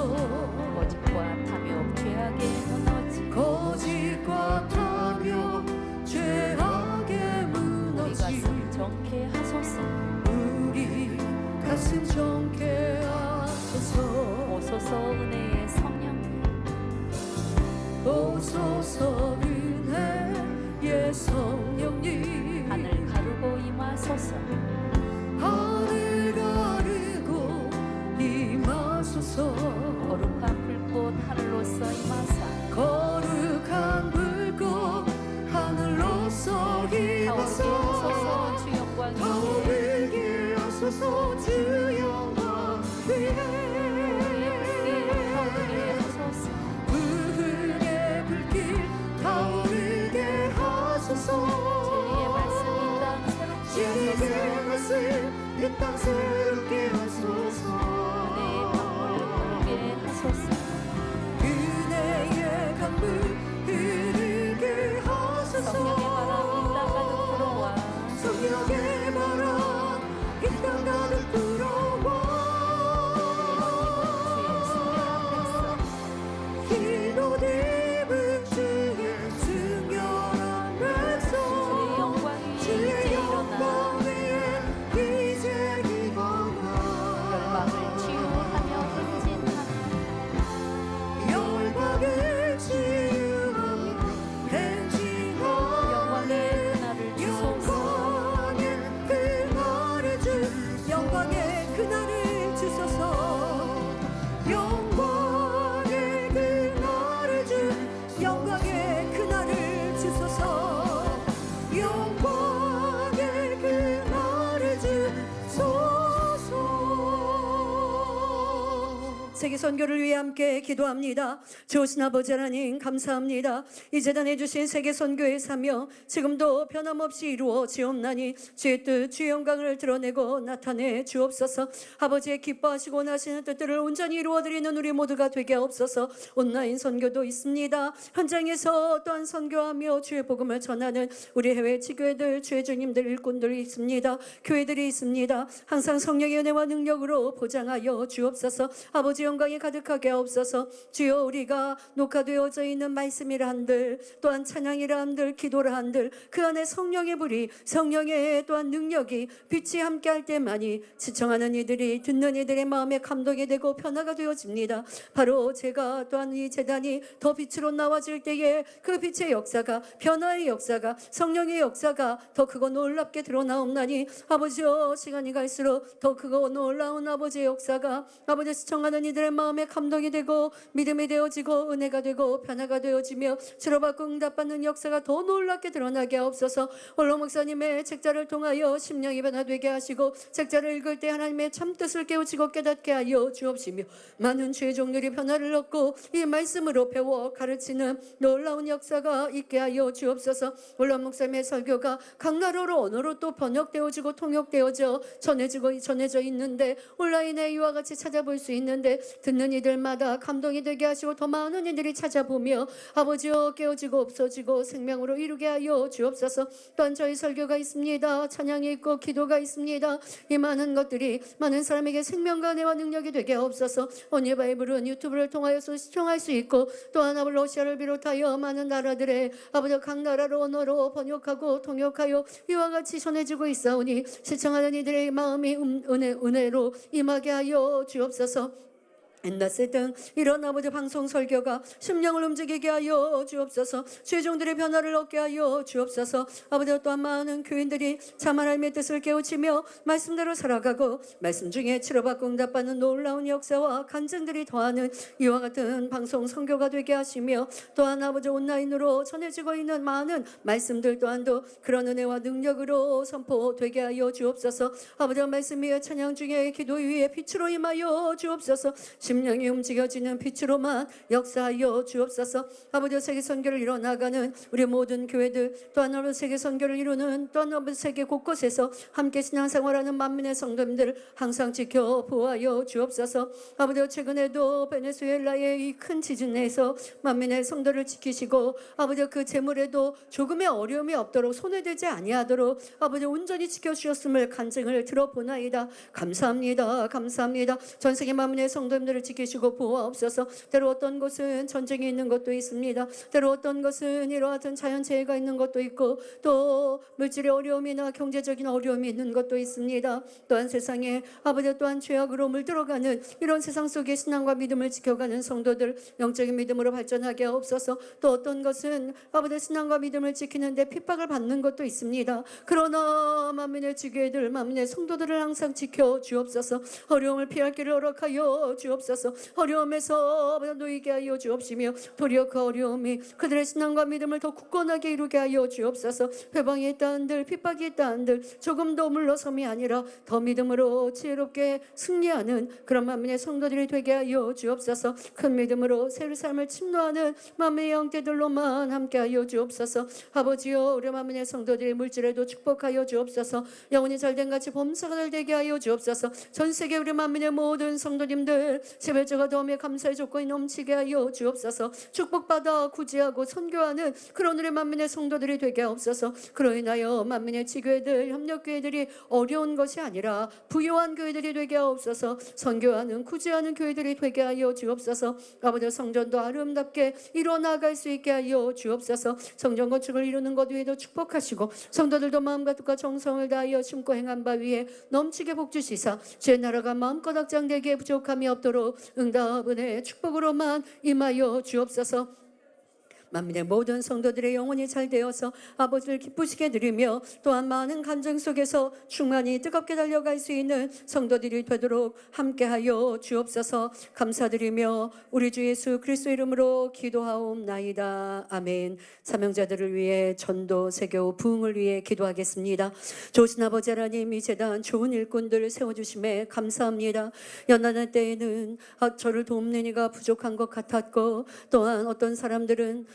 거짓과 탐욕 죄악의 무너지 거짓과 탐욕 죄악의 우리 무너지 가슴 정케 하소서 우리 가슴 정케 하소서 오소서 은혜의 성령 오소서 은혜의 성령님 하늘 가르고 임하소서 하늘 가르고 임하소서 거룩한 불꽃 하늘로서 임하사 거룩한 불꽃 하늘로서 타오르게 하소서 임하사 주 영광 위에 타오르게 하소서 주 영광 위에 타오르게 하소서 부흥의 불길 타오르게 하소서 진리의 말씀 이 땅 새롭게 하소서 진리의 말씀 이 땅 새롭게 하소서 은혜의 강물 흐르게 은혜의 강물 흐르게 하소서 하소서 성령의 바람 이 땅 가득 불어와 성령의 바람 이 땅 가득 불어와 이곳 입은 주의 순결한 백성 흰옷 입은 주의 순결한 백성 주의 영광 위에 주의 이제 영광 일어나 위에 이제 일어나 열방을 치유하며 행진하니 열방을 치유하며 행진하며 영광의 그날을 주소서 영광의 그날을 주소서 영광의 그날을 주소서 영광의 그날을 주소서 영광의 그날을 주소서 세계 선교를 위해 함께 기도합니다. 좋으신 아버지 하나님 감사합니다. 이 재단해 주신 세계 선교의 사명 지금도 변함없이 이루어지옵나니 주의 뜻 주의 영광을 드러내고 나타내 주옵소서. 아버지의 기뻐하시고 원하시는 뜻들을 온전히 이루어드리는 우리 모두가 되게 없어서. 온라인 선교도 있습니다. 현장에서 또한 선교하며 주의 복음을 전하는 우리 해외 지교회들 주의 주님들 일꾼들이 있습니다. 교회들이 있습니다. 항상 성령의 은혜와 능력으로 보장하여 주옵소서. 아버지 영광이 가득하게 하옵소서. 주여 우리가 녹화되어져 있는 말씀이라 한들 또한 찬양이라 한들 기도라 한들 그 안에 성령의 불이 성령의 또한 능력이 빛이 함께할 때만이 지청하는 이들이 듣는 이들의 마음에 감동이 되고 변화가 되어집니다. 바로 제가 또한 이 재단이 더 빛으로 나와질 때에 그 빛의 역사가 변화의 역사가 성령의 역사가 더 크고 놀랍게 드러나옵나니 아버지여 시간이 갈수록 더 크고 놀라운 아버지의 역사가 아버지 시청하는 이들의 마음에 감동이 되고 믿음이 되어지고 은혜가 되고 변화가 되어지며 치료받고 응답받는 역사가 더 놀랍게 드러나게 하옵소서. 원로 목사님의 책자를 통하여 심령이 변화되게 하시고 책자를 읽을 때 하나님의 참뜻을 깨우치고 깨닫게 하여 주옵시며 많은 죄의 종들이 변화를 얻고 이 말씀으로 배워 가르치는 놀라운 역사가 있게 하여 주옵소서. 원로 목사님의 설교가 각 나라로 언어로 또 번역되어지고 통역되어져 전해져 있는데 온라인에 이와 같이 찾아볼 수 있는데 듣는 이들마다 감동이 되게 하시고 더 많은 이들이 찾아보며 아버지여 깨어지고 없어지고 생명으로 이루게 하여 주옵소서. 또한 저희 설교가 있습니다. 찬양이 있고 기도가 있습니다. 이 많은 것들이 많은 사람에게 생명과 은혜와 능력이 되게 하옵소서. 언니 바이블은 유튜브를 통하여서 시청할 수 있고 또한 아버지 러시아를 비롯하여 많은 나라들의 아버지 각 나라로 언어로 번역하고 통역하여 이와 같이 전해지고 있사오니 시청하는 이들의 마음이 은혜로 임하게 하여 주옵소서. 엔나세 등 이런 아버지 방송 설교가 심령을 움직이게 하여 주옵소서. 죄종들의 변화를 얻게 하여 주옵소서. 아버지 또한 많은 교인들이 참 하나님의 뜻을 깨우치며 말씀대로 살아가고 말씀 중에 치료받고 응답받는 놀라운 역사와 간증들이 더하는 이와 같은 방송 선교가 되게 하시며 또한 아버지 온라인으로 전해지고 있는 많은 말씀들 또한도 그런 은혜와 능력으로 선포되게 하여 주옵소서. 아버지 말씀 위에 찬양 중에 기도 위에 빛으로 임하여 주옵소서. 심령이 움직여지는 빛으로만 역사하여 주옵소서. 아버지 세계 선교를 이뤄나가는 우리 모든 교회들 또한 아버지 세계 선교를 이루는 또한 아버지 세계 곳곳에서 함께 신앙생활하는 만민의 성도님들 항상 지켜 보호하여 주옵소서. 아버지 최근에도 베네수엘라의 이 큰 지진 내에서 만민의 성도를 지키시고 아버지 그 재물에도 조금의 어려움이 없도록 손해되지 아니하도록 아버지 온전히 지켜주셨음을 간증을 들어보나이다. 감사합니다. 감사합니다. 전 세계 만민의 성도님들을 지키시고 보호하옵소서. 때로 어떤 곳은 전쟁이 있는 것도 있습니다. 때로 어떤 것은 이와 같은 자연재해가 있는 것도 있고 또 물질의 어려움이나 경제적인 어려움이 있는 것도 있습니다. 또한 세상에 아버지 또한 죄악으로 물들어가는 이런 세상 속에 신앙과 믿음을 지켜가는 성도들 영적인 믿음으로 발전하게 하옵소서. 또 어떤 것은 아버지 신앙과 믿음을 지키는데 핍박을 받는 것도 있습니다. 그러나 만민의 지교회들 만민의 성도들을 항상 지켜 주옵소서. 어려움을 피할 길을 허락하여 주옵소서. 어려움에서 놓이게 하여 주옵시며 도리어 그 어려움이 그들의 신앙과 믿음을 더 굳건하게 이루게 하여 주옵소서. 회방이 있다 한들 핍박이 있다 한들 조금 더 물러섬이 아니라 더 믿음으로 지혜롭게 승리하는 그런 만민의 성도들이 되게 하여 주옵소서. 큰 믿음으로 새 삶을 침노하는 만민의 형제들로만 함께 하여 주옵소서. 아버지여 우리 만민의 성도들이 물질에도 축복하여 주옵소서. 영혼이 잘된 같이 범사가 잘 되게 하여 주옵소서. 전 세계 우리 만민의 모든 성도님들 재발자가 도움에 감사의 조건이 넘치게 하여 주옵소서. 축복받아 구제하고 선교하는 그런 우리 만민의 성도들이 되게 하옵소서. 그로 인하여 만민의 지교회들 협력교회들이 어려운 것이 아니라 부유한 교회들이 되게 하옵소서. 선교하는 구제하는 교회들이 되게 하여 주옵소서. 아버지 성전도 아름답게 이뤄나갈 수 있게 하여 주옵소서. 성전 건축을 이루는 것 위에도 축복하시고 성도들도 마음과 뜻과 정성을 다하여 심고 행한 바 위에 넘치게 복주시사 주의 나라가 마음껏 확장되게 부족함이 없도록 응답은의 축복으로만 임하여 주옵소서. 만민의 모든 성도들의 영혼이 잘 되어서 아버지를 기쁘시게 드리며 또한 많은 간증 속에서 충만히 뜨겁게 달려갈 수 있는 성도들이 되도록 함께하여 주옵소서. 감사드리며 우리 주 예수 그리스도 이름으로 기도하옵나이다. 아멘. 사명자들을 위해 전도 세교 부흥을 위해 기도하겠습니다. 좋으신 아버지 하나님 이 재단 좋은 일꾼들 세워주심에 감사합니다. 연단할 때에는 저를 돕는 이가 부족한 것 같았고 또한 어떤 사람들은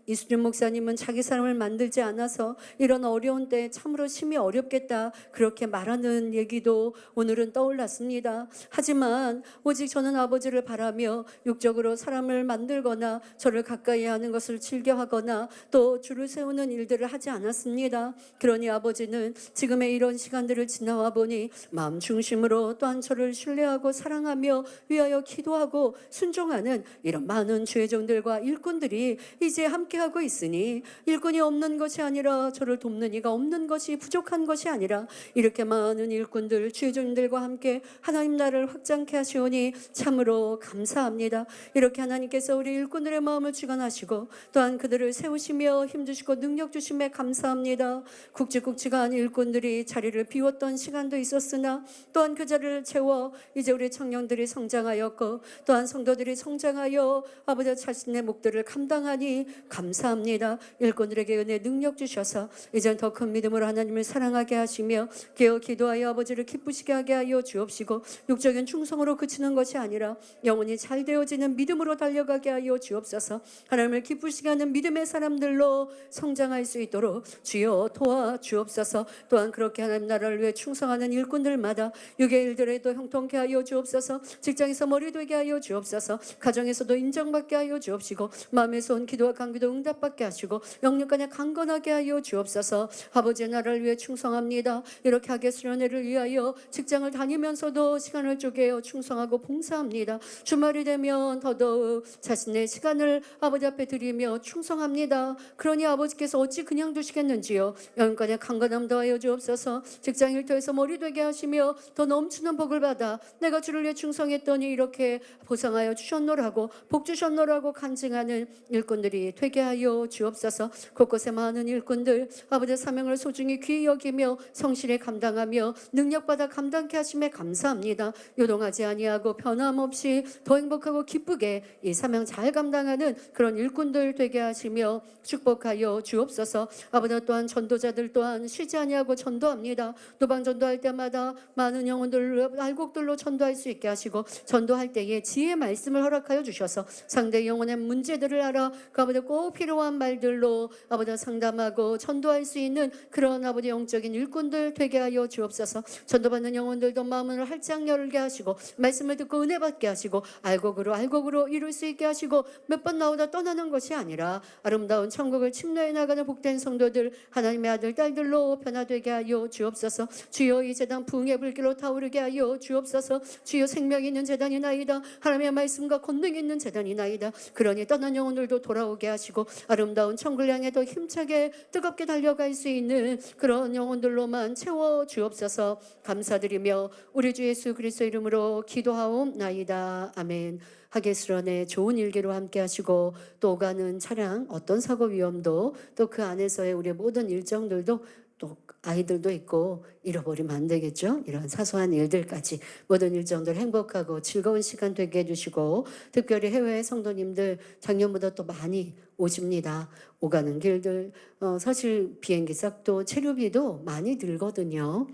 이수진 목사님은 자기 사람을 만들지 않아서 이런 어려운 때 참으로 심히 어렵겠다 그렇게 말하는 얘기도 오늘은 떠올랐습니다. 하지만 오직 저는 아버지를 바라며 육적으로 사람을 만들거나 저를 가까이 하는 것을 즐겨하거나 또 줄을 세우는 일들을 하지 않았습니다. 그러니 아버지는 지금의 이런 시간들을 지나와 보니 마음 중심으로 또한 저를 신뢰하고 사랑하며 위하여 기도하고 순종하는 이런 많은 주의종들과 일꾼들이 이제 함께하고 있으니 일꾼이 없는 것이 아니라 저를 돕는 이가 없는 것이 부족한 것이 아니라 이렇게 많은 일꾼들 주의종들과 함께 하나님 나라를 확장케 하시오니 참으로 감사합니다. 이렇게 하나님께서 우리 일꾼들의 마음을 주관하시고 또한 그들을 세우시며 힘주시고 능력 주심에 감사합니다. 굵직굵직한 일꾼들이 자리를 비웠던 시간도 있었으나 또한 그 자리를 채워 이제 우리 청년들이 성장하였고 또한 성도들이 성장하여 아버지 자신의 목들을 감당하니 주시니 감사합니다. 일꾼들에게 은혜 능력 주셔서 이젠 더 큰 믿음으로 하나님을 사랑하게 하시며 깨어 기도하여 아버지를 기쁘시게 하게 하여 주옵시고 육적인 충성으로 그치는 것이 아니라 영혼이 잘 되어지는 믿음으로 달려가게 하여 주옵소서. 하나님을 기쁘시게 하는 믿음의 사람들로 성장할 수 있도록 주여 도와 주옵소서. 또한 그렇게 하나님 나라를 위해 충성하는 일꾼들마다 육의 일들에도 형통케 하여 주옵소서. 직장에서 머리 되게 하여 주옵소서. 가정에서도 인정받게 하여 주옵시고 마음에서 온 기도와 간기도 응답받게 하시고 영육간에 강건하게 하여 주옵소서. 아버지의 나라를 위해 충성합니다. 이렇게 하게 수련회를 위하여 직장을 다니면서도 시간을 쪼개어 충성하고 봉사합니다. 주말이 되면 더더욱 자신의 시간을 아버지 앞에 드리며 충성합니다. 그러니 아버지께서 어찌 그냥 두시겠는지요. 영육간에 강건함 더하여 주옵소서. 직장 일터에서 머리 되게 하시며 더 넘치는 복을 받아 내가 주를 위해 충성했더니 이렇게 보상하여 주셨노라고 복 주셨노라고 간증하는 일꾼들이 되게 하여 주옵소서. 곳곳에 많은 일꾼들 아버지의 사명을 소중히 귀히 여기며 성실히 감당하며 능력받아 감당케 하심에 감사합니다. 요동하지 아니하고 변함없이 더 행복하고 기쁘게 이 사명 잘 감당하는 그런 일꾼들 되게 하시며 축복하여 주옵소서. 아버지 또한 전도자들 또한 쉬지 아니하고 전도합니다. 도방 전도할 때마다 많은 영혼들 알곡들로 전도할 수 있게 하시고 전도할 때에 지혜의 말씀을 허락하여 주셔서 상대 영혼의 문제들을 알아 그 아버지 꼭 필요한 말들로 아버지 상담하고 전도할 수 있는 그런 아버지 영적인 일꾼들 되게 하여 주옵소서. 전도받는 영혼들도 마음을 활짝 열게 하시고 말씀을 듣고 은혜 받게 하시고 알곡으로 이룰 수 있게 하시고 몇 번 나오다 떠나는 것이 아니라 아름다운 천국을 침노해 나가는 복된 성도들 하나님의 아들 딸들로 변화되게 하여 주옵소서. 주여 이 제단 부흥의 불길로 타오르게 하여 주옵소서. 주여 생명이 있는 제단이나이다. 하나님의 말씀과 권능이 있는 제단이나이다. 그러니 떠난 영혼들도 돌아오게 하시고 아름다운 천국을 향해 더 힘차게 뜨겁게 달려갈 수 있는 그런 영혼들로만 채워 주옵소서. 감사드리며 우리 주 예수 그리스도 이름으로 기도하옵나이다. 아멘. 하게스런의 좋은 일기로 함께 하시고 또 오가는 차량 어떤 사고 위험도 또 그 안에서의 우리의 모든 일정들도 또 아이들도 있고 잃어버리면 안 되겠죠. 이런 사소한 일들까지 모든 일정들 행복하고 즐거운 시간 되게 해주시고 특별히 해외 성도님들 작년보다 또 많이 오십니다. 오가는 길들 사실 비행기 값도 체류비도 많이 들거든요.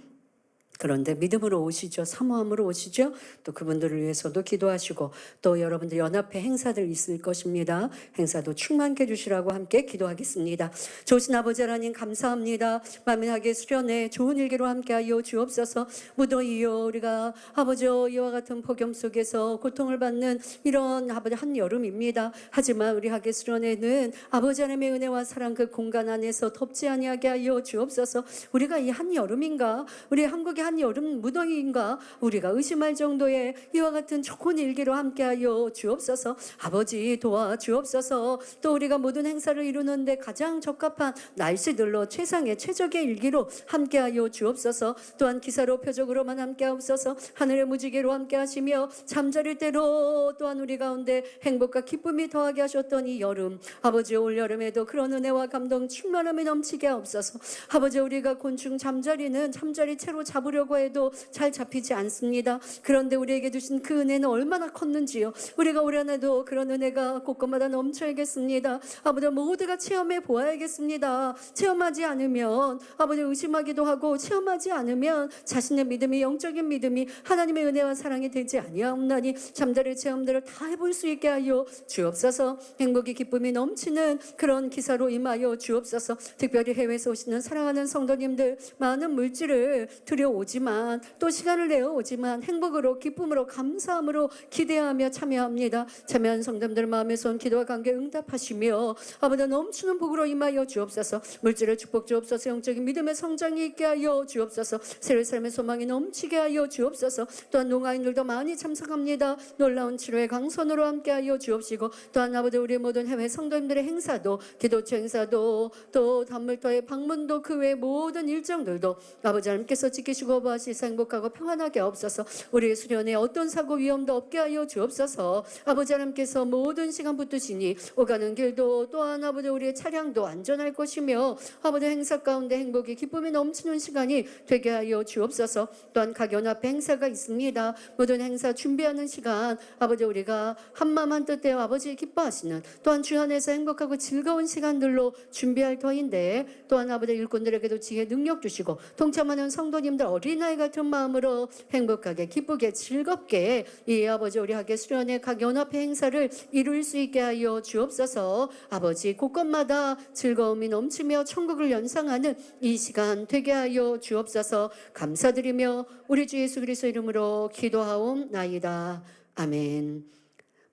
그런데 믿음으로 오시죠. 사모함으로 오시죠. 또 그분들을 위해서도 기도하시고 또 여러분들 연합회 행사들 있을 것입니다. 행사도 충만케 해주시라고 함께 기도하겠습니다. 좋으신 아버지 하나님 감사합니다. 만민하게 수련회 좋은 일기로 함께하여 주옵소서. 무더위요 우리가 아버지 이와 같은 폭염 속에서 고통을 받는 이런 아버지 한여름입니다. 하지만 우리 하게 수련회는 아버지 하나님의 은혜와 사랑 그 공간 안에서 덥지 아니하게 하여 주옵소서. 우리가 이 한여름인가 우리 한국의 한여름 무더위인가 우리가 의심할 정도의 이와 같은 좋은 일기로 함께하여 주옵소서. 아버지 도와 주옵소서. 또 우리가 모든 행사를 이루는데 가장 적합한 날씨들로 최상의 최적의 일기로 함께하여 주옵소서. 또한 기사로 표적으로만 함께하옵소서. 하늘의 무지개로 함께하시며 잠자릴 때로 또한 우리 가운데 행복과 기쁨이 더하게 하셨던 이 여름 아버지 올여름에도 그런 은혜와 감동 충만함이 넘치게 하옵소서. 아버지 우리가 곤충 잠자리는 잠자리 채로 잡으려고 해도 잘 잡히지 않습니다. 그런데 우리에게 주신 그 은혜는 얼마나 컸는지요. 우리가 올 한해도 그런 은혜가 곳곳마다 넘쳐야겠습니다. 아버지 모두가 체험해 보아야겠습니다. 체험하지 않으면 아버지 의심하기도 하고 체험하지 않으면 자신의 믿음이 영적인 믿음이 하나님의 은혜와 사랑이 되지 아니하옵나니 잠자리 체험들을 다 해볼 수 있게 하여 주옵소서. 행복이 기쁨이 넘치는 그런 기사로 임하여 주옵소서. 특별히 해외에서 오시는 사랑하는 성도님들 많은 물질을 들여오지만 또 시간을 내어 오지만 행복으로 기쁨으로 감사함으로 기대하며 참여합니다. 참여한 성도님들 마음에서 온 기도와 관계 응답하시며 아버지 넘치는 복으로 임하여 주옵소서. 물질을 축복 주옵소서. 영적인 믿음의 성장이 있게 하여 주옵소서. 새로운 삶의 소망이 넘치게 하여 주옵소서. 또한 농아인들도 많이 참석합니다. 놀라운 치료의 강선으로 함께 하여 주옵시고 또한 아버지 우리 모든 해외 성도님들의 행사도 기도처 행사도 또 단물터의 방문도 그 외 모든 일정들도 아버지 하나님께서 지키시고 여호와시사 행복하고 평안하게 하옵소서. 우리의 수련에 어떤 사고 위험도 없게 하여 주옵소서. 아버지 하나님께서 모든 시간 붙드시니 오가는 길도 또한 아버지 우리의 차량도 안전할 것이며 아버지 행사 가운데 행복이 기쁨이 넘치는 시간이 되게 하여 주옵소서. 또한 각 연합 행사가 있습니다. 모든 행사 준비하는 시간 아버지 우리가 한마음 한뜻되어 아버지 기뻐하시는 또한 주 안에서 행복하고 즐거운 시간들로 준비할 터인데 또한 아버지 일꾼들에게도 지혜 능력 주시고 동참하는 성도님들 어린아이 같은 마음으로 행복하게 기쁘게 즐겁게 이 아버지 우리 학교 수련회 각 연합회 행사를 이룰 수 있게 하여 주옵소서. 아버지 곳곳마다 즐거움이 넘치며 천국을 연상하는 이 시간 되게 하여 주옵소서. 감사드리며 우리 주 예수 그리스도 이름으로 기도하옵나이다. 아멘.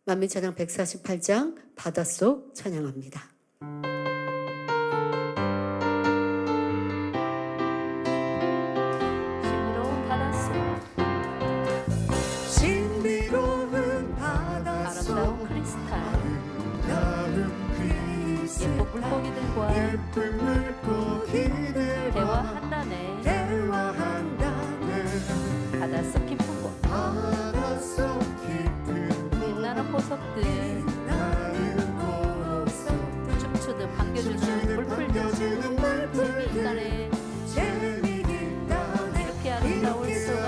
만민찬양 148장 바닷속 찬양합니다. 신비로운 바닷속 아름다운 크리스탈 예쁜 물고기들과 예쁜 물고기들과 대화한다네. 대화한다네. 바닷속 깊은 곳 바닷속 깊은 곳 빛나는 보석들 나는 보석 춤추듯 반겨주는 물풀들 재미있다네. 재미있다네. 이렇게 아름다울 수가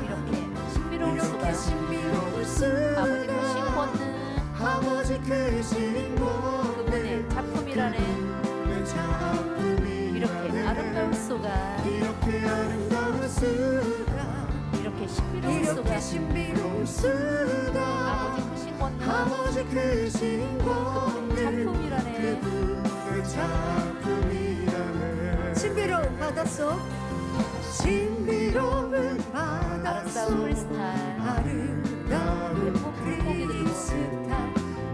이렇게 신비로울 수가 신비로울 수가 아버지 크신 권능 아버지 크신 곳 그분의 작품이라네. 내 작품이라네. 이렇게 아름다울 수가 이렇게 아름다울 수가 이렇게 신비로울 이렇게 수가 신비로울 수가 아버지 크신 권능 아버지 크신 곳 작품이라네. 그분의 작품이라네. 신비로운 바닷속 신비로운 아름다운 바닷속 크리스탈 아름다운 예쁜 물고기들과 크리스탈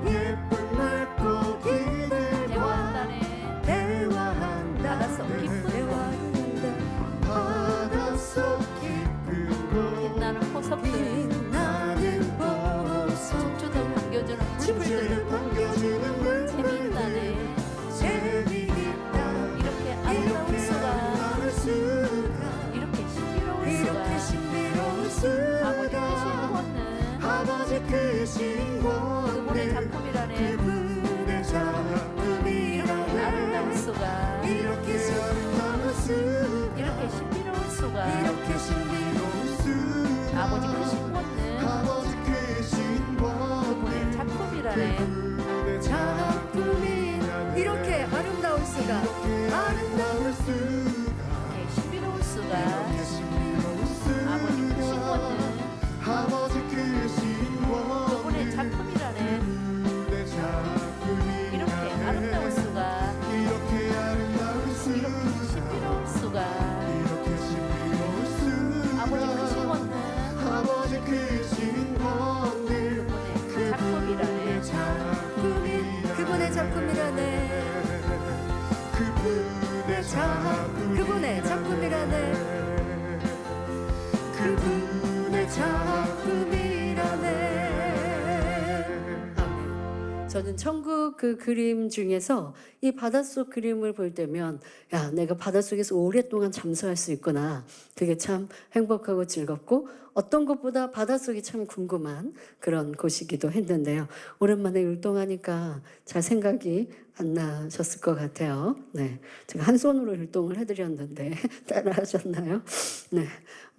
예쁜 물고기들과 대화한다네. 대화한다 바닷속 깊은 곳 바닷속 깊은 곳 빛나는 보석들 빛나는 보석 춤추듯 반겨주는 물풀들 춤추는 반겨주는 물풀들 재미있다네. 재미있다 이렇게 아름다울 수가 아름다울 수가 이렇게 신비로울 이렇게 수가 신비로울 수가 아버지 크신 권능 아버지 크신 그분의 권능 작품이라네. 그분의 이렇게 작품이라네. 아름다울 수가 이렇게 아름다울 수가 이렇게 신비로울 수가 이렇게 신비로울 수가 아버지 크신 권능 아버지 크신 그분의 권능 작품이라네. 그분의 작품이라네. 이렇게 아름다울 수가 아름다울 수가 이렇게 신비로울 수가 이렇게 신비로울 수가 아버지 크신 권능 아버지 크신 그분의 권능 작품이라네. 그분의 작품이라네. 이렇게 아름다울 수가 이렇게 아름다울 이렇게 수가 신비로울 수가 이렇게 신비로울 수가 아버지 크신 권능 아버지 크신 권능 그분의 작품이라네. 그분의 작품이라네. 그분의 작품이라네. 그분의 작품이라네. 그분의 작품이라네. 아멘. 저는 천국 그 그림 중에서 이 바닷속 그림을 볼 때면 야 내가 바닷속에서 오랫동안 잠수할 수 있구나. 그게 참 행복하고 즐겁고 어떤 것보다 바닷속이 참 궁금한 그런 곳이기도 했는데요. 오랜만에 율동하니까 잘 생각이 안 나셨을 것 같아요. 네, 제가 한 손으로 율동을 해드렸는데 따라하셨나요? 네,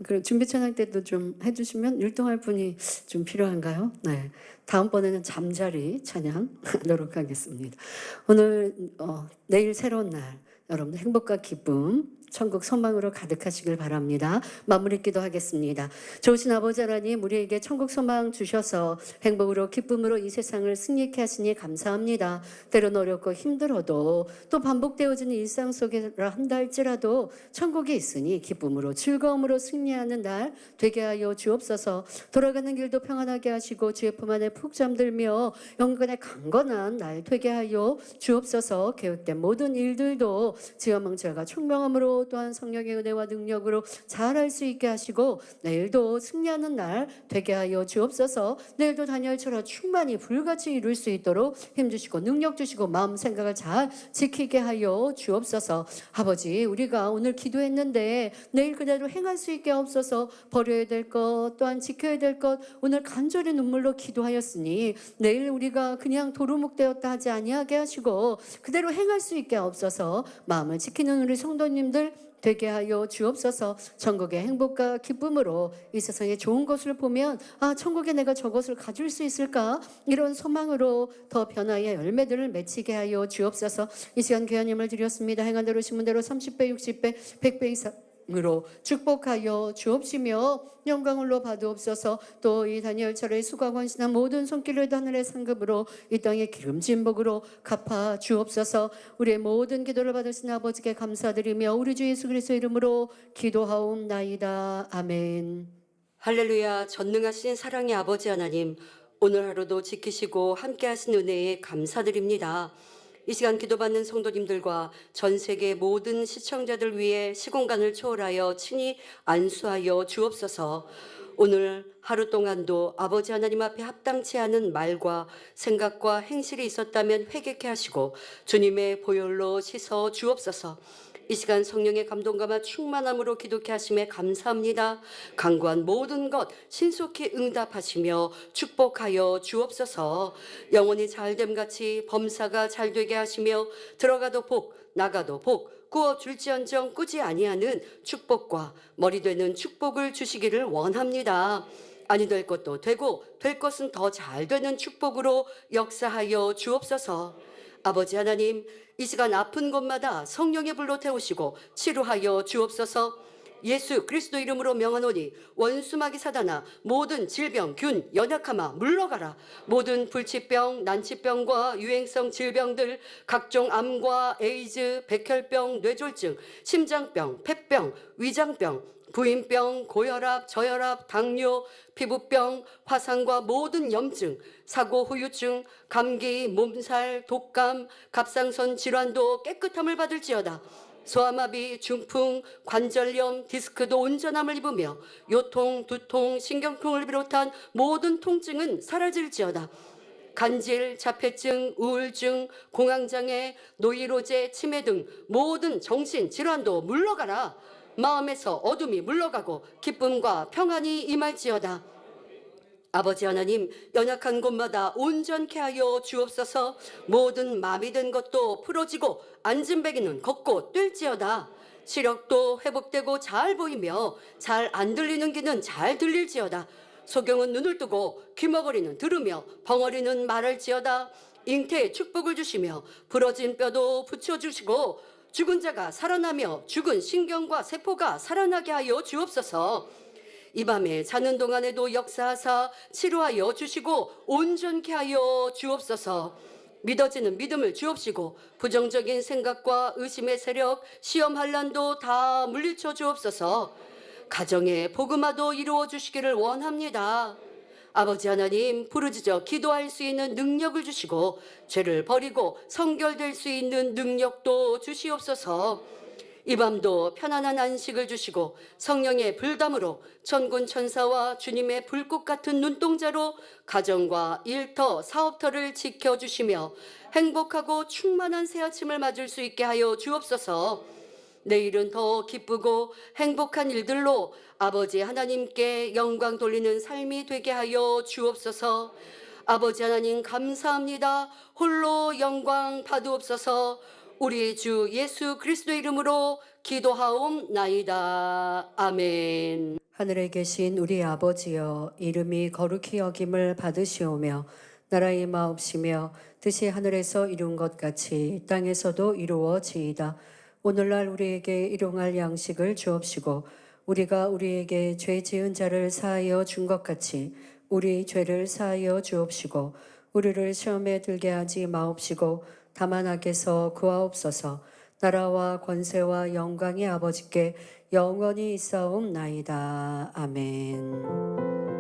그리고 준비 찬양 때도 좀 해주시면 율동할 분이 좀 필요한가요? 네, 다음번에는 잠자리 찬양하도록 하겠습니다. 오늘 내일 새로운 날 여러분들 행복과 기쁨 천국 소망으로 가득하시길 바랍니다. 마무리 기도하겠습니다. 좋으신 아버지 하나님 우리에게 천국 소망 주셔서 행복으로 기쁨으로 이 세상을 승리케 하시니 감사합니다. 때론 어렵고 힘들어도 또 반복되어지는 일상 속에라 한다 할지라도 천국이 있으니 기쁨으로 즐거움으로 승리하는 날 되게 하여 주옵소서. 돌아가는 길도 평안하게 하시고 주의 품 안에 푹 잠들며 영원의 강건한 날 되게 하여 주옵소서. 계획된 모든 일들도 지어망철과 총명함으로 또한 성령의 은혜와 능력으로 잘할 수 있게 하시고 내일도 승리하는 날 되게 하여 주옵소서. 내일도 다니엘처럼 충만히 불같이 이룰 수 있도록 힘주시고 능력 주시고 마음 생각을 잘 지키게 하여 주옵소서. 아버지, 우리가 오늘 기도했는데 내일 그대로 행할 수 있게 없어서 버려야 될 것 또한 지켜야 될 것 오늘 간절히 눈물로 기도하였으니 내일 우리가 그냥 도루묵되었다 하지 아니하게 하시고 그대로 행할 수 있게 없어서 마음을 지키는 우리 성도님들 되게 하여 주옵소서. 천국의 행복과 기쁨으로 이 세상에 좋은 것을 보면 아, 천국에 내가 저것을 가질 수 있을까? 이런 소망으로 더 변화의 열매들을 맺히게 하여 주옵소서. 이 시간 귀하님을 드렸습니다. 행한 대로 심은 대로 30배 60배 100배 이상으로 축복하여 주옵시며 영광을로 받으옵소서. 또 이 다니엘처럼 수고하고 헌신한 모든 손길을 하늘의 상급으로 이 땅의 기름진 복으로 갚아 주옵소서. 우리의 모든 기도를 받으신 아버지께 감사드리며 우리 주 예수 그리스도 이름으로 기도하옵나이다. 아멘. 할렐루야. 전능하신 사랑의 아버지 하나님, 오늘 하루도 지키시고 함께하신 은혜에 감사드립니다. 이 시간 기도받는 성도님들과 전 세계 모든 시청자들 위해 시공간을 초월하여 친히 안수하여 주옵소서. 오늘 하루 동안도 아버지 하나님 앞에 합당치 않은 말과 생각과 행실이 있었다면 회개케 하시고 주님의 보혈로 씻어 주옵소서. 이 시간 성령의 감동감화 충만함으로 기도케 하심에 감사합니다. 간구한 모든 것 신속히 응답하시며 축복하여 주옵소서. 영혼이 잘됨같이 범사가 잘되게 하시며 들어가도 복 나가도 복 꾸어줄지언정 꾸지 아니하는 축복과 머리 되는 축복을 주시기를 원합니다. 아니 될 것도 되고 될 것은 더 잘 되는 축복으로 역사하여 주옵소서. 아버지 하나님, 이 시간 아픈 곳마다 성령의 불로 태우시고 치료하여 주옵소서. 예수 그리스도 이름으로 명하노니 원수마귀 사단아, 모든 질병, 균, 연약함아 물러가라. 모든 불치병, 난치병과 유행성 질병들, 각종 암과 에이즈, 백혈병, 뇌졸중, 심장병, 폐병, 위장병, 부인병, 고혈압, 저혈압, 당뇨, 피부병, 화상과 모든 염증, 사고 후유증, 감기, 몸살, 독감, 갑상선 질환도 깨끗함을 받을지어다. 소아마비, 중풍, 관절염, 디스크도 온전함을 입으며 요통, 두통, 신경통을 비롯한 모든 통증은 사라질지어다. 간질, 자폐증, 우울증, 공황장애, 노이로제, 치매 등 모든 정신질환도 물러가라. 마음에서 어둠이 물러가고 기쁨과 평안이 임할지어다. 아버지 하나님, 연약한 곳마다 온전케 하여 주옵소서. 모든 마비 된 것도 풀어지고 앉은 배기는 걷고 뛸지어다. 시력도 회복되고 잘 보이며 잘 안 들리는 귀는 잘 들릴지어다. 소경은 눈을 뜨고 귀머거리는 들으며 벙어리는 말할지어다. 잉태에 축복을 주시며 부러진 뼈도 붙여주시고 죽은 자가 살아나며 죽은 신경과 세포가 살아나게 하여 주옵소서. 이 밤에 자는 동안에도 역사하사 치료하여 주시고 온전케 하여 주옵소서. 믿어지는 믿음을 주옵시고 부정적인 생각과 의심의 세력, 시험 환난도 다 물리쳐 주옵소서. 가정의 복음화도 이루어 주시기를 원합니다. 아버지 하나님, 부르짖어 기도할 수 있는 능력을 주시고 죄를 버리고 성결될 수 있는 능력도 주시옵소서. 이 밤도 편안한 안식을 주시고 성령의 불담으로 천군 천사와 주님의 불꽃 같은 눈동자로 가정과 일터, 사업터를 지켜주시며 행복하고 충만한 새 아침을 맞을 수 있게 하여 주옵소서. 내일은 더 기쁘고 행복한 일들로 아버지 하나님께 영광 돌리는 삶이 되게 하여 주옵소서. 아버지 하나님 감사합니다. 홀로 영광 받으옵소서. 우리 주 예수 그리스도 이름으로 기도하옵나이다. 아멘. 하늘에 계신 우리 아버지여, 이름이 거룩히 여김을 받으시오며 나라의 마옵시며 뜻이 하늘에서 이룬 것 같이 땅에서도 이루어지이다. 오늘날 우리에게 일용할 양식을 주옵시고 우리가 우리에게 죄 지은 자를 사하여 준 것 같이 우리 죄를 사하여 주옵시고 우리를 시험에 들게 하지 마옵시고 다만 악에서 구하옵소서. 나라와 권세와 영광의 아버지께 영원히 있사옵나이다. 아멘.